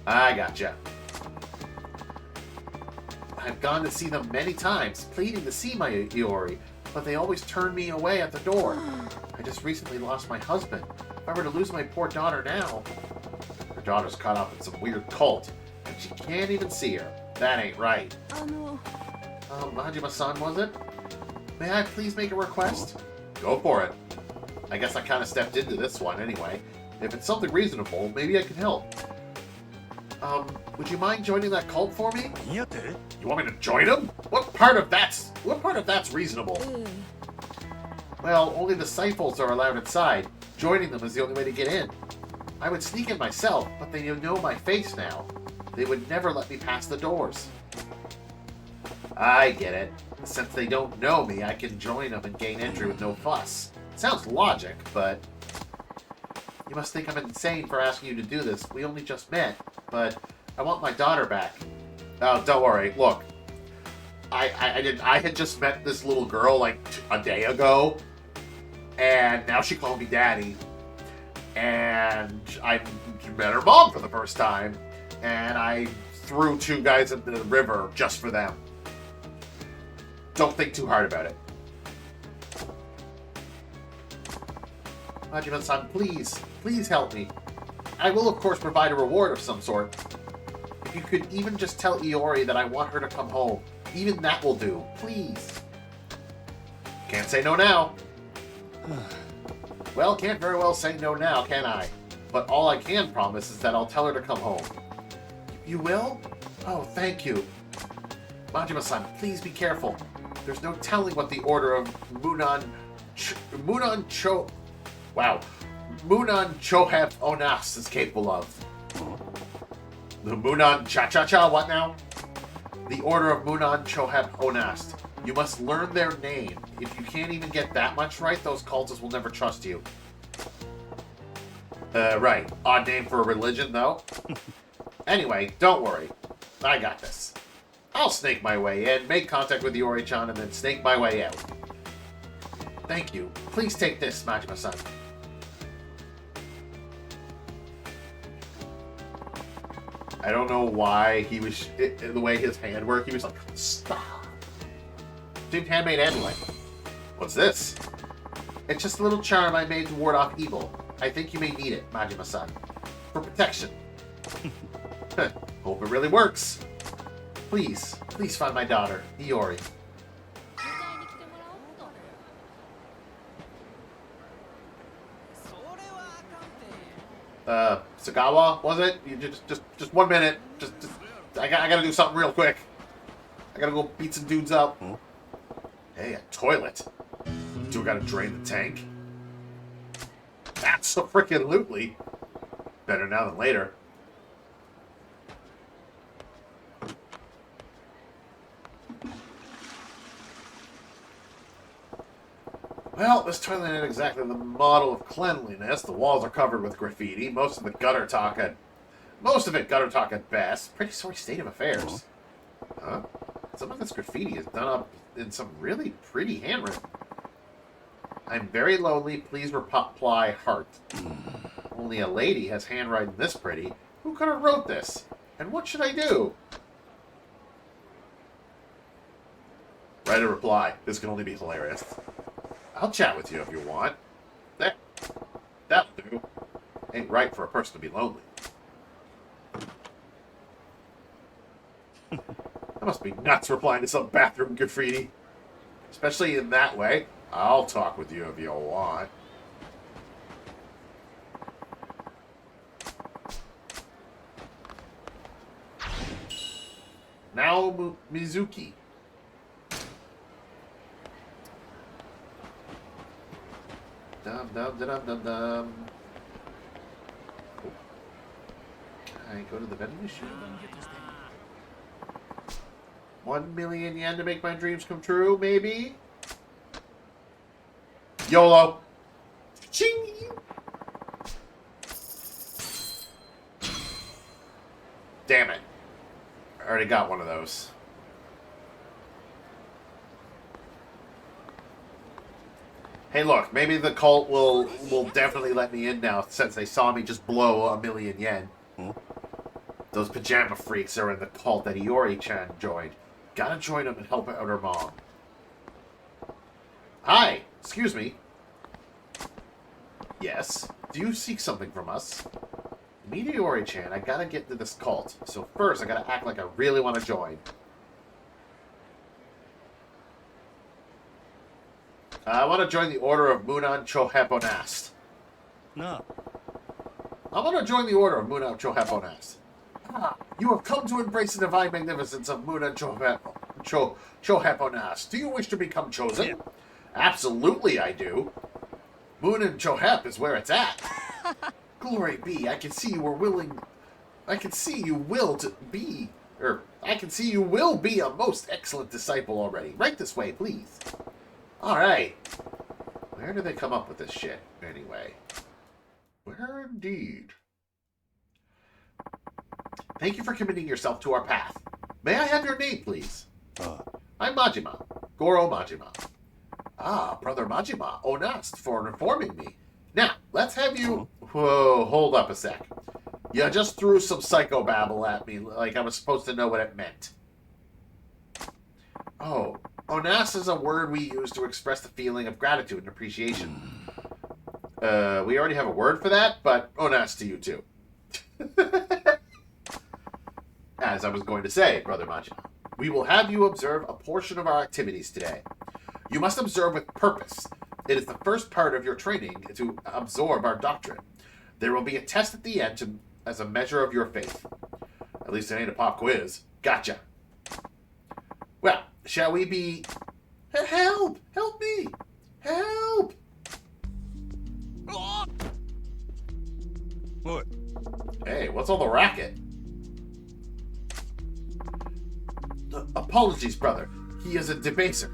I gotcha. I've gone to see them many times, pleading to see my Iori, but they always turn me away at the door. I just recently lost my husband. If I were to lose my poor daughter now... Her daughter's caught up in some weird cult, and she can't even see her. That ain't right. Majima-san, was it? May I please make a request? Go for it. I guess I kind of stepped into this one anyway. If it's something reasonable, maybe I can help. Would you mind joining that cult for me? You want me to join them? What part of that's reasonable? Well, only the disciples are allowed inside. Joining them is the only way to get in. I would sneak in myself, but they know my face now. They would never let me pass the doors. I get it. Since they don't know me, I can join them and gain entry with no fuss. Sounds logic, but... You must think I'm insane for asking you to do this. We only just met, but I want my daughter back. Oh, don't worry. Look, I had just met this little girl like a day ago, and now she called me daddy. And I met her mom for the first time, and I threw 2 guys into the river just for them. Don't think too hard about it. Majima-san, please help me. I will, of course, provide a reward of some sort. If you could even just tell Iori that I want her to come home. Even that will do. Please. Can't say no now. Well, can't very well say no now, can I? But all I can promise is that I'll tell her to come home. You will? Oh, thank you. Majima-san, please be careful. There's no telling what the order of Munan Chohep Onas is capable of. The Munan Cha-Cha-Cha, what now? The order of Munan Chohep Onast. You must learn their name. If you can't even get that much right, those cultists will never trust you. Right. Odd name for a religion, though. Anyway, don't worry. I got this. I'll snake my way in, make contact with Iori-chan, and then snake my way out. Thank you. Please take this, Majima-san. I don't know why he was... the way his hand worked, he was like, stop. Seemed handmade anyway. What's this? It's just a little charm I made to ward off evil. I think you may need it, Majima-san. For protection. Hope it really works. Please find my daughter, Iori. Sagawa, was it? You just 1 minute. I gotta do something real quick. I gotta go beat some dudes up. Huh? Hey, a toilet. Do I gotta drain the tank? That's so freaking lootly. Better now than later. Well, this toilet ain't exactly the model of cleanliness. The walls are covered with graffiti. Most of it gutter talk at best. Pretty sorry state of affairs. Huh? Some of this graffiti is done up in some really pretty handwriting. I'm very lonely. Please reply heart. Only a lady has handwriting this pretty. Who could have wrote this? And what should I do? Write a reply. This can only be hilarious. I'll chat with you if you want. That'll do. Ain't right for a person to be lonely. That must be nuts replying to some bathroom graffiti. Especially in that way. I'll talk with you if you want. Now Mizuki. Dum dum dum dum dum. Can I go to the vending machine? 1 million yen to make my dreams come true, maybe? YOLO. Ching! Damn it. I already got one of those. Hey, look, maybe the cult will definitely let me in now since they saw me just blow 1 million yen. Huh? Those pajama freaks are in the cult that Iori-chan joined. Gotta join them and help out her mom. Hi, excuse me. Yes, do you seek something from us? Meet Iori-chan, I gotta get into this cult. So first, I gotta act like I really want to join. I want to join the Order of Munan Choheponast. No. I want to join the Order of Munan Choheponast. Ah, you have come to embrace the divine magnificence of Munan Choheponast. Do you wish to become chosen? Yeah. Absolutely, I do. Munan Chohep is where it's at. Glory be, I can see you were willing. I can see you will be a most excellent disciple already. Right this way, please. Alright. Where do they come up with this shit, anyway? Where indeed? Thank you for committing yourself to our path. May I have your name, please? I'm Majima. Goro Majima. Ah, Brother Majima, Onast, for informing me. Now, let's have you... Whoa, hold up a sec. You just threw some psychobabble at me like I was supposed to know what it meant. Oh, Onast is a word we use to express the feeling of gratitude and appreciation. We already have a word for that, but Onast to you too. As I was going to say, Brother Majima, we will have you observe a portion of our activities today. You must observe with purpose. It is the first part of your training to absorb our doctrine. There will be a test at the end as a measure of your faith. At least it ain't a pop quiz. Gotcha. Well, shall we be... Help! Help me! Help! What? Hey, what's all the racket? Apologies, brother. He is a debaser.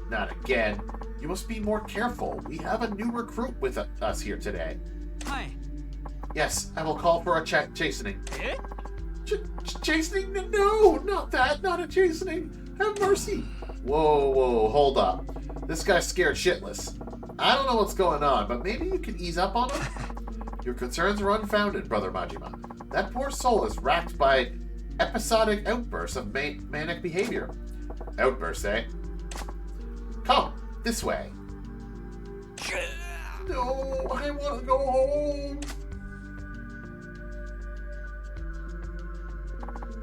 Not again. You must be more careful. We have a new recruit with us here today. Hi. Yes, I will call for a chastening. Chastening? No, not that. Not a chastening. Have mercy. Whoa, hold up. This guy's scared shitless. I don't know what's going on, but maybe you can ease up on him? Your concerns are unfounded, Brother Majima. That poor soul is racked by episodic outbursts of manic behavior. Outbursts, eh? Come, this way. No, I want to go home.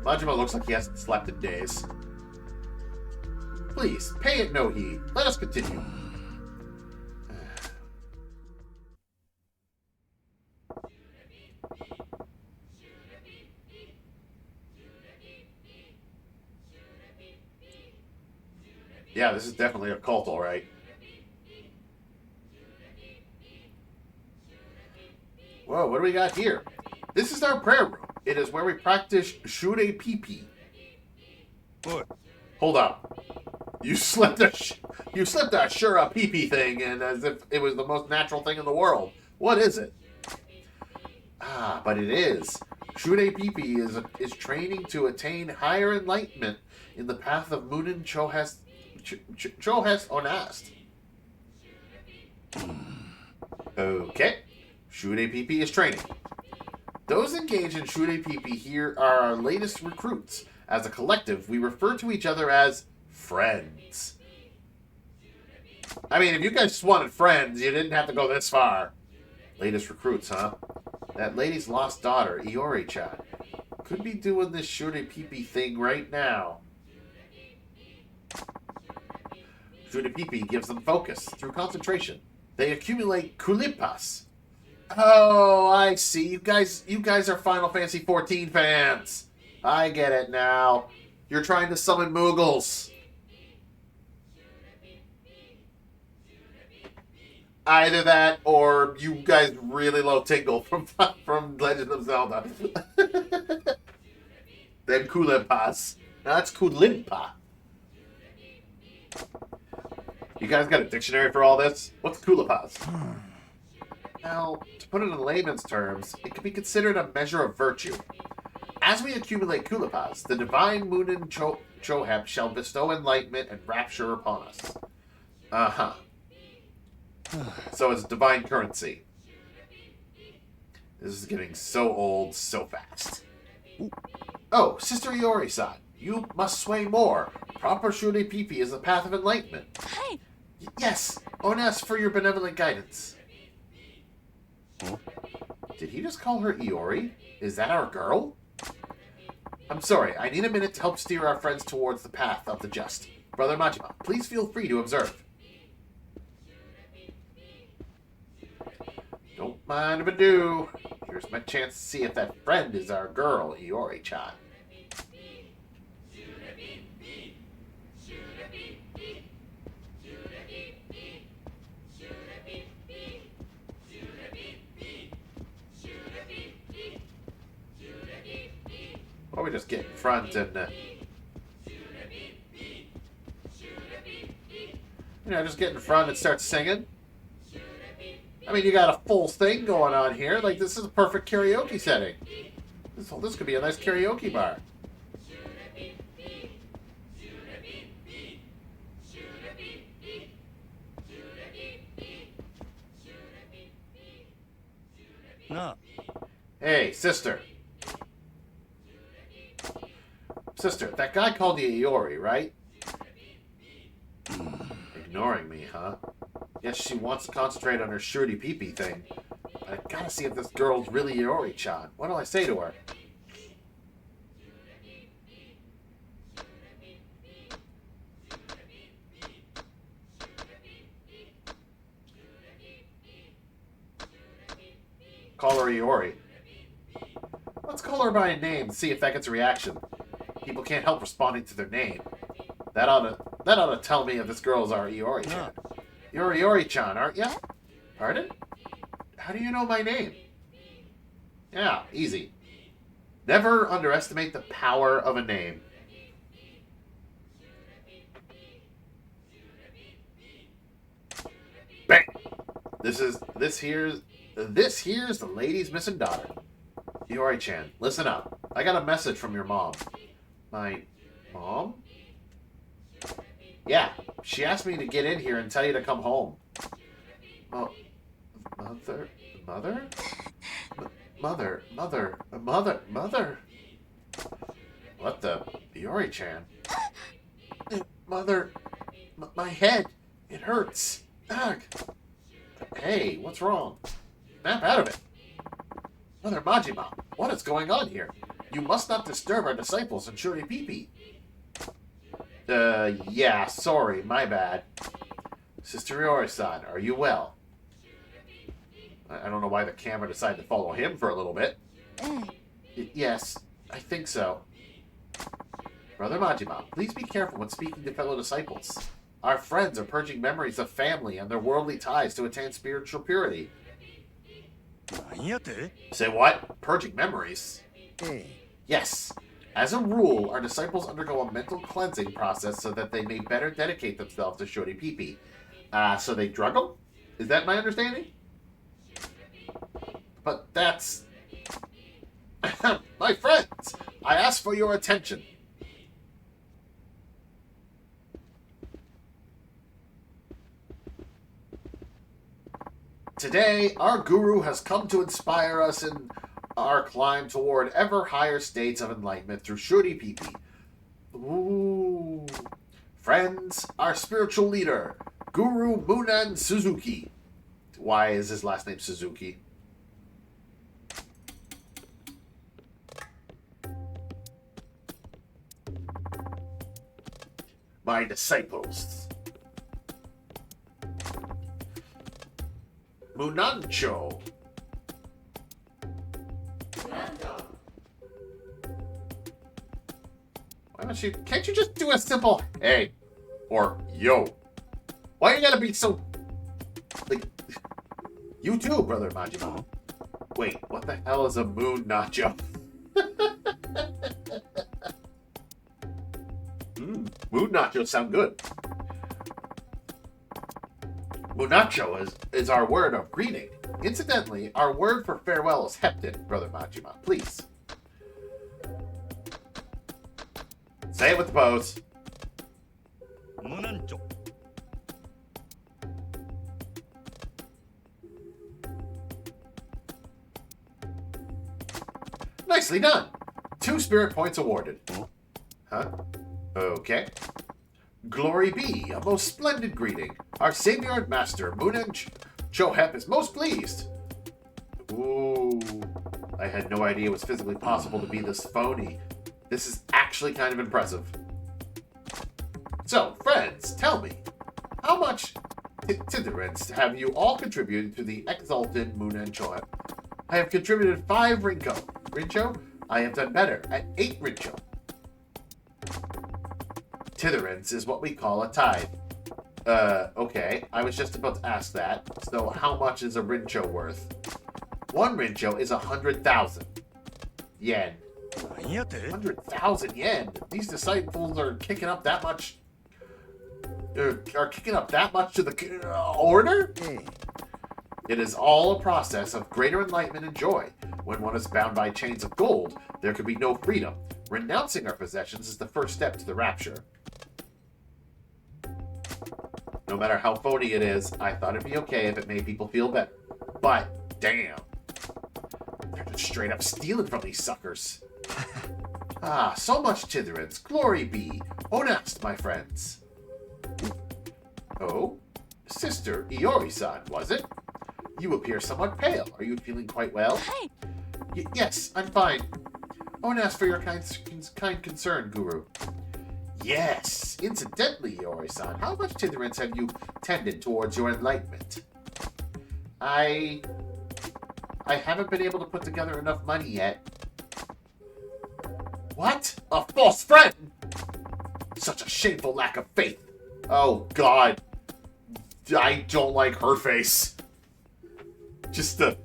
Majima looks like he hasn't slept in days. Please, pay it no heed. Let us continue. Yeah, this is definitely a cult, all right. Whoa, what do we got here? This is our prayer room. It is where we practice Shure Pipi. What? Hold up. You slipped a Shure Pipi thing in as if it was the most natural thing in the world. What is it? Ah, but it is. Shure Pipi is training to attain higher enlightenment in the path of Munin Chohes Onast. Okay. Shure Pipi is training. Those engaged in Shure Pipi here are our latest recruits. As a collective, we refer to each other as friends. I mean, if you guys just wanted friends, you didn't have to go this far. Latest recruits, huh? That lady's lost daughter, Iori-chan, could be doing this Shure Pipi thing right now. Shure Pipi gives them focus through concentration. They accumulate kulipas. Oh, I see. You guys are Final Fantasy 14 fans. I get it now. You're trying to summon Moogles. Either that, or you guys really love Tingle from Legend of Zelda. Them Kulimpas. Now that's Kulimpa. You guys got a dictionary for all this? What's Kulipas? Now, to put it in layman's terms, it can be considered a measure of virtue. As we accumulate Kulipas, the divine Munin Choheb shall bestow enlightenment and rapture upon us. Uh-huh. So it's divine currency. This is getting so old so fast. Oh, Sister Iori-san, you must sway more. Proper Shure Pipi is the path of enlightenment. Hi. Yes, Onas for your benevolent guidance. Did he just call her Iori? Is that our girl? I'm sorry, I need a minute to help steer our friends towards the path of the just. Brother Majima, please feel free to observe. Don't mind if I do. Here's my chance to see if that friend is our girl, Iori-chan. Or we just get in front and, just get in front and start singing. I mean, you got a full thing going on here. Like, this is a perfect karaoke setting. This could be a nice karaoke bar. な Hey, sister. Sister, that guy called you Iori, right? Ignoring me, huh? Guess she wants to concentrate on her shirty pee-pee thing. But I gotta see if this girl's really Iori-chan. What do I say to her? Call her Iori. Let's call her by a name and see if that gets a reaction. People can't help responding to their name. That ought to tell me if this girl's our Iori-chan. You're Iori-chan, aren't ya? Pardon? How do you know my name? Yeah, easy. Never underestimate the power of a name. Bang! This here's the lady's missing daughter. Iori-chan, listen up. I got a message from your mom. My mom? Yeah, she asked me to get in here and tell you to come home. Oh, mother? Mother? What the? Iori-chan? Mother, my head, it hurts. Ugh. Hey, what's wrong? Snap out of it. Mother Majima, what is going on here? You must not disturb our disciples in Shuri Pee-Pee. Yeah, sorry, my bad. Sister Iori-san, are you well? I don't know why the camera decided to follow him for a little bit. Yes, I think so. Brother Majima, please be careful when speaking to fellow disciples. Our friends are purging memories of family and their worldly ties to attain spiritual purity. なんやて Say what? Purging memories? Yes. As a rule, our disciples undergo a mental cleansing process so that they may better dedicate themselves to Shuri Pee-Pee. So they drug them? Is that my understanding? But that's... My friends, I ask for your attention. Today, our guru has come to inspire us in our climb toward ever higher states of enlightenment through Shuri Pee-Pee. Ooh. Friends, our spiritual leader, Guru Munan Suzuki. Why is his last name Suzuki? My disciples. Munancho. Why don't you... Can't you just do a simple hey or yo? Why you gotta be so... Like... You too, Brother Majima. Wait, what the hell is a moon nacho? Moon nachos sound good. Munacho is our word of greeting. Incidentally, our word for farewell is heptin, Brother Majima. Please. Say it with the pose. 無難聴 Nicely done. 2 spirit points awarded. Huh? Okay. Glory be, a most splendid greeting. Our savior and master, Munan Chohep, is most pleased. Ooh. I had no idea it was physically possible to be this phony. This is actually kind of impressive. So, friends, tell me, how much Tidorins have you all contributed to the exalted Munan Chohep? I have contributed 5 Rinko. Rincho? I have done better at 8 Rincho. Titherance is what we call a tithe. Okay. I was just about to ask that. So how much is a Rincho worth? 1 Rincho is 100,000 yen. なんやて 100,000 yen? These disciples are kicking up that much... are kicking up that much to the order? It is all a process of greater enlightenment and joy. When one is bound by chains of gold, there can be no freedom. Renouncing our possessions is the first step to the rapture. No matter how phony it is, I thought it'd be okay if it made people feel better. But, damn. straight up stealing from these suckers. Ah, so much titherance. Glory be. Honest, my friends. Oh? Sister Iori-san, was it? You appear somewhat pale. Are you feeling quite well? Hi. Yes, I'm fine. Honest for your kind concern, Guru. Yes. Incidentally, Iori-san, how much titherance have you tended towards your enlightenment? I haven't been able to put together enough money yet. What? A false friend? Such a shameful lack of faith. Oh, God. I don't like her face. Just the...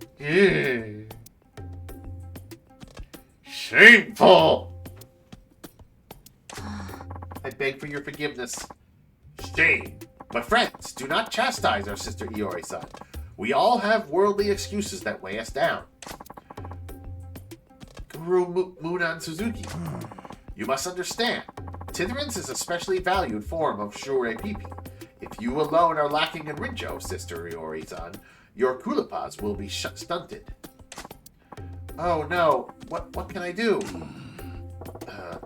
Shameful! I beg for your forgiveness. Shame. My friends, do not chastise our sister Iori-san. We all have worldly excuses that weigh us down. Guru Munan Suzuki, you must understand, titherance is a specially valued form of Shurei Pipi. If you alone are lacking in Rinjo, Sister Iori-san, your kulipas will be stunted. Oh no, what can I do?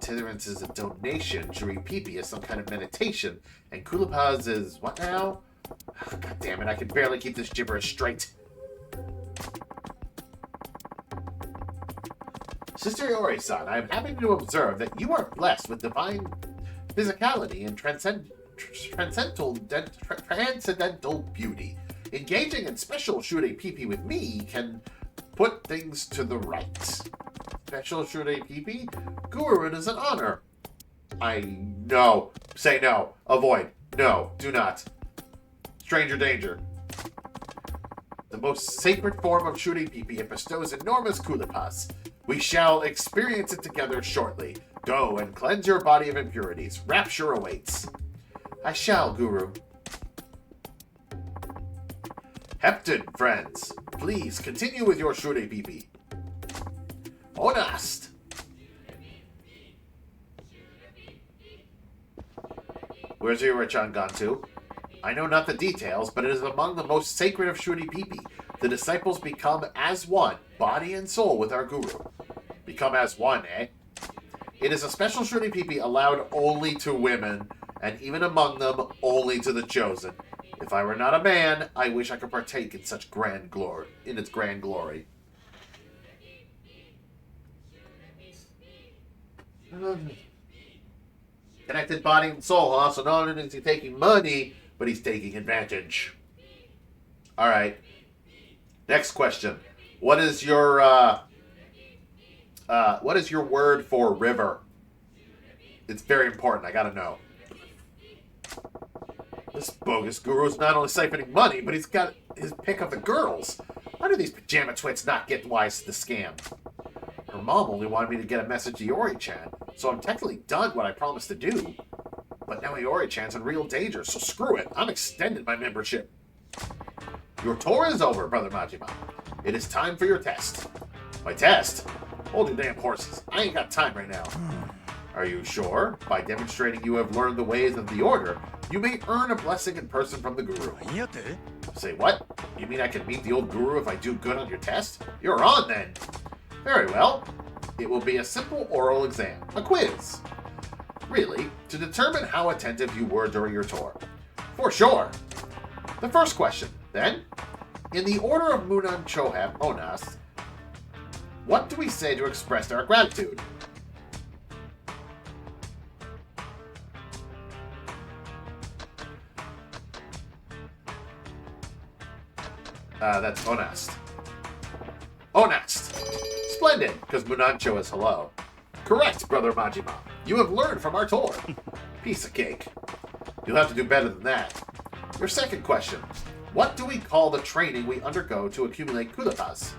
Titherance is a donation, Shurei Pipi is some kind of meditation, and kulipas is what now? God damn it, I can barely keep this gibberish straight. Sister Iori-san, I am happy to observe that you are blessed with divine physicality and transcendental beauty. Engaging in special Shurei Pipi with me can put things to the right. Special Shurei Pipi? Guru, it is an honor. No. Say no. Avoid. No. Do not. Stranger danger. The most sacred form of Shurei Pipi, it bestows enormous kulipas. We shall experience it together shortly. Go and cleanse your body of impurities. Rapture awaits. I shall, Guru. Hepton, friends, please continue with your Shurei Pipi. Honest. Where's Iori-chan gone to? I know not the details, but it is among the most sacred of Shurei Pipi. The disciples become as one, body and soul, with our Guru. Become as one, eh? It is a special Shurei Pipi allowed only to women, and even among them, only to the chosen. If I were not a man, I wish I could partake in such grand glory, in its grand glory. Connected body and soul, huh? So not only is he taking money, but he's taking advantage. Alright. Next question. What is your word for river? It's very important. I gotta know. This bogus guru's not only siphoning money, but he's got his pick of the girls. How do these pajama twits not get wise to the scam? Her mom only wanted me to get a message to Iori-chan, so I'm technically done what I promised to do. But now Iori-chan's in real danger, so screw it. I'm extending my membership. Your tour is over, Brother Majima. It is time for your test. My test? Hold your damn horses. I ain't got time right now. Are you sure? By demonstrating you have learned the ways of the order, you may earn a blessing in person from the Guru. Say what? You mean I can meet the old Guru if I do good on your test? You're on then. Very well. It will be a simple oral exam, a quiz. Really, to determine how attentive you were during your tour. For sure. The first question, then. In the order of Munan Chohep Onas, what do we say to express our gratitude? That's honest. Honest! Splendid, because Munancho is hello. Correct, Brother Majima. You have learned from our tour. Piece of cake. You'll have to do better than that. Your second question. What do we call the training we undergo to accumulate kulipas?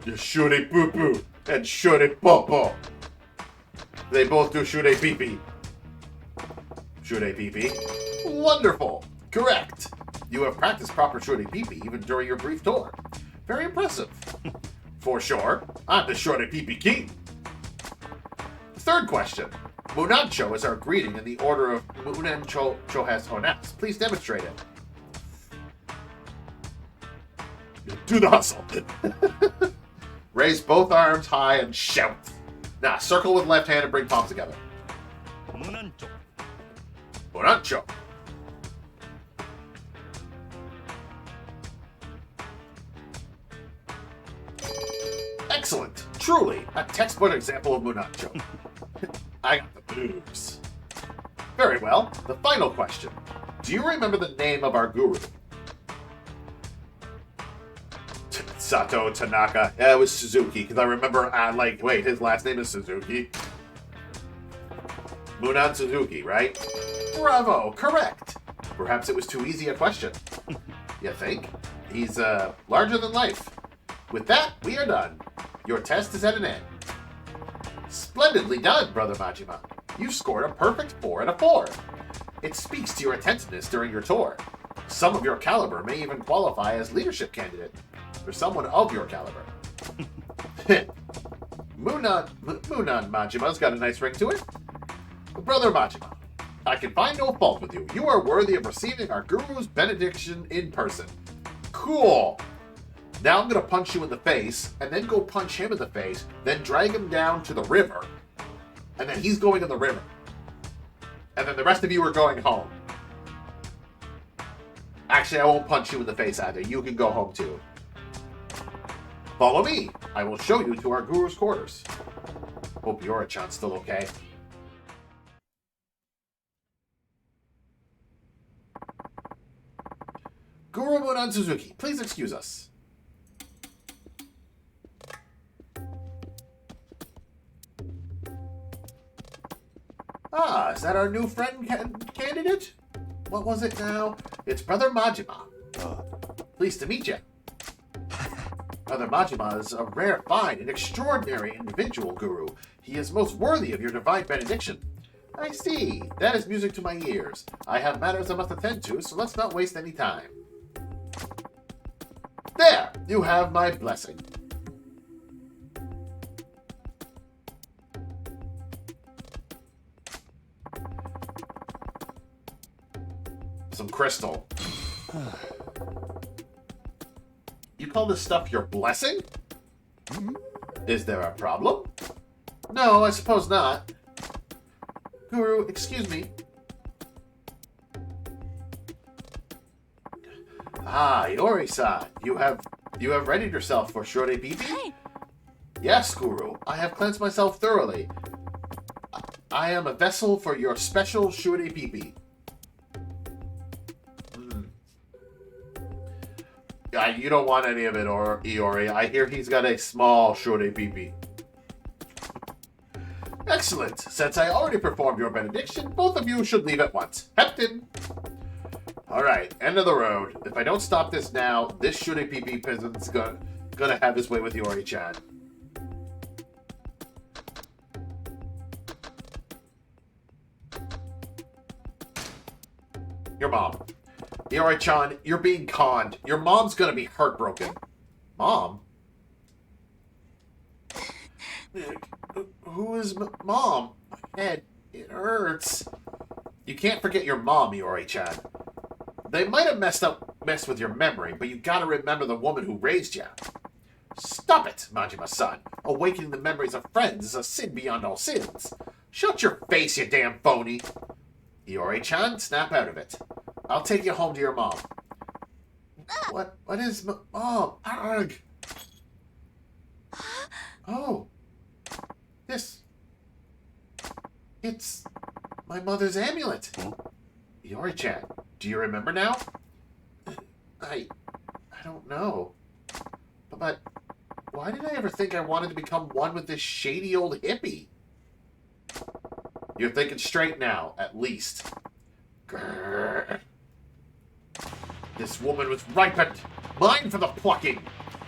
Shurei Poo-Poo and Shurei Popo. They both do Shurei Pipi. Shurei Pipi? Wonderful! Correct! You have practiced proper Shurei Pipi even during your brief tour. Very impressive. For sure, I'm the Shurei Pipi King. Third question. Munancho is our greeting in the order of Munancho Chohes Onas. Please demonstrate it. Do the hustle. Raise both arms high and shout. Now, circle with left hand and bring palms together. Munancho. Bonancho. Excellent. Truly, a textbook example of Munancho. I got the moves. Very well. The final question. Do you remember the name of our guru? Sato Tanaka. Yeah, it was Suzuki, because I remember, wait, his last name is Suzuki. Munan Suzuki, right? Bravo, correct. Perhaps it was too easy a question. You think? He's, larger than life. With that, we are done. Your test is at an end. Splendidly done, Brother Majima. You scored a perfect 4 out of 4. It speaks to your attentiveness during your tour. Some of your caliber may even qualify as leadership candidate. Or someone of your caliber. Munan Majima's got a nice ring to it. Brother Majima, I can find no fault with you. You are worthy of receiving our guru's benediction in person. Cool. Now I'm going to punch you in the face, and then go punch him in the face, then drag him down to the river, and then he's going in the river. And then the rest of you are going home. Actually, I won't punch you in the face either. You can go home too. Follow me. I will show you to our guru's quarters. Hope Yori-chan's still okay. Guru Munan Suzuki, please excuse us. Ah, is that our new friend candidate? What was it now? It's Brother Majima. Pleased to meet you. Brother Majima is a rare, fine, and extraordinary individual, Guru. He is most worthy of your divine benediction. I see. That is music to my ears. I have matters I must attend to, so let's not waste any time. There! You have my blessing. Some crystal. You call this stuff your blessing? Is there a problem? No, I suppose not. Guru, excuse me. Ah, Yori-san, you have readied yourself for Shure Bibi? Hey. Yes, Guru. I have cleansed myself thoroughly. I am a vessel for your special Shure Bibi. You don't want any of it, or Iori. I hear he's got a small Shure Bibi. Excellent. Since I already performed your benediction, both of you should leave at once. Captain. Alright, end of the road. If I don't stop this now, this Shure Bibi peasant's gonna have his way with Yori-chan. Your mom. Yori-chan, you're being conned. Your mom's gonna be heartbroken. Mom? Who is Mom? My head, it hurts. You can't forget your mom, Yori-chan. They might have messed with your memory, but you gotta remember the woman who raised you. Stop it, Majima-san. Awakening the memories of friends is a sin beyond all sins. Shut your face, you damn phony. Iori-chan, snap out of it. I'll take you home to your mom. What is Mom? Arg. Oh. It's my mother's amulet. Iori-chan, do you remember now? I don't know. But why did I ever think I wanted to become one with this shady old hippie? You're thinking straight now, at least. Grrr. This woman was ripened. Mine for the plucking.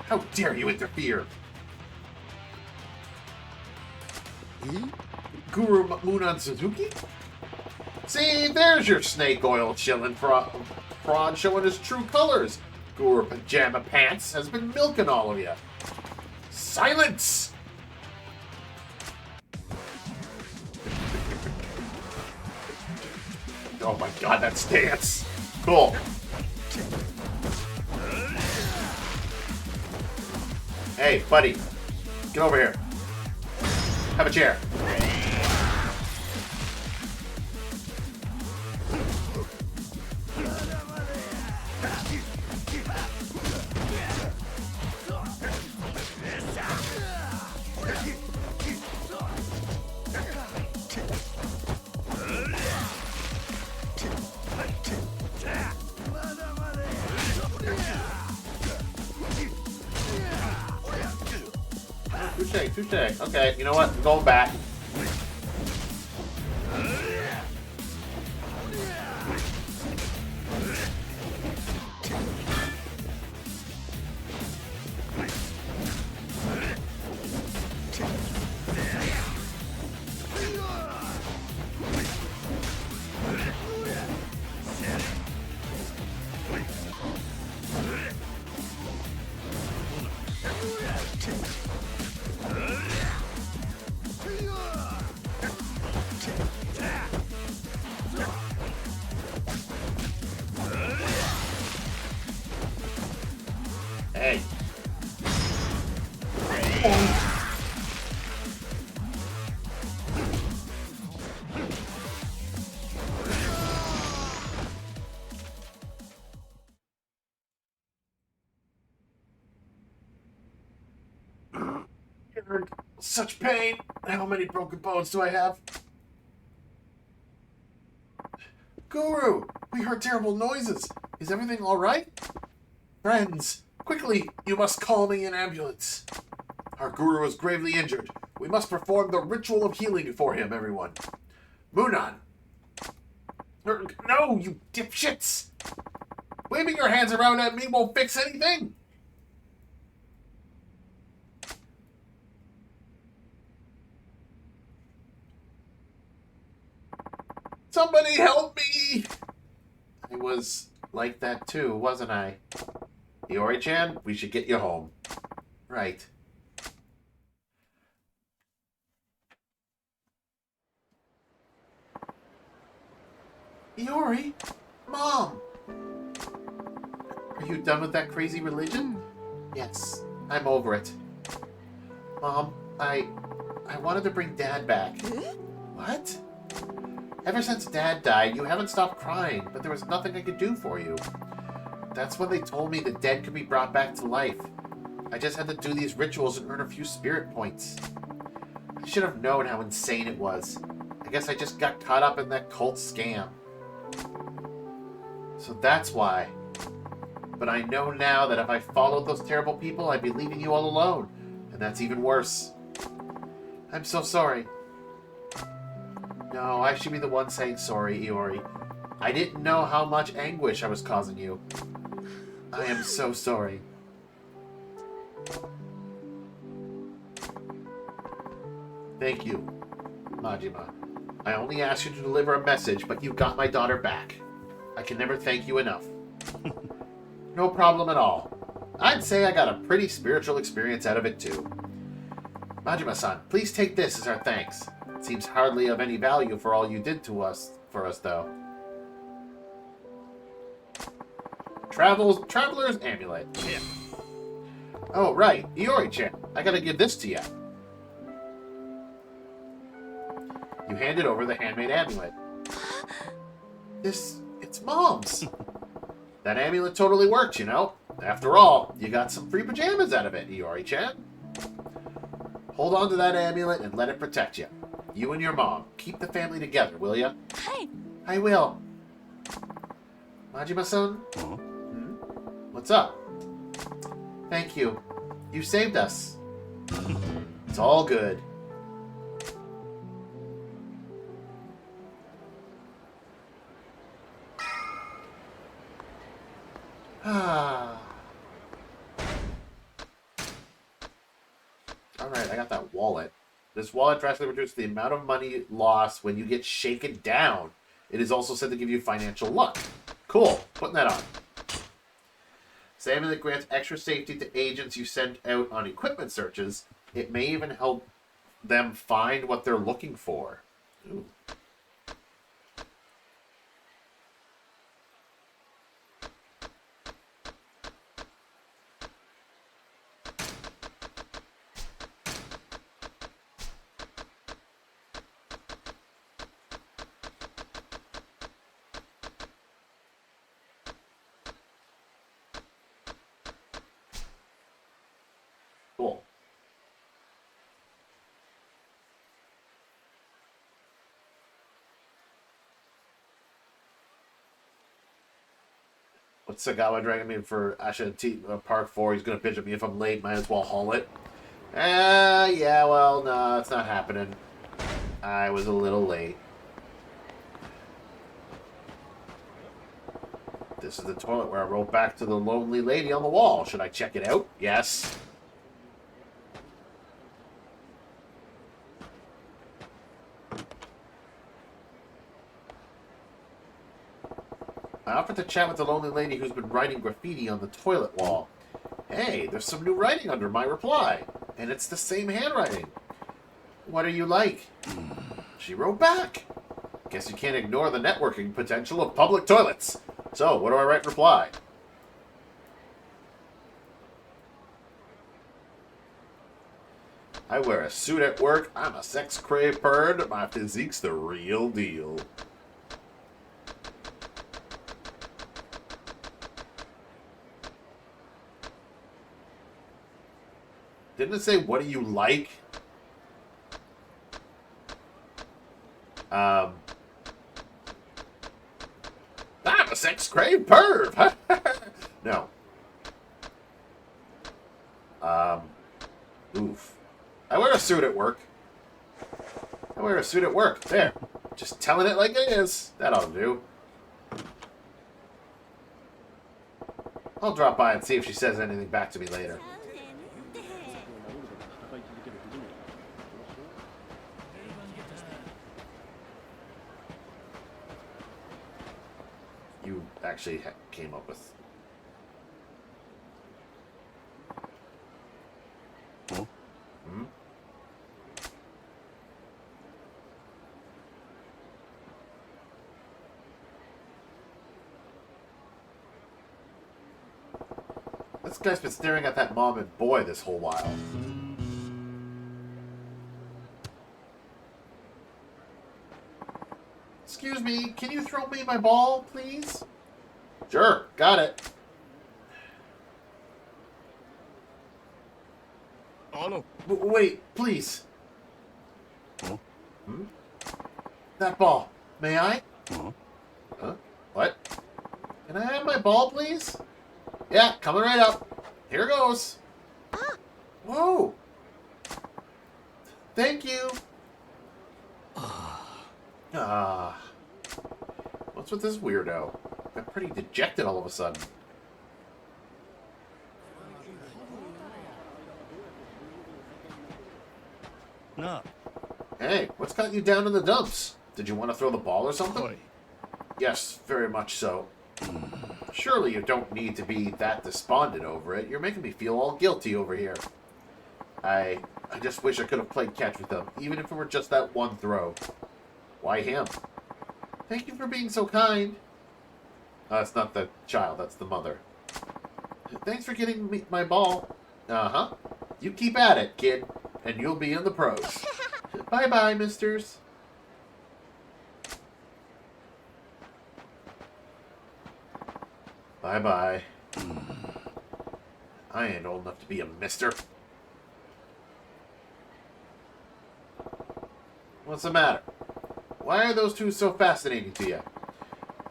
How dare you interfere? Guru Munan Suzuki? See, there's your snake oil chillin' fraud showing his true colors. Guru Pajama Pants has been milking all of you. Silence! Oh my god, that stance. Cool. Hey, buddy. Get over here. Have a chair. Touche, touche. Okay, you know what? I'm going back. Hey. Such pain. How many broken bones do I have? Guru, we heard terrible noises. Is everything all right? Friends, quickly, you must call me an ambulance. Our guru is gravely injured. We must perform the ritual of healing for him, everyone. Munan. No, you dipshits! Waving your hands around at me won't fix anything! Somebody help me! I was like that too, wasn't I? Iori-chan, we should get you home. Right. Iori? Mom! Are you done with that crazy religion? Yes, I'm over it. Mom, I wanted to bring Dad back. What? Ever since Dad died, you haven't stopped crying, but there was nothing I could do for you. That's when they told me the dead could be brought back to life. I just had to do these rituals and earn a few spirit points. I should have known how insane it was. I guess I just got caught up in that cult scam. So that's why. But I know now that if I followed those terrible people, I'd be leaving you all alone. And that's even worse. I'm so sorry. No, I should be the one saying sorry, Iori. I didn't know how much anguish I was causing you. I am so sorry. Thank you, Majima. I only asked you to deliver a message, but you got my daughter back. I can never thank you enough. No problem at all. I'd say I got a pretty spiritual experience out of it too. Majima-san, please take this as our thanks. It seems hardly of any value for all you did for us though. Traveler's Amulet. Yeah. Oh, right. Iori-chan, I gotta give this to you. You handed over the handmade amulet. It's Mom's. That amulet totally worked, you know. After all, you got some free pajamas out of it, Iori-chan. Hold on to that amulet and let it protect you. You and your mom. Keep the family together, will ya? Hi. I will. Majima-san? Huh? What's up? Thank you. You saved us. It's all good. Ah. Alright, I got that wallet. This wallet drastically reduces the amount of money lost when you get shaken down. It is also said to give you financial luck. Cool. Putting that on. This amulet grants extra safety to agents you send out on equipment searches. It may even help them find what they're looking for. Ooh. What's Sagawa dragging me for Asha Park 4? He's gonna bitch at me if I'm late. Might as well haul it. Yeah, well, no, it's not happening. I was a little late. This is the toilet where I wrote back to the lonely lady on the wall. Should I check it out? Yes. I offered to chat with the lonely lady who's been writing graffiti on the toilet wall. Hey, there's some new writing under my reply. And it's the same handwriting. What are you like? She wrote back. Guess you can't ignore the networking potential of public toilets. So, what do I write in reply? I wear a suit at work. I'm a sex-craved bird. My physique's the real deal. Didn't it say, what do you like? I'm a sex-craved perv. No. Oof. I wear a suit at work. There. Just telling it like it is. That ought to do. I'll drop by and see if she says anything back to me later. You actually came up with. Huh? Hmm? This guy's been staring at that mom and boy this whole while. Excuse me, can you throw me my ball, please? Sure, got it. Wait, please. Huh? Hmm? That ball. May I? Huh? Huh? What? Can I have my ball, please? Yeah, coming right up. Here goes. Whoa. Thank you. What's with this weirdo? I'm pretty dejected all of a sudden. Nah. Hey, what's got you down in the dumps? Did you want to throw the ball or something? Yes, very much so. Surely you don't need to be that despondent over it. You're making me feel all guilty over here. I just wish I could have played catch with him, even if it were just that one throw. Why him? Thank you for being so kind. That's not the child, that's the mother. Thanks for getting me my ball. Uh-huh. You keep at it, kid, and you'll be in the pros. Bye-bye, misters. Bye-bye. I ain't old enough to be a mister. What's the matter? Why are those two so fascinating to you?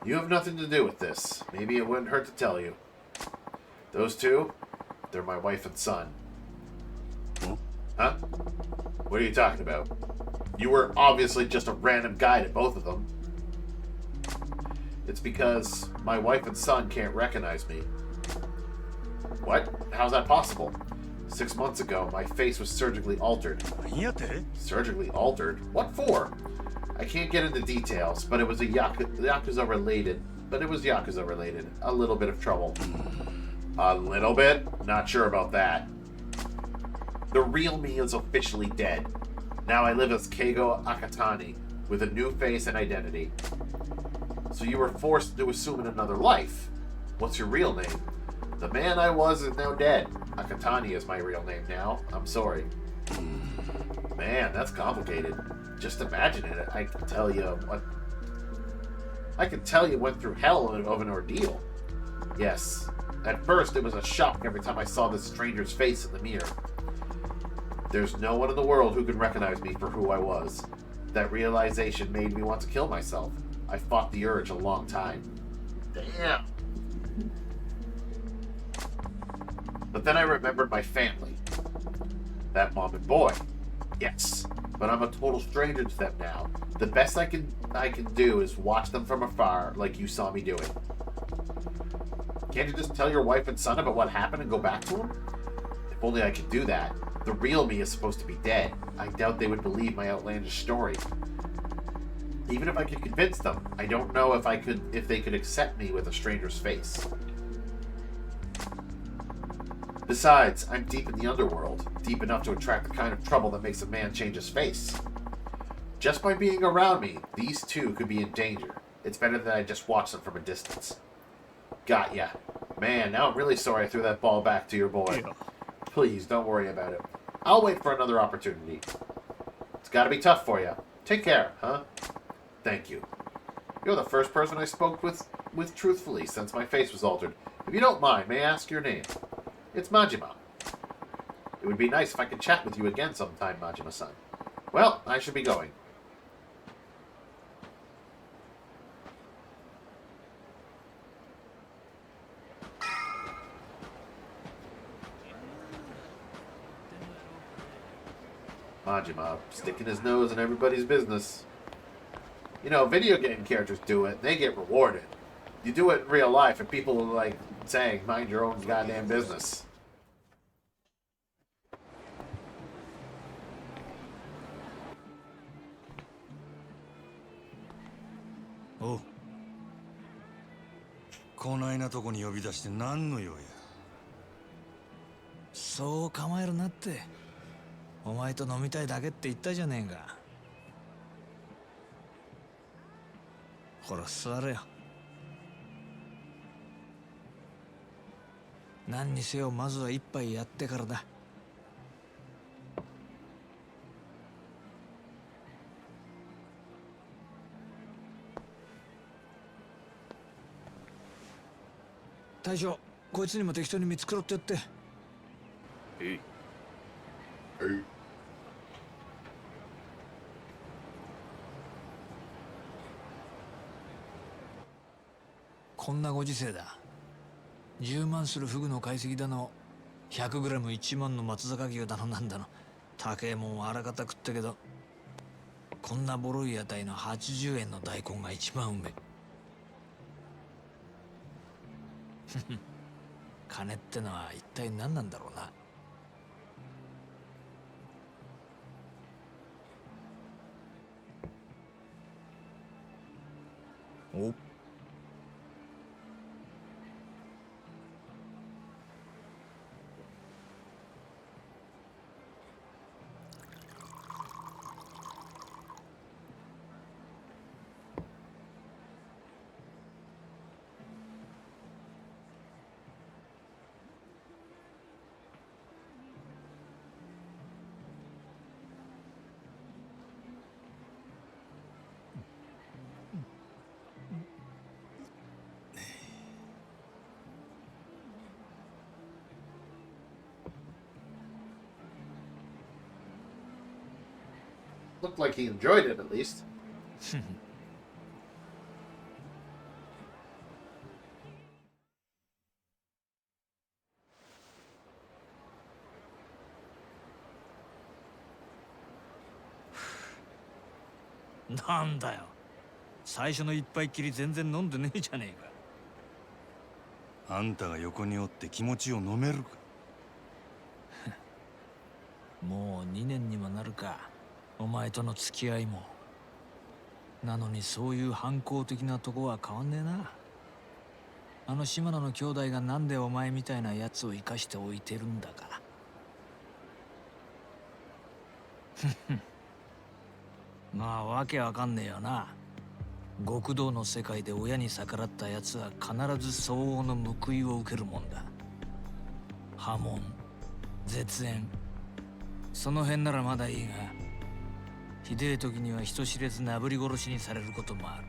You have nothing to do with this. Maybe it wouldn't hurt to tell you. Those two, they're my wife and son. Huh? What are you talking about? You were obviously just a random guy to both of them. It's because my wife and son can't recognize me. What? How's that possible? 6 months ago, my face was surgically altered. Surgically altered? What for? I can't get into details, but it was Yakuza related. A little bit of trouble. A little bit? Not sure about that. The real me is officially dead. Now I live as Keigo Akatani, with a new face and identity. So you were forced to assume in another life. What's your real name? The man I was is now dead. Akatani is my real name now. I'm sorry. Man, that's complicated. Just imagine it. I can tell you went through hell of an ordeal. Yes. At first, it was a shock every time I saw this stranger's face in the mirror. There's no one in the world who could recognize me for who I was. That realization made me want to kill myself. I fought the urge a long time. Damn. But then I remembered my family. That mom and boy. Yes, but I'm a total stranger to them now. The best I can do is watch them from afar like you saw me doing. Can't you just tell your wife and son about what happened and go back to them? If only I could do that. The real me is supposed to be dead. I doubt they would believe my outlandish story. Even if I could convince them, I don't know if they could accept me with a stranger's face. Besides, I'm deep in the underworld, deep enough to attract the kind of trouble that makes a man change his face. Just by being around me, these two could be in danger. It's better that I just watch them from a distance. Got ya. Man, now I'm really sorry I threw that ball back to your boy. Please, don't worry about it. I'll wait for another opportunity. It's gotta be tough for you. Take care, huh? Thank you. You're the first person I spoke with truthfully since my face was altered. If you don't mind, may I ask your name? It's Majima. It would be nice if I could chat with you again sometime, Majima-san. Well, I should be going. Majima, sticking his nose in everybody's business. You know, video game characters do it, they get rewarded. You do it in real life, and people are like saying, mind your own goddamn business.おう、こないなとこに呼び出して何の用や。そう構えるなって。お前と飲みたいだけって言ったじゃねえか。ほら座れよ。何にせよまずは一杯やってからだ。大将、こいつにも適当に見繕ってやって。こんなご時世だ。10万するフグの解析だの、100グラム1万の松坂牛だのなんだの、高えもんはあらかた食ったけど、こんなボロい屋台の80円の大根が一番うめえ。金ってのは一体何なんだろうな。おLooked like he enjoyed it, at least. なんだよ、最初の一杯きり全然飲んでねえじゃねえか。あんたが横におって気持ちを飲めるか。もう2年にもなるか、お前との付き合いも。なのにそういう反抗的なとこは変わんねえな。あの島野の兄弟がなんでお前みたいなやつを生かしておいてるんだから。まあわけわかんねえよな。極道の世界で親に逆らったやつは必ず相応の報いを受けるもんだ。破門、絶縁、その辺ならまだいいが、ひでえ時には人知れずなぶり殺しにされることもある。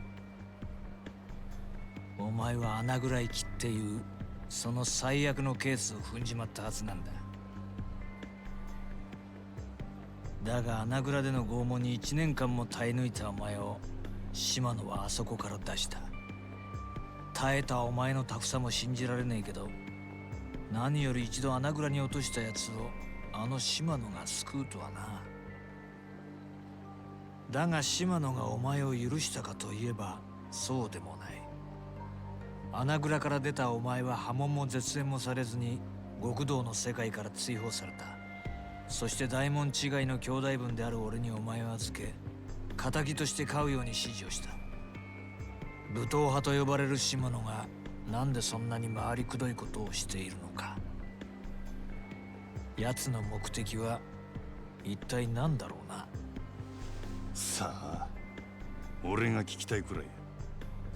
お前は穴ぐらい切っていうその最悪のケースを踏んじまったはずなんだ。だが穴蔵での拷問に1年間も耐え抜いたお前を島野はあそこから出した。耐えたお前のタフさも信じられねえけど、何より一度穴蔵に落としたやつをあの島野が救うとはな。だが島野がお前を許したかといえばそうでもない。穴蔵から出たお前は波紋も絶縁もされずに極道の世界から追放された。そして大門違いの兄弟分である俺にお前を預け、仇として飼うように指示をした。武闘派と呼ばれる島野がなんでそんなに回りくどいことをしているのか。奴の目的は一体何だろうな。さあ、俺が聞きたいくらい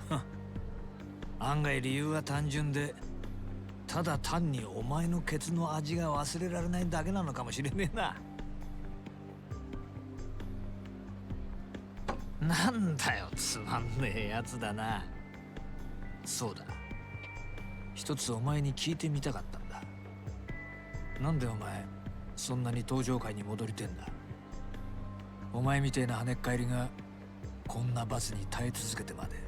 や。案外理由は単純で、ただ単にお前のケツの味が忘れられないだけなのかもしれねえな。なんだよ、つまんねえやつだな。そうだ、一つお前に聞いてみたかったんだ。なんでお前そんなに登場界に戻りてんだ。お前みてえな跳ねっ返りがこんな罰に耐え続けてまで。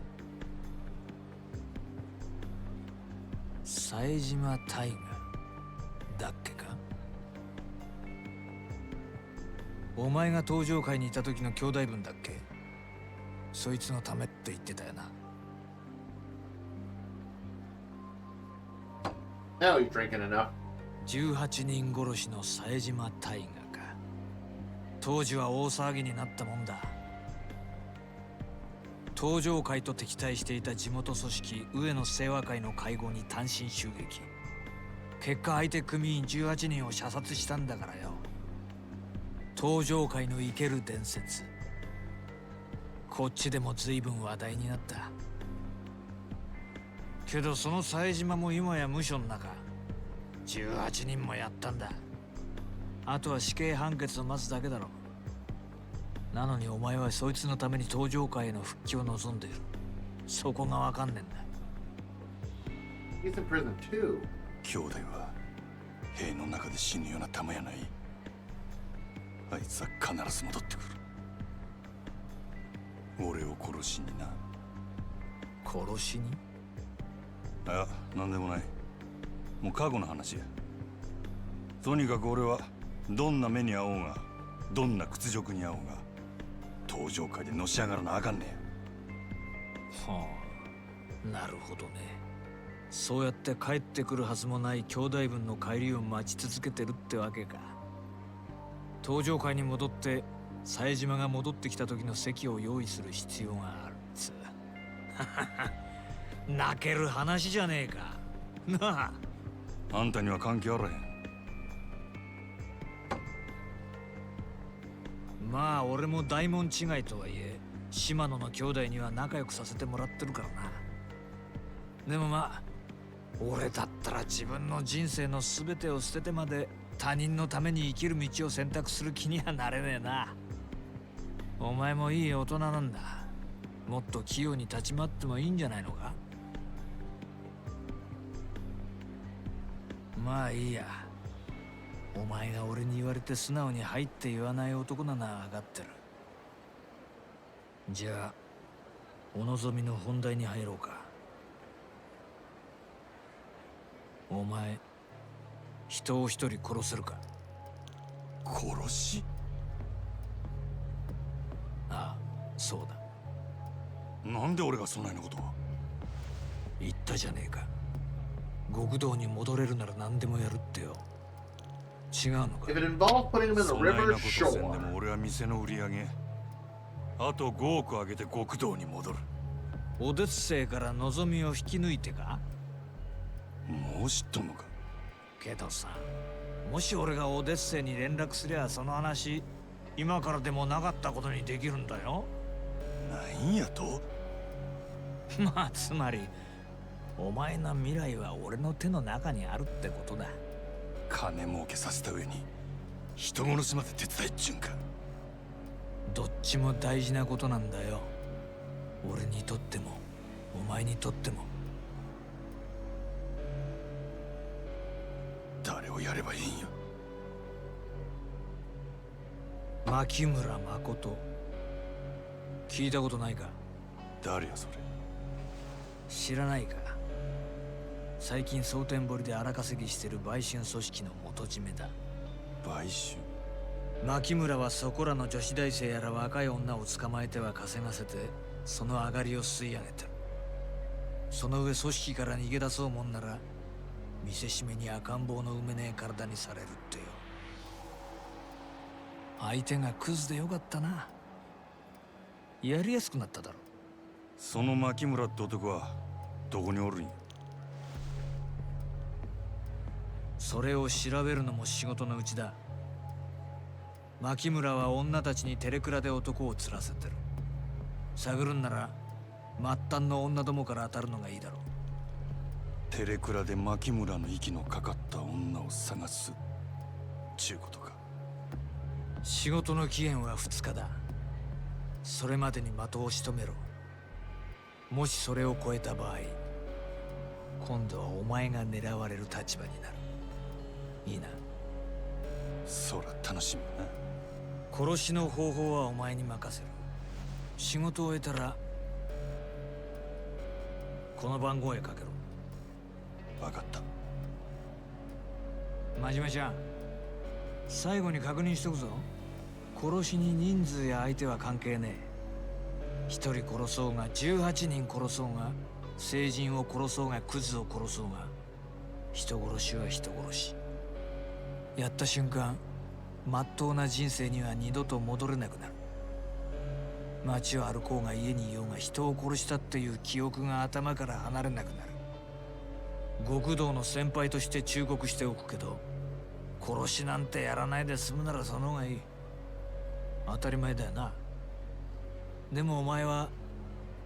冴島大河だっけか。お前が登場界にいた時の兄弟分だっけ。そいつのためって言ってたよな。Now he's drinking enough. 18人殺しの冴島大河か。当時は大騒ぎになったもんだ。登場会と敵対していた地元組織上野清和会の会合に単身襲撃。結果相手組員18人を射殺したんだからよ。登場会の生ける伝説。こっちでも随分話題になった。けどその冴島も今や無所の中。18人もやったんだ。あとは死刑判決を待つだけだろ。なのにお前はそいつのために登場界への復帰を望んでいる。そこがわかんねえんだ。 He's in prison too. 兄弟は兵の中で死ぬような玉やない。あいつは必ず戻ってくる。俺を殺しにな。殺しに？いや、なんでもない。もう過去の話や。とにかく俺はどんな目に遭おうが、どんな屈辱に遭おうが、登場界でのし上がらなあかんねん。はあ、なるほどね。そうやって帰ってくるはずもない兄弟分の帰りを待ち続けてるってわけか。登場界に戻って冴島が戻ってきた時の席を用意する必要があるっつう。泣ける話じゃねえか。なあ。あんたには関係あらへん。まあ俺も大門違いとはいえ島野の兄弟には仲良くさせてもらってるからな。でもまあ俺だったら自分の人生の全てを捨ててまで他人のために生きる道を選択する気にはなれねえな。お前もいい大人なんだ。もっと器用に立ち回ってもいいんじゃないのか。まあいいや。お前が俺に言われて素直に入って言わない男なのは分かってる。じゃあお望みの本題に入ろうか。お前人を一人殺せるか。殺し？ああ、そうだ。なんで俺がそんなようなことを。言ったじゃねえか。極道に戻れるなら何でもやるってよ。違うのか。 If it involves putting him in the そないな river, ことせんで sure. も俺は店の売り上げあと5億上げて極道に戻る。オデッセイから望みを引き抜いてか。もう知っとんのか。けどさ、もし俺がオデッセイに連絡すりゃその話今からでもなかったことにできるんだよ。なんやと。まあつまりお前の未来は俺の手の中にあるってことだ。金儲けさせた上に人殺しまで手伝いっちゅうんか。どっちも大事なことなんだよ。俺にとってもお前にとっても。誰をやればいいんや。牧村誠、聞いたことないか。誰やそれ。知らないか。最近蒼天堀で荒稼ぎしてる売春組織の元締めだ。買収。牧村はそこらの女子大生やら若い女を捕まえては稼がせて、その上がりを吸い上げてる。その上組織から逃げ出そうもんなら見せしめに赤ん坊の埋めねえ体にされるってよ。相手がクズでよかったな。やりやすくなっただろ。その牧村って男はどこにおるんや？それを調べるのも仕事のうちだ。牧村は女たちにテレクラで男を釣らせてる。探るんなら末端の女どもから当たるのがいいだろう。テレクラで牧村の息のかかった女を探すちゅうことか。仕事の期限は2日だ。それまでに的を仕留めろ。もしそれを超えた場合、今度はお前が狙われる立場になる。いいな。そら楽しみやな。殺しの方法はお前に任せる。仕事を終えたらこの番号へかけろ。分かった。真島ちゃん、最後に確認しとくぞ。殺しに人数や相手は関係ねえ。一人殺そうが18人殺そうが成人を殺そうがクズを殺そうが、人殺しは人殺し。やった瞬間、まっとうな人生には二度と戻れなくなる。街を歩こうが家にいようが人を殺したっていう記憶が頭から離れなくなる。極道の先輩として忠告しておくけど、殺しなんてやらないで済むならその方がいい。当たり前だよな。でもお前は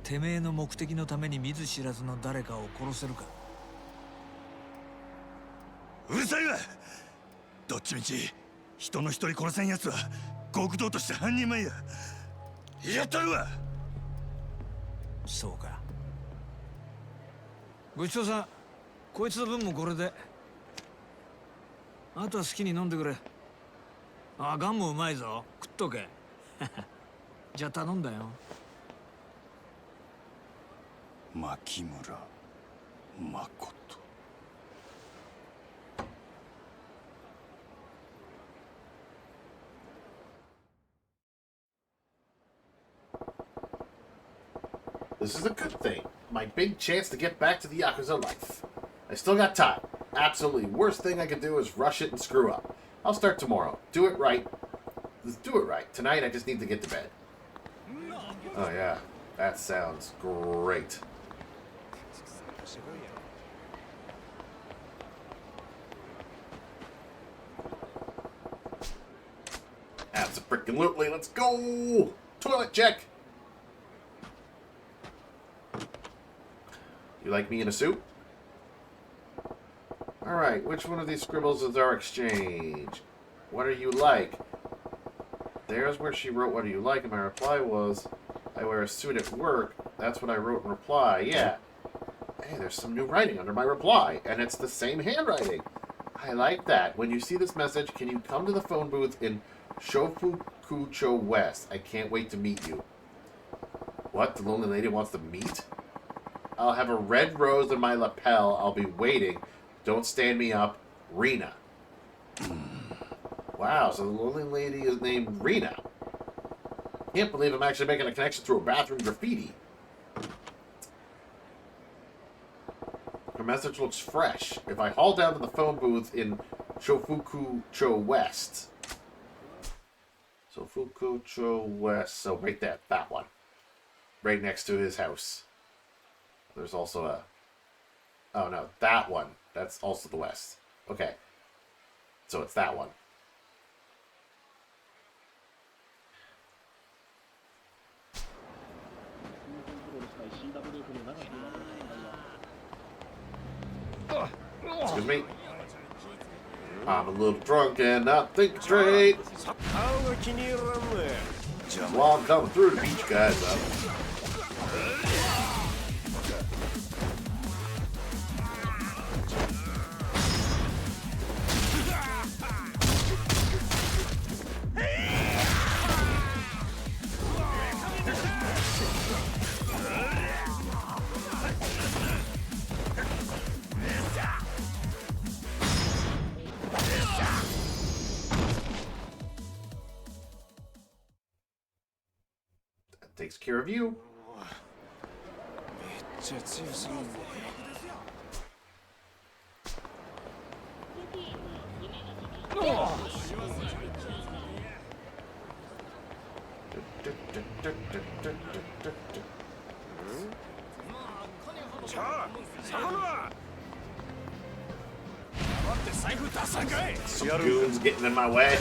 てめえの目的のために見ず知らずの誰かを殺せるか？うるさいわ。どっちみち人の一人殺せんやつは極道として半人前や。やったるわ。そうか。ごちそうさん。こいつの分もこれで。あとは好きに飲んでくれ。あ、ガンもうまいぞ。食っとけ。じゃあ頼んだよ。牧村誠。This is a good thing. My big chance to get back to the Yakuza life. I still got time. Absolutely worst thing I could do is rush it and screw up. I'll start tomorrow. Do it right. Let's do it right. Tonight I just need to get to bed. Oh yeah, that sounds great. Absolutely, let's go! Toilet check! You like me in a suit? Alright, which one of these scribbles is our exchange? What are you like? There's where she wrote, what do you like? And my reply was, I wear a suit at work. That's what I wrote in reply. Yeah. Hey, there's some new writing under my reply. And it's the same handwriting. I like that. When you see this message, can you come to the phone booth in Shofukucho West? I can't wait to meet you. What? The lonely lady wants to meet? I'll have a red rose in my lapel. I'll be waiting. Don't stand me up. Rena. Wow, so the lonely lady is named Rena. Can't believe I'm actually making a connection through a bathroom graffiti. Her message looks fresh. If I haul down to the phone booth in Shofukucho West. Shofukucho West. So right there, that one. Right next to his house. There's also a... Oh no, that one. That's also the west. Okay. So it's that one. Excuse me. I'm a little drunk and not thinking straight. While I'm coming through to beat you guys up. takes care of you. めっちゃ強すぎんね。Some goons getting in my way.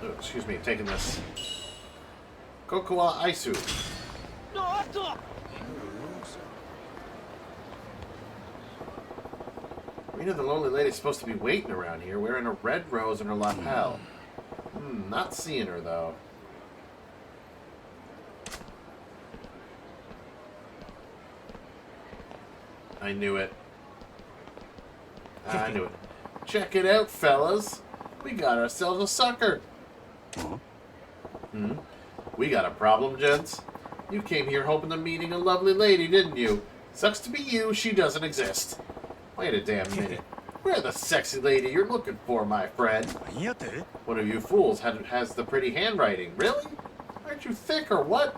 Oh, excuse me, taking this. Kokoa Aisu. Rena, the lonely lady's supposed to be waiting around here, wearing a red rose in her lapel. Not seeing her, though. I knew it. I knew it. Check it out, fellas. We got ourselves a sucker. We got a problem, gents. You came here hoping to meeting a lovely lady, didn't you? Sucks to be you, she doesn't exist. Wait a damn minute. Where's the sexy lady you're looking for, my friend? One of you fools has the pretty handwriting. Really? Aren't you thick or what?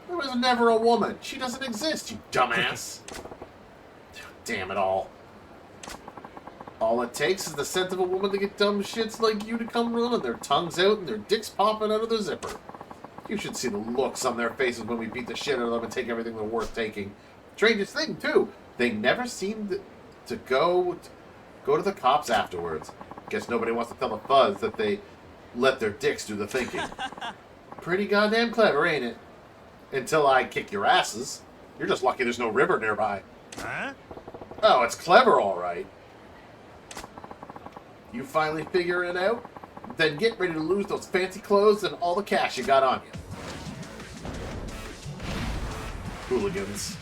There was never a woman. She doesn't exist, you dumbass. Damn it all. All it takes is the scent of a woman to get dumb shits like you to come running, their tongues out and their dicks popping out of their zipper. You should see the looks on their faces when we beat the shit out of them and take everything they're worth taking. Strangest thing, too, they never seem to go to the cops afterwards. Guess nobody wants to tell the fuzz that they let their dicks do the thinking. Pretty goddamn clever, ain't it? Until I kick your asses. You're just lucky there's no river nearby. Huh? Oh, it's clever, all right. You finally figure it out? Then get ready to lose those fancy clothes and all the cash you got on you. Hooligans.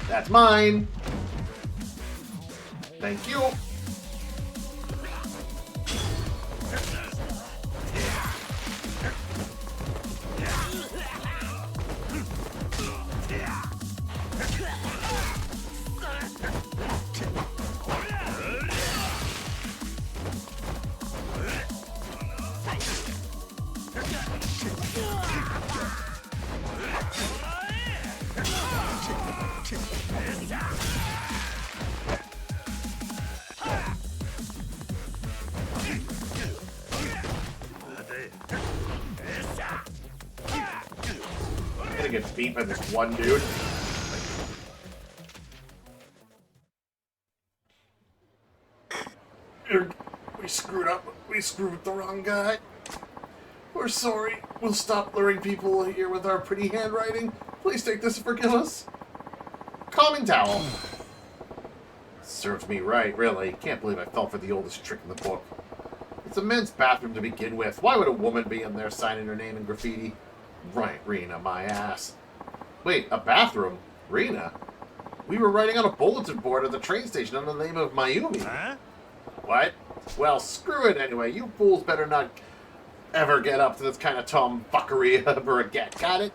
That's mine. Thank you. I'm gonna get beat by this one dude. We screwed up. We screwed with the wrong guy. We're sorry. We'll stop luring people here with our pretty handwriting. Please take this and forgive us. Calming towel. Serves me right, really. Can't believe I fell for the oldest trick in the book. It's a men's bathroom to begin with. Why would a woman be in there signing her name in graffiti? Right, Rena, my ass. Wait, a bathroom? Rena? We were writing on a bulletin board at the train station under the name of Mayumi. Huh? What? Well, screw it anyway. You fools better not ever get up to this kind of tomfuckery ever again. Got it?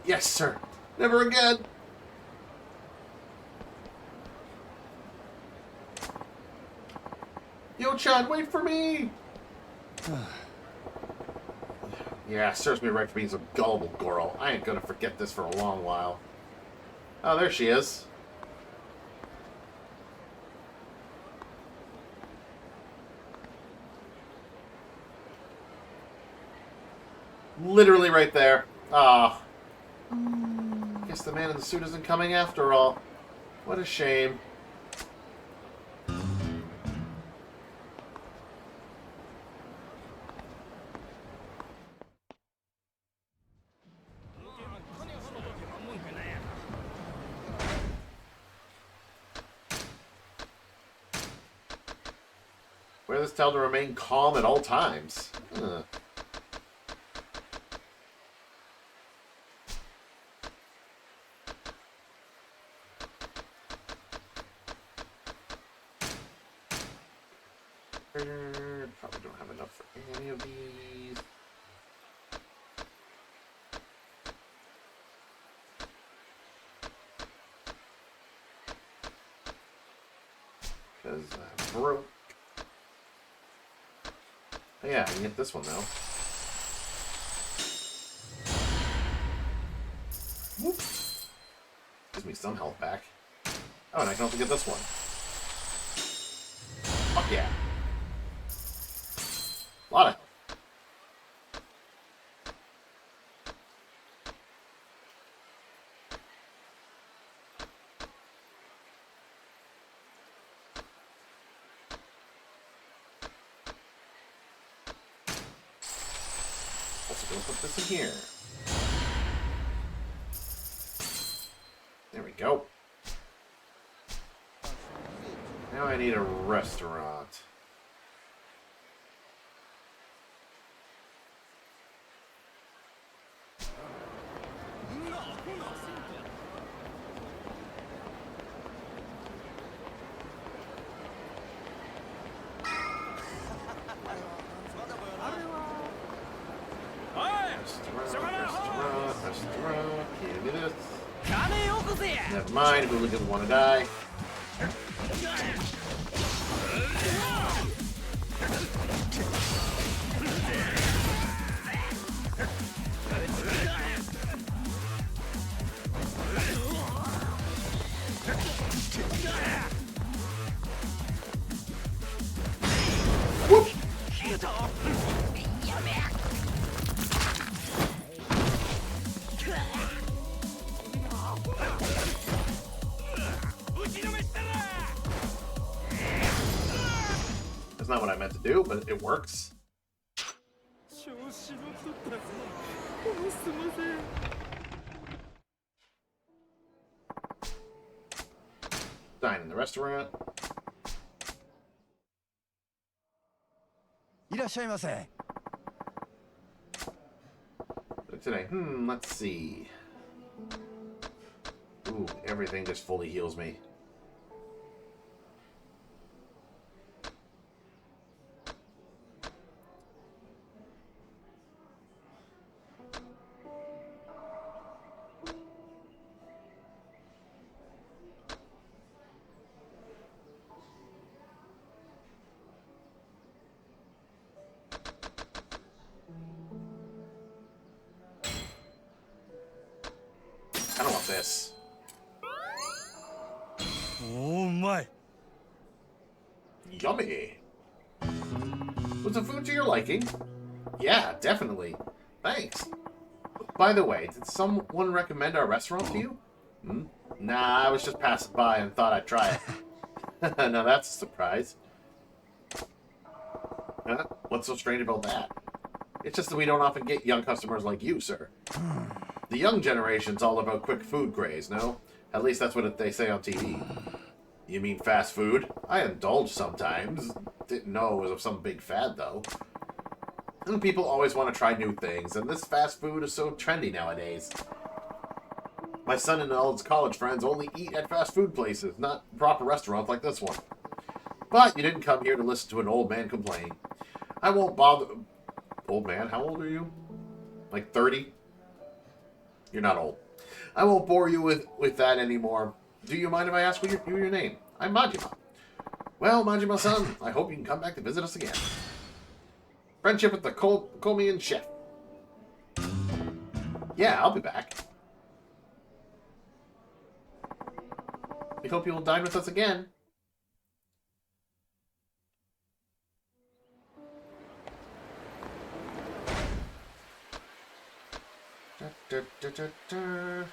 Yes, sir. Never again. Yo, Chad, wait for me! Yeah, serves me right for being so gullible, girl. I ain't gonna forget this for a long while. Oh, there she is. Literally right there. Ah. Guess the man in the suit isn't coming after all. What a shame. Wear this towel to remain calm at all times. Huh. Probably don't have enough for any of these. Because I'm broke. Oh, yeah, I can get this one though. Whoop. Gives me some health back. Oh, and I can also get this one. Fuck yeah. A lot of health. Also gonna put this in here. There we go. Now I need a restaurant. Restaurant. Give me this. Never mind, hooligan want to die. Whoop. That's not what I meant to do, but it works. Dine in the restaurant. いらっしゃいませ。 Today, let's see. Ooh, everything just fully heals me. I don't want this. Oh my. Yummy. Was the food to your liking? Yeah, definitely. Thanks. By the way, did someone recommend our restaurant to you? Nah, I was just passing by and thought I'd try it. Now that's a surprise. Huh? What's so strange about that? It's just that we don't often get young customers like you, sir. The young generation's all about quick food craze, no? At least that's what they say on TV. You mean fast food? I indulge sometimes. Didn't know it was some big fad, though. And people always want to try new things, and this fast food is so trendy nowadays. My son and all his college friends only eat at fast food places, not proper restaurants like this one. But you didn't come here to listen to an old man complain. I won't bother... Old man? How old are you? Like 30? You're not old. I won't bore you with that anymore. Do you mind if I ask you your name? I'm Majima. Well, Majima-san, I hope you can come back to visit us again. Friendship with the Komian chef. Yeah, I'll be back. We hope you will dine with us again. Da, da, da, da, da.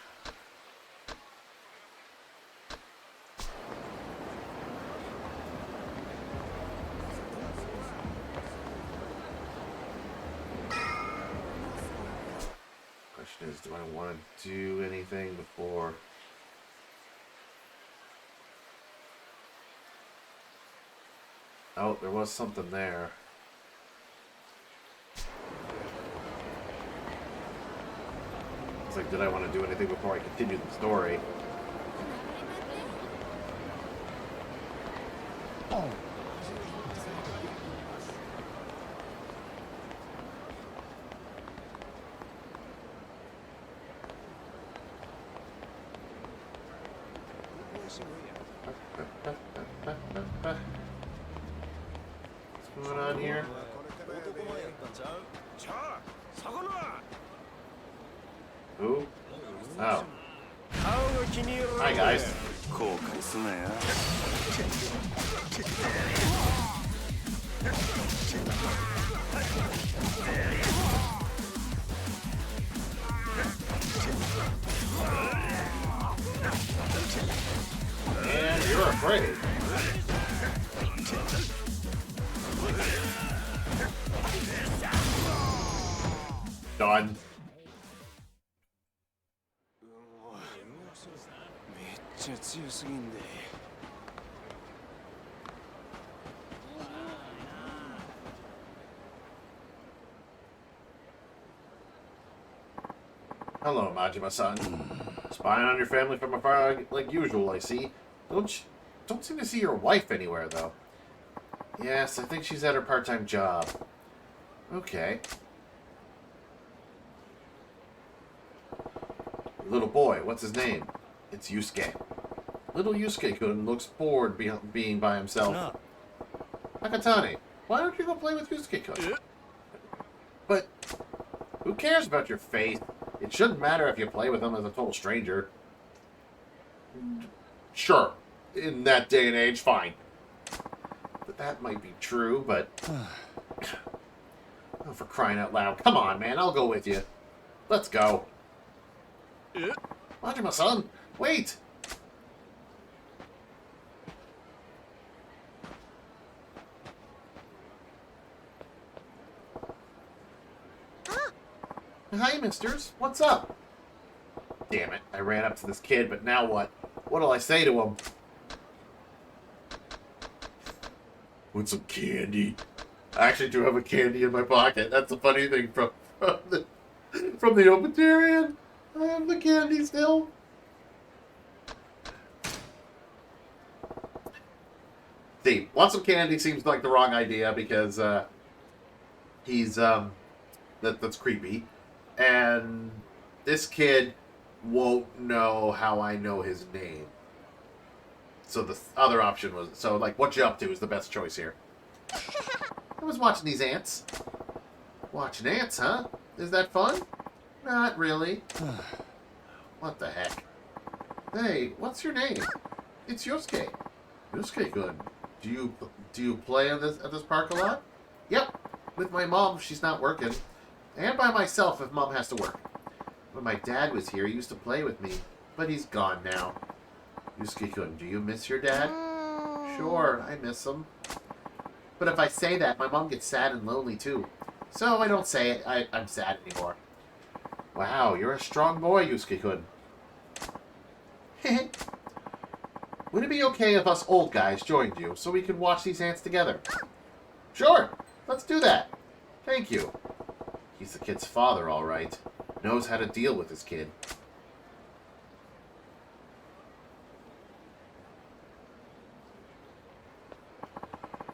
Question is, do I want to do anything before? Oh, there was something there. It's like, did I want to do anything before I continue the story? What's going on here? Who? Oh. Hi, guys. 後悔すなや And you're afraid. Done. めっちゃ強すぎんで Hello, Majima-san. Spying on your family from afar like usual, I see. Don't seem to see your wife anywhere, though. Yes, I think she's at her part-time job. Okay. Little boy, what's his name? It's Yusuke. Little Yusuke-kun looks bored being by himself. No. Nakatani, why don't you go play with Yusuke-kun? But who cares about your faith? It shouldn't matter if you play with him as a total stranger. Sure, in that day and age, fine. But that might be true, but... Oh, for crying out loud. Come on, man, I'll go with you. Let's go. Majima-san, wait! Hi, misters. What's up? Damn it. I ran up to this kid, but now what? What'll I say to him? Want some candy? I actually do have a candy in my pocket. That's a funny thing from the Obitarian. I have the candy still. See, want some candy seems like the wrong idea because that's creepy. And this kid won't know how I know his name. So the other option was... So, like, what you up to is the best choice here. I was watching these ants. Watching ants, huh? Is that fun? Not really. What the heck? Hey, what's your name? It's Yosuke. Yosuke-kun. Do you play at this park a lot? Yep. With my mom, she's not working. And by myself if Mom has to work. When my dad was here, he used to play with me, but he's gone now. Yusuke-kun, do you miss your dad? Sure, I miss him. But if I say that, my mom gets sad and lonely too. So I don't say it, I'm sad anymore. Wow, you're a strong boy, Yusuke-kun. Would it be okay if us old guys joined you so we could watch these ants together? Sure, let's do that. Thank you. He's the kid's father, all right. Knows how to deal with his kid.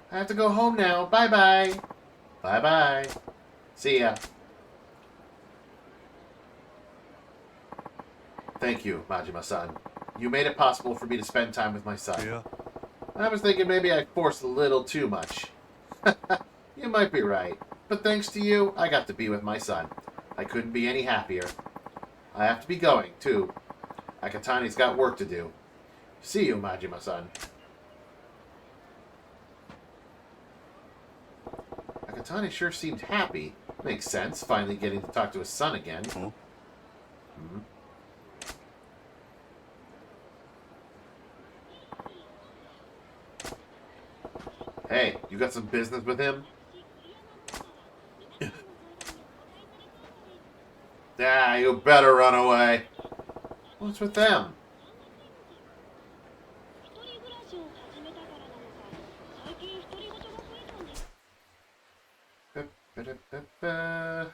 I have to go home now. Bye-bye. Bye-bye. See ya. Thank you, Majima-san. You made it possible for me to spend time with my son. Yeah. I was thinking maybe I forced a little too much. You might be right. But thanks to you, I got to be with my son. I couldn't be any happier. I have to be going, too. Akatani's got work to do. See you, Majima-san. Akatani sure seemed happy. Makes sense, finally getting to talk to his son again. Huh? Hmm. Hey, you got some business with him? Yeah, you better run away. What's with them? Ba-da-ba-ba.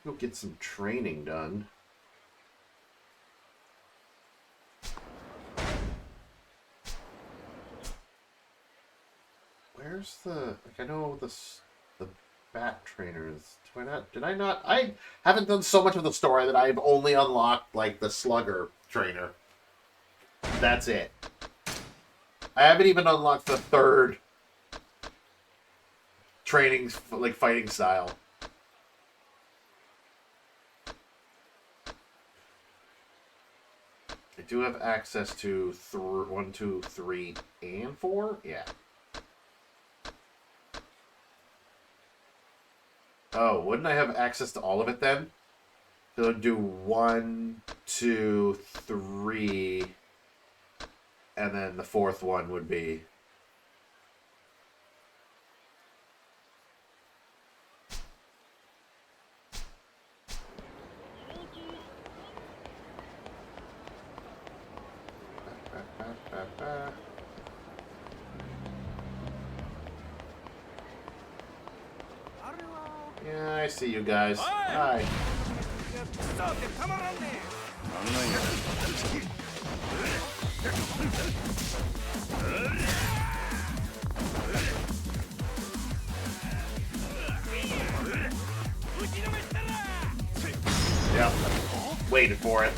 Go get some training done. Where's the I know the bat trainers. Did I not? I haven't done so much of the story that I've only unlocked like the slugger trainer. That's it. I haven't even unlocked the third training like fighting style. I do have access to 1, 2, 3, and 4. Yeah. Oh, wouldn't I have access to all of it then? So I'd do 1, 2, 3, and then the fourth one would be. Yeah, I see you guys. Hi. Yep. Waited for it.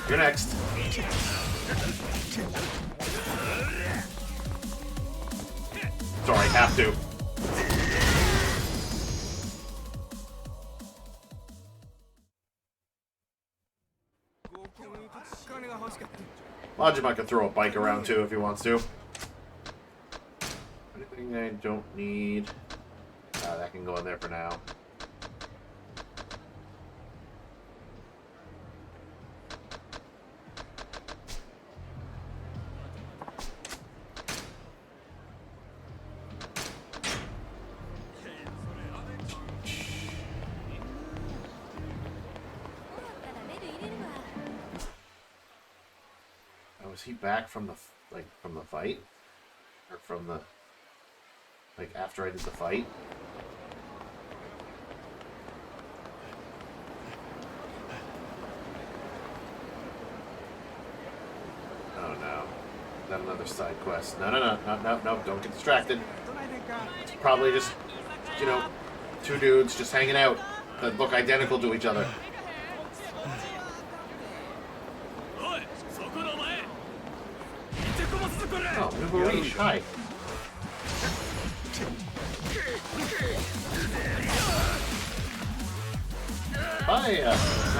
You're next. Sorry, have to. Majima can throw a bike around too if he wants to. Anything I don't need. That can go in there for now. Was he back from the fight, or from the after I did the fight? Oh no, is that another side quest? No! Don't get distracted. It's probably just two dudes just hanging out that look identical to each other. Oh, new Maurice, hi.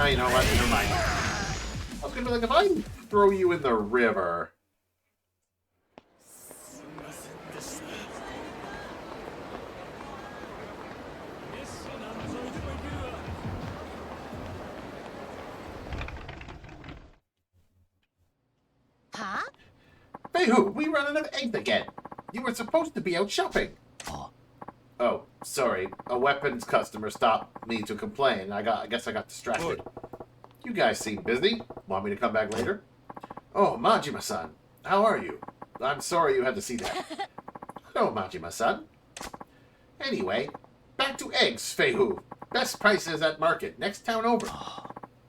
You know what? Never mind. I was gonna be like, if I throw you in the river. Huh? Behu, we run out of eggs again. You were supposed to be out shopping. Oh, sorry. A weapons customer stopped me to complain. I guess I got distracted. You guys seem busy. Want me to come back later? Oh, Majima-san. How are you? I'm sorry you had to see that. Hello, Majima-san. Anyway, back to eggs, Feihu. Best prices at market. Next town over.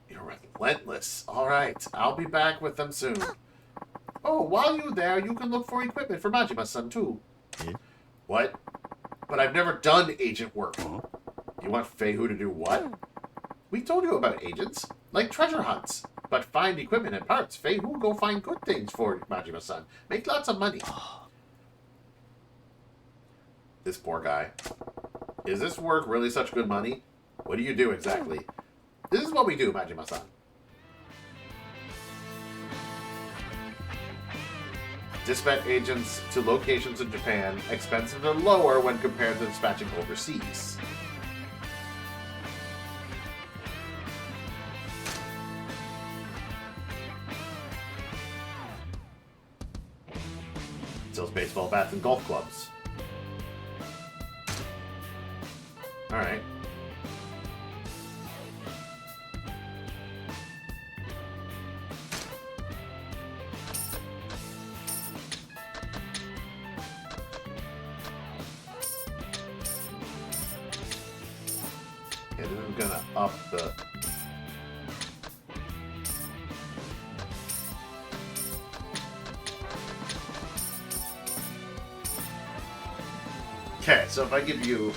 You're relentless. All right, I'll be back with them soon. Oh, while you're there, you can look for equipment for Majima-san, too. What? But I've never done agent work. You want Feihu to do what? We told you about agents, like treasure hunts. But find equipment and parts. Feihu go find good things for Majima-san. Make lots of money. This poor guy. Is this work really such good money? What do you do exactly? This is what we do, Majima-san. Dispatch agents to locations in Japan. Expenses are lower when compared to dispatching overseas. Sells baseball bats and golf clubs. Alright. Okay, this is gonna up the... Okay, so if I give you...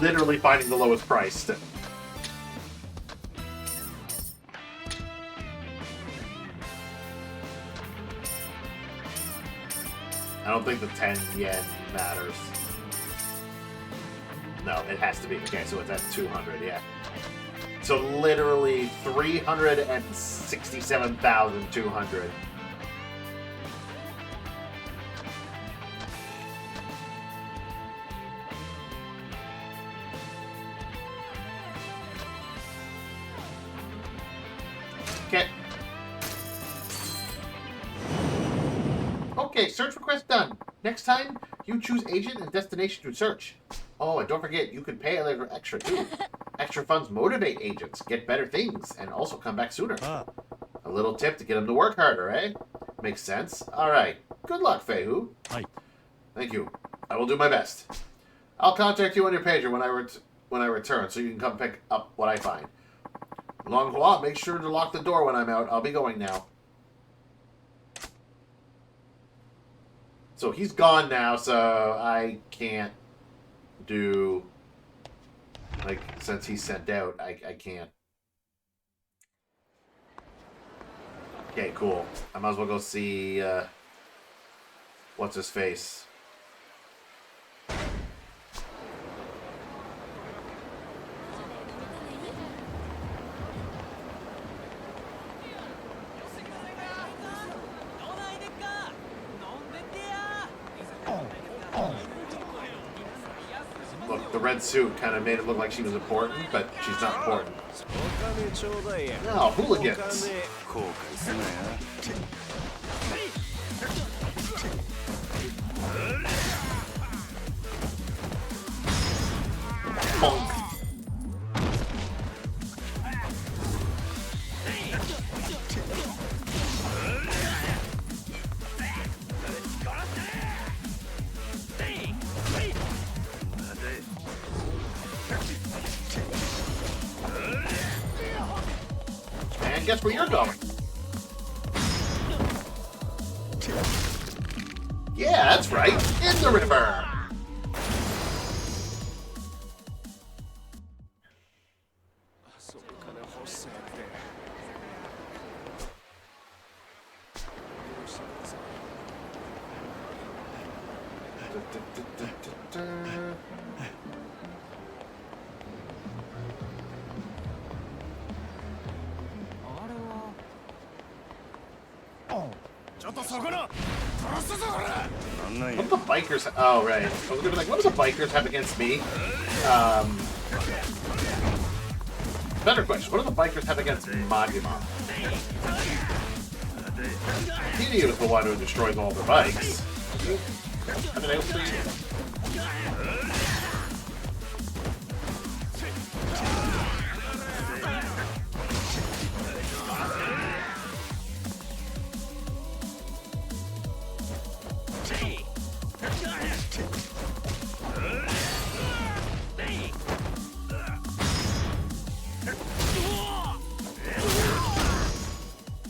literally finding the lowest price. I don't think the 10 yen matters. No, it has to be. Okay, so it's at 200, yeah. So literally 367,200. Okay. Okay, search request done. Next time, you choose agent and destination to search. Oh, and don't forget, you can pay a little extra too. Extra funds motivate agents, get better things, and also come back sooner. A little tip to get them to work harder, eh? Makes sense. Alright. Good luck, Feihu. Hi. Thank you. I will do my best. I'll contact you on your pager when I return, so you can come pick up what I find. Long Hua, make sure to lock the door when I'm out. I'll be going now. So he's gone now, so I can't do... Like, since he's sent out, I can't. Okay, cool. I might as well go see, what's his face. Look, the red suit kind of made it look like she was important, but she's not important. No, hooligans. Bonk. And guess where you're going? Yeah, that's right. In the river. What do the bikers? Oh, right. I was gonna be like, what do the bikers have against me? Better question. What do the bikers have against Majima? He was the one who destroys all their bikes. I mean,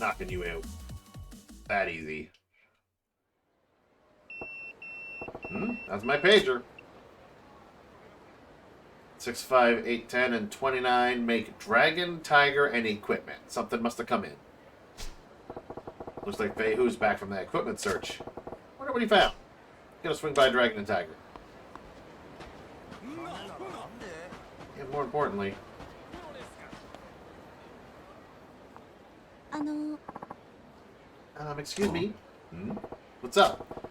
knocking you out. That easy. That's my pager. 6, 5, 8, 10, and 29 make Dragon, Tiger, and equipment. Something must have come in. Looks like Feihu's back from that equipment search. Wonder what he found. Gonna swing by Dragon and Tiger. And more importantly... excuse me? Hmm? What's up?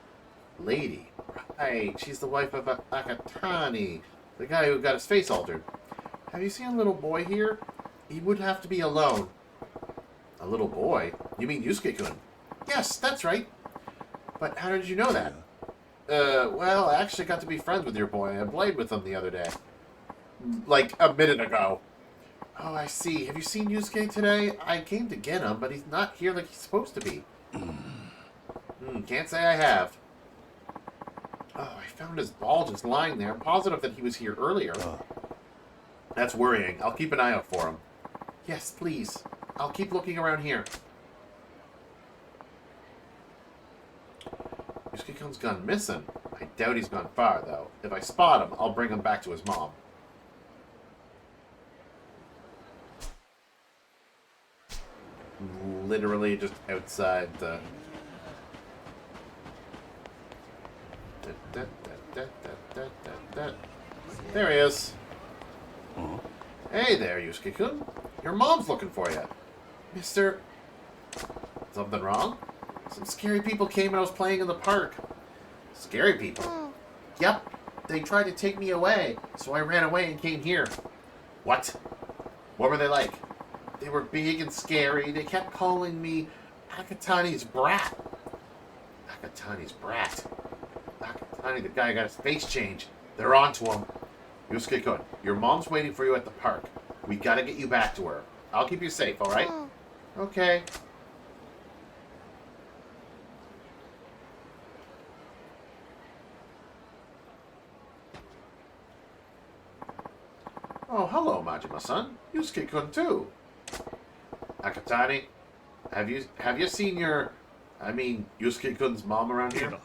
Lady. Right, she's the wife of Akatani, the guy who got his face altered. Have you seen a little boy here? He would have to be alone. A little boy? You mean Yusuke-kun? Yes, that's right. But how did you know that? Well, I actually got to be friends with your boy. I played with him the other day. Like, a minute ago. Oh, I see. Have you seen Yusuke today? I came to get him, but he's not here like he's supposed to be. Can't say I have. Oh, I found his ball just lying there. I'm positive that he was here earlier. That's worrying. I'll keep an eye out for him. Yes, please. I'll keep looking around here. Yusuke-kun's gone missing. I doubt he's gone far, though. If I spot him, I'll bring him back to his mom. Literally just outside the... There he is. Hey there, Yusuke-kun. Your mom's looking for you. Mister... Something wrong? Some scary people came when I was playing in the park. Scary people? Yep. They tried to take me away, so I ran away and came here. What? What were they like? They were big and scary. They kept calling me Akatani's brat. Akatani's brat. Akatani, the guy who got his face changed. They're on to him. Yusuke-kun, your mom's waiting for you at the park. We gotta get you back to her. I'll keep you safe, alright? Okay. Oh, hello, Majima-san. Yusuke-kun, too. Akatani, have you seen Yusuke-kun's mom around here?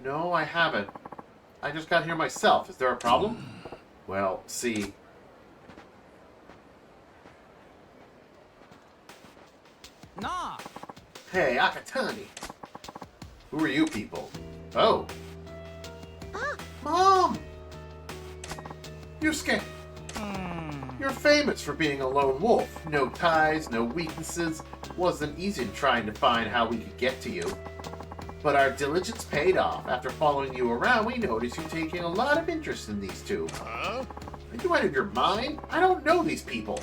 No, I haven't. I just got here myself. Is there a problem? Well, see... Nah. Hey, Akatani. Who are you people? Oh. Mom! Yusuke! You're famous for being a lone wolf. No ties, no weaknesses. It wasn't easy trying to find how we could get to you. But our diligence paid off. After following you around, we noticed you taking a lot of interest in these two. Are you out of your mind? I don't know these people.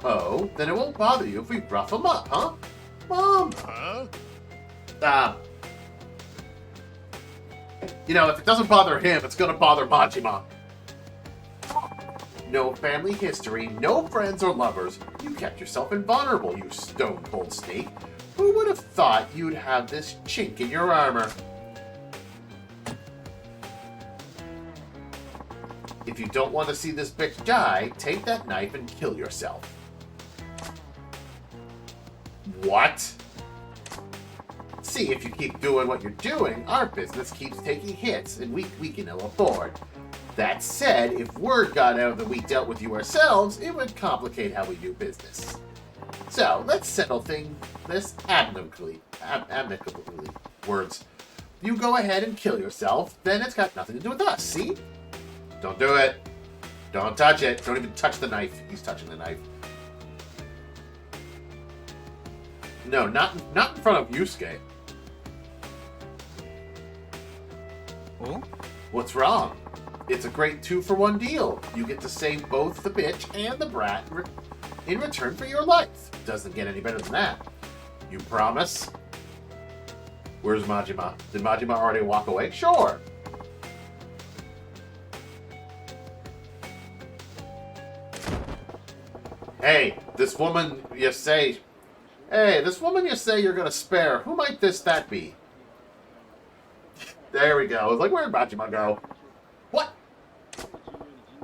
Oh, then it won't bother you if we rough them up, huh? Mom! If it doesn't bother him, it's gonna bother Majima. No family history, no friends or lovers. You kept yourself invulnerable, you stone-cold snake. Who would have thought you'd have this chink in your armor? If you don't want to see this bitch die, take that knife and kill yourself. What? See, if you keep doing what you're doing, our business keeps taking hits, and we can ill afford. That said, if word got out that we dealt with you ourselves, it would complicate how we do business. So, let's settle this amicably. Words. You go ahead and kill yourself, then it's got nothing to do with us, see? Don't do it. Don't touch it. Don't even touch the knife. He's touching the knife. No, not in front of Yusuke. Oh? What's wrong? It's a great 2-for-1 deal. You get to save both the bitch and the brat in return for your life. Doesn't get any better than that. You promise? Where's Majima? Did Majima already walk away? Sure. Hey, this woman you say you're gonna spare. Who might that be? There we go. I was like, where'd Majima go? What?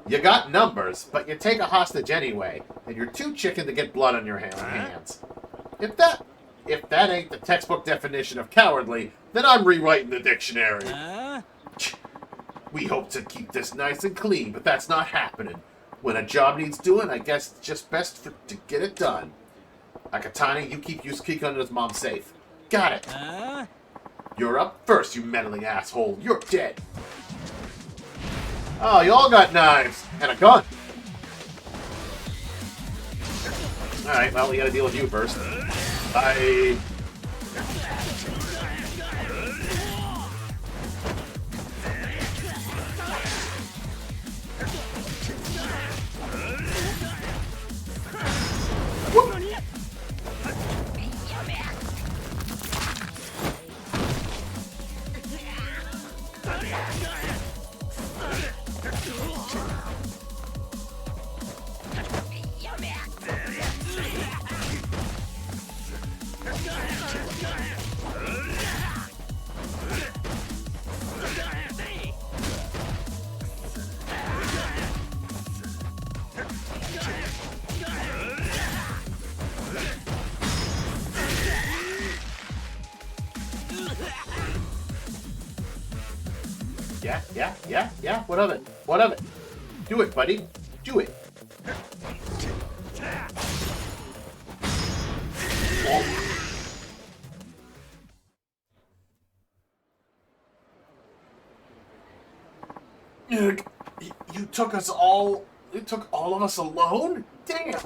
You got numbers, but you take a hostage anyway, and you're too chicken to get blood on your hands. If that ain't the textbook definition of cowardly, then I'm rewriting the dictionary. We hope to keep this nice and clean, but that's not happening. When a job needs doing, I guess it's just best to get it done. Akatani, you keep Yusuke Unda's mom safe. Got it. You're up first, you meddling asshole. You're dead. Oh, you all got knives. And a gun. Alright, well, we gotta deal with you first. Bye. Yeah. What of it? What of it? Do it, buddy. Do it. You took us all... You took all of us alone? Damn!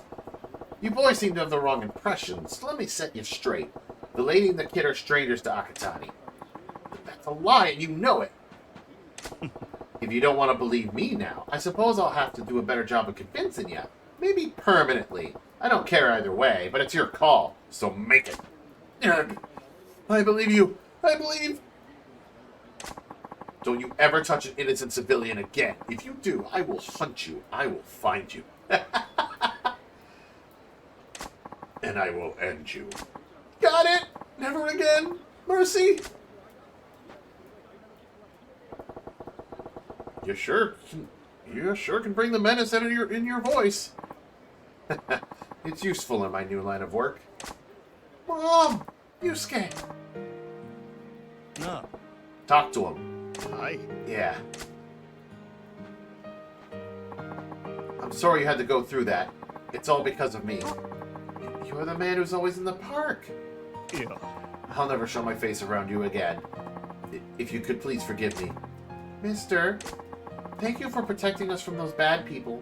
You boys seem to have the wrong impressions. Let me set you straight. The lady and the kid are strangers to Akatani. That's a lie, and you know it. If you don't want to believe me now, I suppose I'll have to do a better job of convincing you. Maybe permanently. I don't care either way, but it's your call, so make it. I believe you. I believe... Don't you ever touch an innocent civilian again. If you do, I will hunt you. I will find you. And I will end you. Got it! Never again! Mercy! You sure can bring the menace out of in your voice. It's useful in my new line of work. Mom! Yusuke! No. Talk to him. Hi. Yeah. I'm sorry you had to go through that. It's all because of me. You're the man who's always in the park. Yeah. I'll never show my face around you again. If you could please forgive me. Mister, thank you for protecting us from those bad people.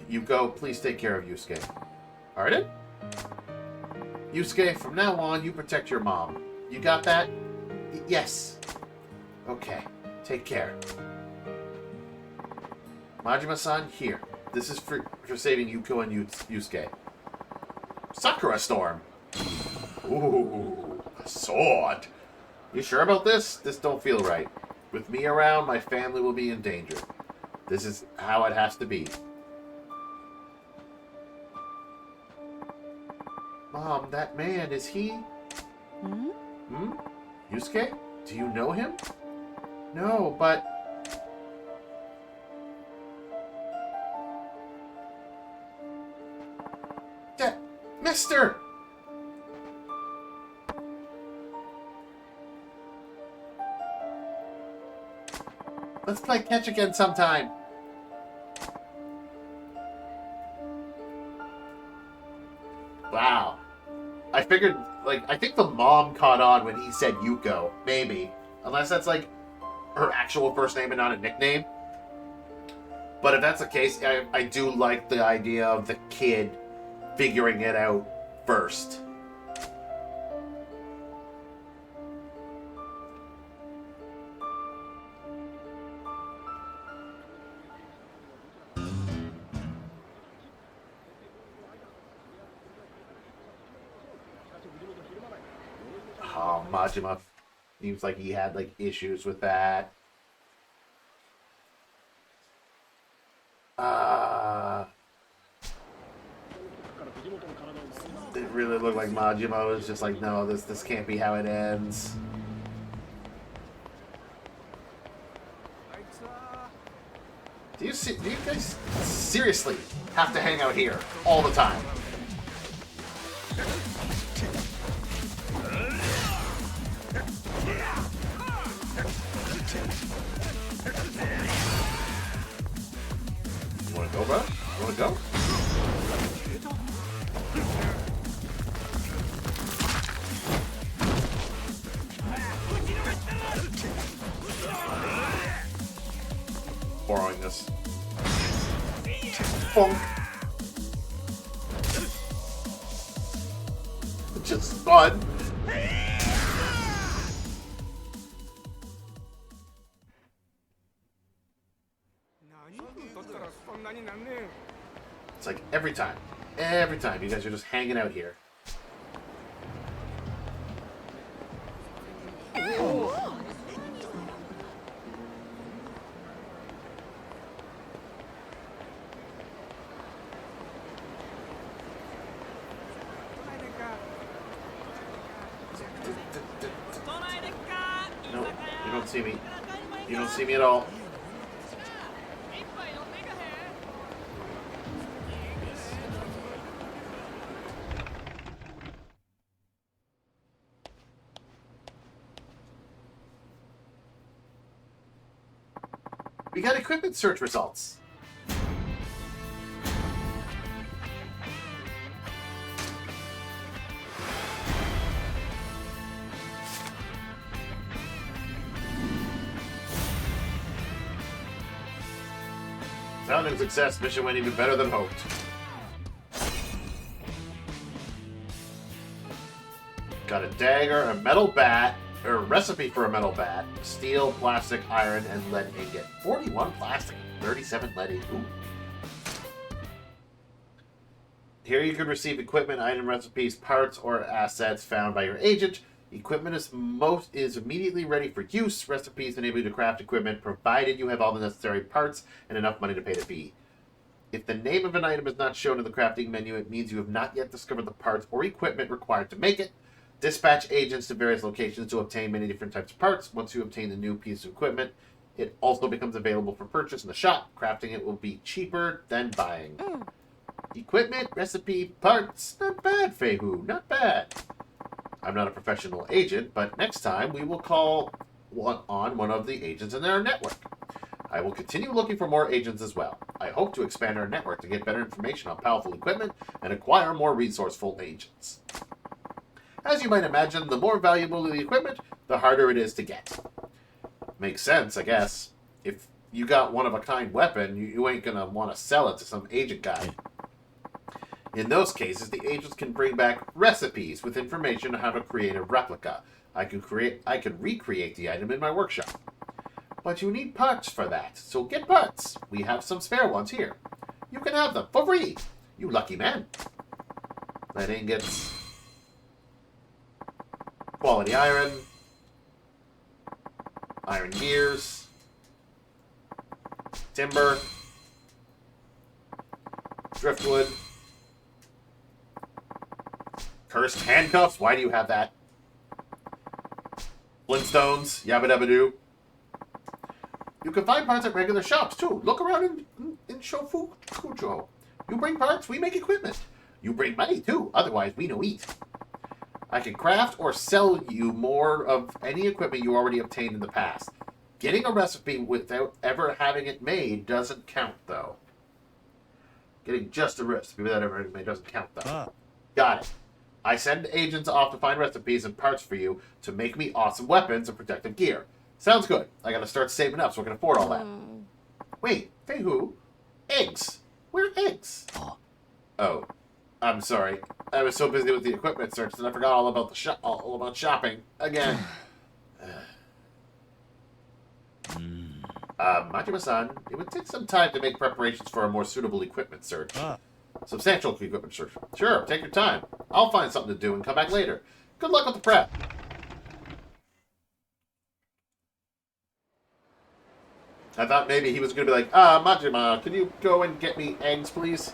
You go. Please take care of Yusuke. Arden? Yusuke, from now on, you protect your mom. You got that? Yes. Okay. Take care. Majima-san, here. This is for saving Yuko and Yusuke. Sakura Storm. Ooh, a sword. You sure about this? This don't feel right. With me around, my family will be in danger. This is how it has to be. Mom, that man, is he... Hmm? Yusuke? Do you know him? No, but... Mister! Let's play catch again sometime. Wow. I figured, like, I think the mom caught on when he said Yuko. Maybe. Unless that's, like, her actual first name and not a nickname. But if that's the case, I do like the idea of the kid figuring it out first. Oh, Majima seems like he had like issues with that. It really looked like Majima was just like, no, this can't be how it ends. Do you guys seriously have to hang out here all the time? You wanna go, bro? You wanna go? Borrowing this. Funk. Just fun. It's like every time you guys are just hanging out here. No, you don't see me. You don't see me at all. We got equipment search results. Sounding success. Mission went even better than hoped. Got a dagger, a metal bat, or a recipe for a metal bat, steel, plastic, iron, and lead ingot. 41 plastic, 37 lead ingot. Ooh. Here you can receive equipment, item recipes, parts, or assets found by your agent. Equipment is immediately ready for use. Recipes enable you to craft equipment, provided you have all the necessary parts and enough money to pay the fee. If the name of an item is not shown in the crafting menu, it means you have not yet discovered the parts or equipment required to make it. Dispatch agents to various locations to obtain many different types of parts. Once you obtain the new piece of equipment, it also becomes available for purchase in the shop. Crafting it will be cheaper than buying. Equipment, recipe, parts. Not bad, Feihu. Not bad. I'm not a professional agent, but next time we will call on one of the agents in our network. I will continue looking for more agents as well. I hope to expand our network to get better information on powerful equipment and acquire more resourceful agents. As you might imagine, the more valuable the equipment, the harder it is to get. Makes sense, I guess. If you got one-of-a-kind weapon, you ain't gonna want to sell it to some agent guy. In those cases, the agents can bring back recipes with information on how to create a replica. I can recreate the item in my workshop. But you need parts for that, so get parts. We have some spare ones here. You can have them for free. You lucky man. Lead ingots. Quality iron. Iron gears. Timber. Driftwood. Cursed handcuffs. Why do you have that? Flintstones. Yabba dabba doo. You can find parts at regular shops, too. Look around in Shofu Kujo. You bring parts, we make equipment. You bring money, too. Otherwise, we no eat. I can craft or sell you more of any equipment you already obtained in the past. Getting a recipe without ever having it made doesn't count, though. Getting just a recipe without ever having it made doesn't count, though. Got it. I send agents off to find recipes and parts for you to make me awesome weapons and protective gear. Sounds good. I gotta start saving up so I can afford all that. Wait, Feihu? Eggs. Where are eggs? Oh, I'm sorry. I was so busy with the equipment search that I forgot all about all about shopping again. Majima-san, it would take some time to make preparations for a more suitable equipment search. Substantial equipment search. Sure, take your time. I'll find something to do and come back later. Good luck with the prep. I thought maybe he was going to be like, Majima, can you go and get me eggs, please?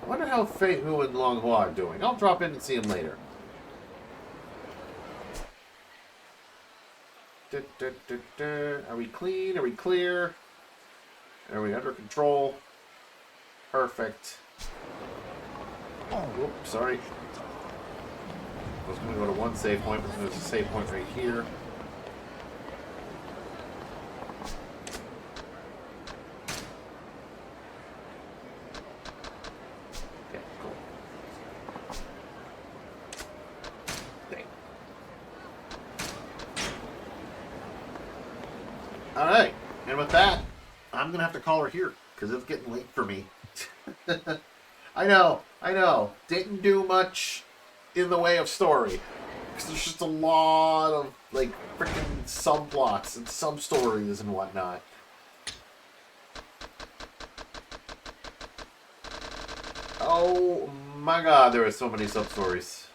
I wonder how Feihu and Longhua are doing. I'll drop in and see him later. Are we clean? Are we clear? Are we under control? Perfect. Oops, sorry. I was going to go to one save point, but there's a save point right here. Alright, and with that, I'm going to have to call her here, because it's getting late for me. I know. Didn't do much in the way of story. Because there's just a lot of, like, freaking subplots and sub-stories and whatnot. Oh my god, there are so many sub-stories.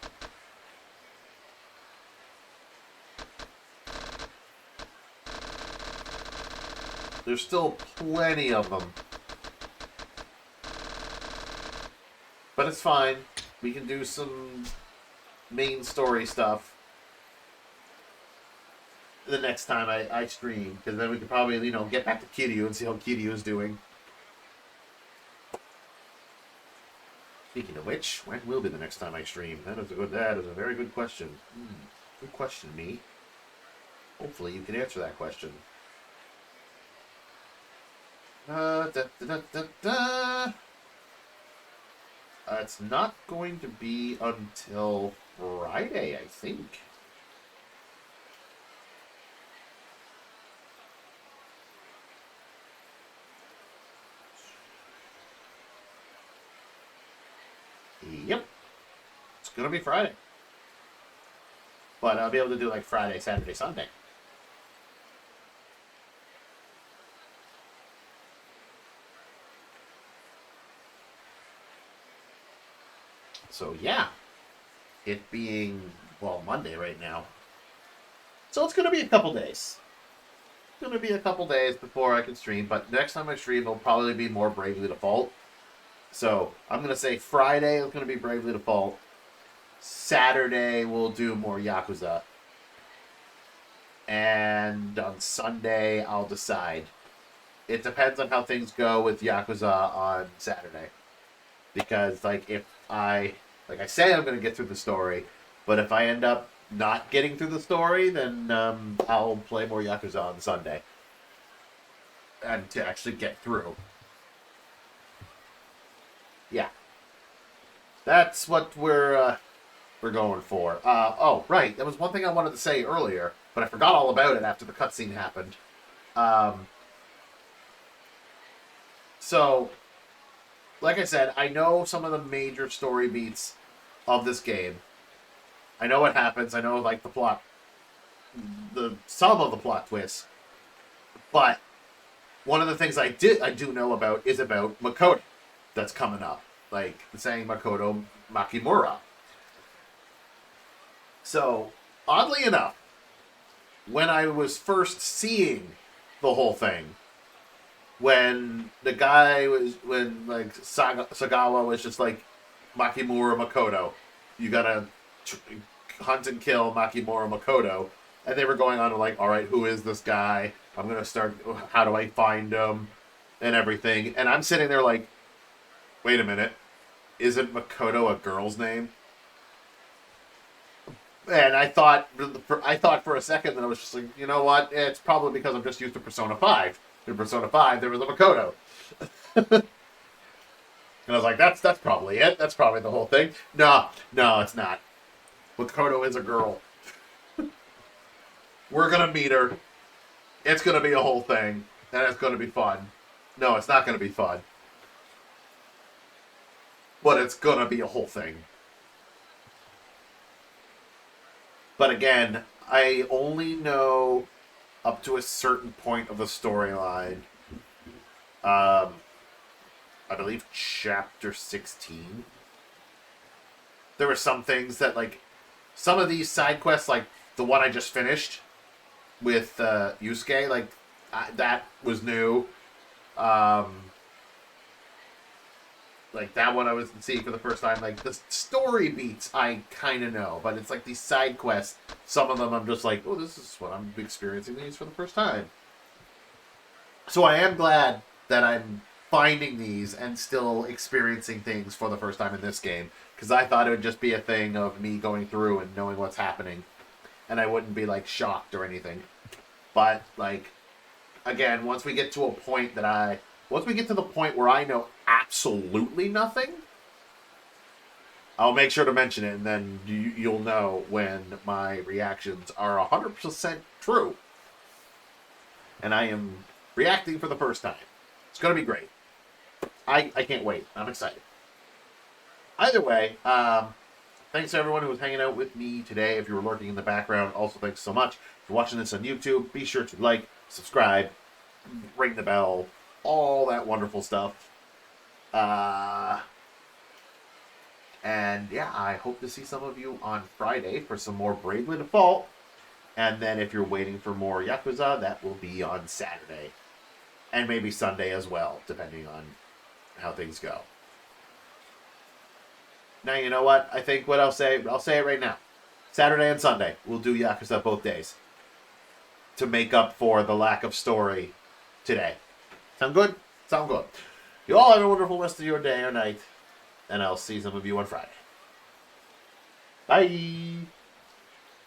There's still plenty of them. But it's fine. We can do some main story stuff the next time I stream. Because then we can probably, you know, get back to Kiryu and see how Kiryu is doing. Speaking of which, when will be the next time I stream? That is a very good question. Good question, me. Hopefully you can answer that question. It's not going to be until Friday, I think. Yep. It's going to be Friday. But I'll be able to do like Friday, Saturday, Sunday. So yeah, it being, well, Monday right now. So it's going to be a couple days. It's going to be a couple days before I can stream, but next time I stream, it'll probably be more Bravely Default. So I'm going to say Friday is going to be Bravely Default. Saturday we'll do more Yakuza. And on Sunday I'll decide. It depends on how things go with Yakuza on Saturday. Because, like, if I say I'm going to get through the story, but if I end up not getting through the story, then I'll play more Yakuza on Sunday. And to actually get through. Yeah. That's what we're going for. Oh, right. There was one thing I wanted to say earlier, but I forgot all about it after the cutscene happened. So, like I said, I know some of the major story beats of this game. I know what happens. I know, like, the plot, some of the plot twists. But one of the things I do know about is about Makoto that's coming up. Like, saying Makoto Makimura. So, oddly enough, when I was first seeing the whole thing, when Sagawa was just like, Makimura Makoto, you gotta hunt and kill Makimura Makoto, and they were going on to like, alright, who is this guy? I'm gonna start, how do I find him? And everything. And I'm sitting there like, wait a minute, isn't Makoto a girl's name? And I thought for a second that I was just like, you know what? It's probably because I'm just used to Persona 5. In Persona 5, there was a Makoto. And I was like, that's probably it. That's probably the whole thing. No, it's not. Makoto is a girl. We're going to meet her. It's going to be a whole thing. And it's going to be fun. No, it's not going to be fun. But it's going to be a whole thing. But again, I only know up to a certain point of the storyline. I believe chapter 16. There were some things that, like, some of these side quests, like the one I just finished with Yusuke, like, that was new. Like, that one I was seeing for the first time. Like, the story beats I kind of know. But it's like these side quests. Some of them I'm just like, oh, this is what I'm experiencing these for the first time. So I am glad that I'm finding these and still experiencing things for the first time in this game. Because I thought it would just be a thing of me going through and knowing what's happening. And I wouldn't be, like, shocked or anything. But, like, again, once we get to a point that once we get to the point where I know absolutely nothing, I'll make sure to mention it, and then you'll know when my reactions are 100% true. and I am reacting for the first time. It's going to be great. I can't wait. I'm excited. Either way, thanks to everyone who was hanging out with me today. If you were lurking in the background, also thanks so much. If you're watching this on YouTube, be sure to like, subscribe, ring the bell, all that wonderful stuff. And yeah, I hope to see some of you on Friday for some more Bravely Default. And then if you're waiting for more Yakuza, that will be on Saturday. And maybe Sunday as well, depending on how things go. Now, you know what? I think what I'll say it right now. Saturday and Sunday, we'll do Yakuza both days. To make up for the lack of story today. Sound good? Sound good. You all have a wonderful rest of your day or night. And I'll see some of you on Friday. Bye!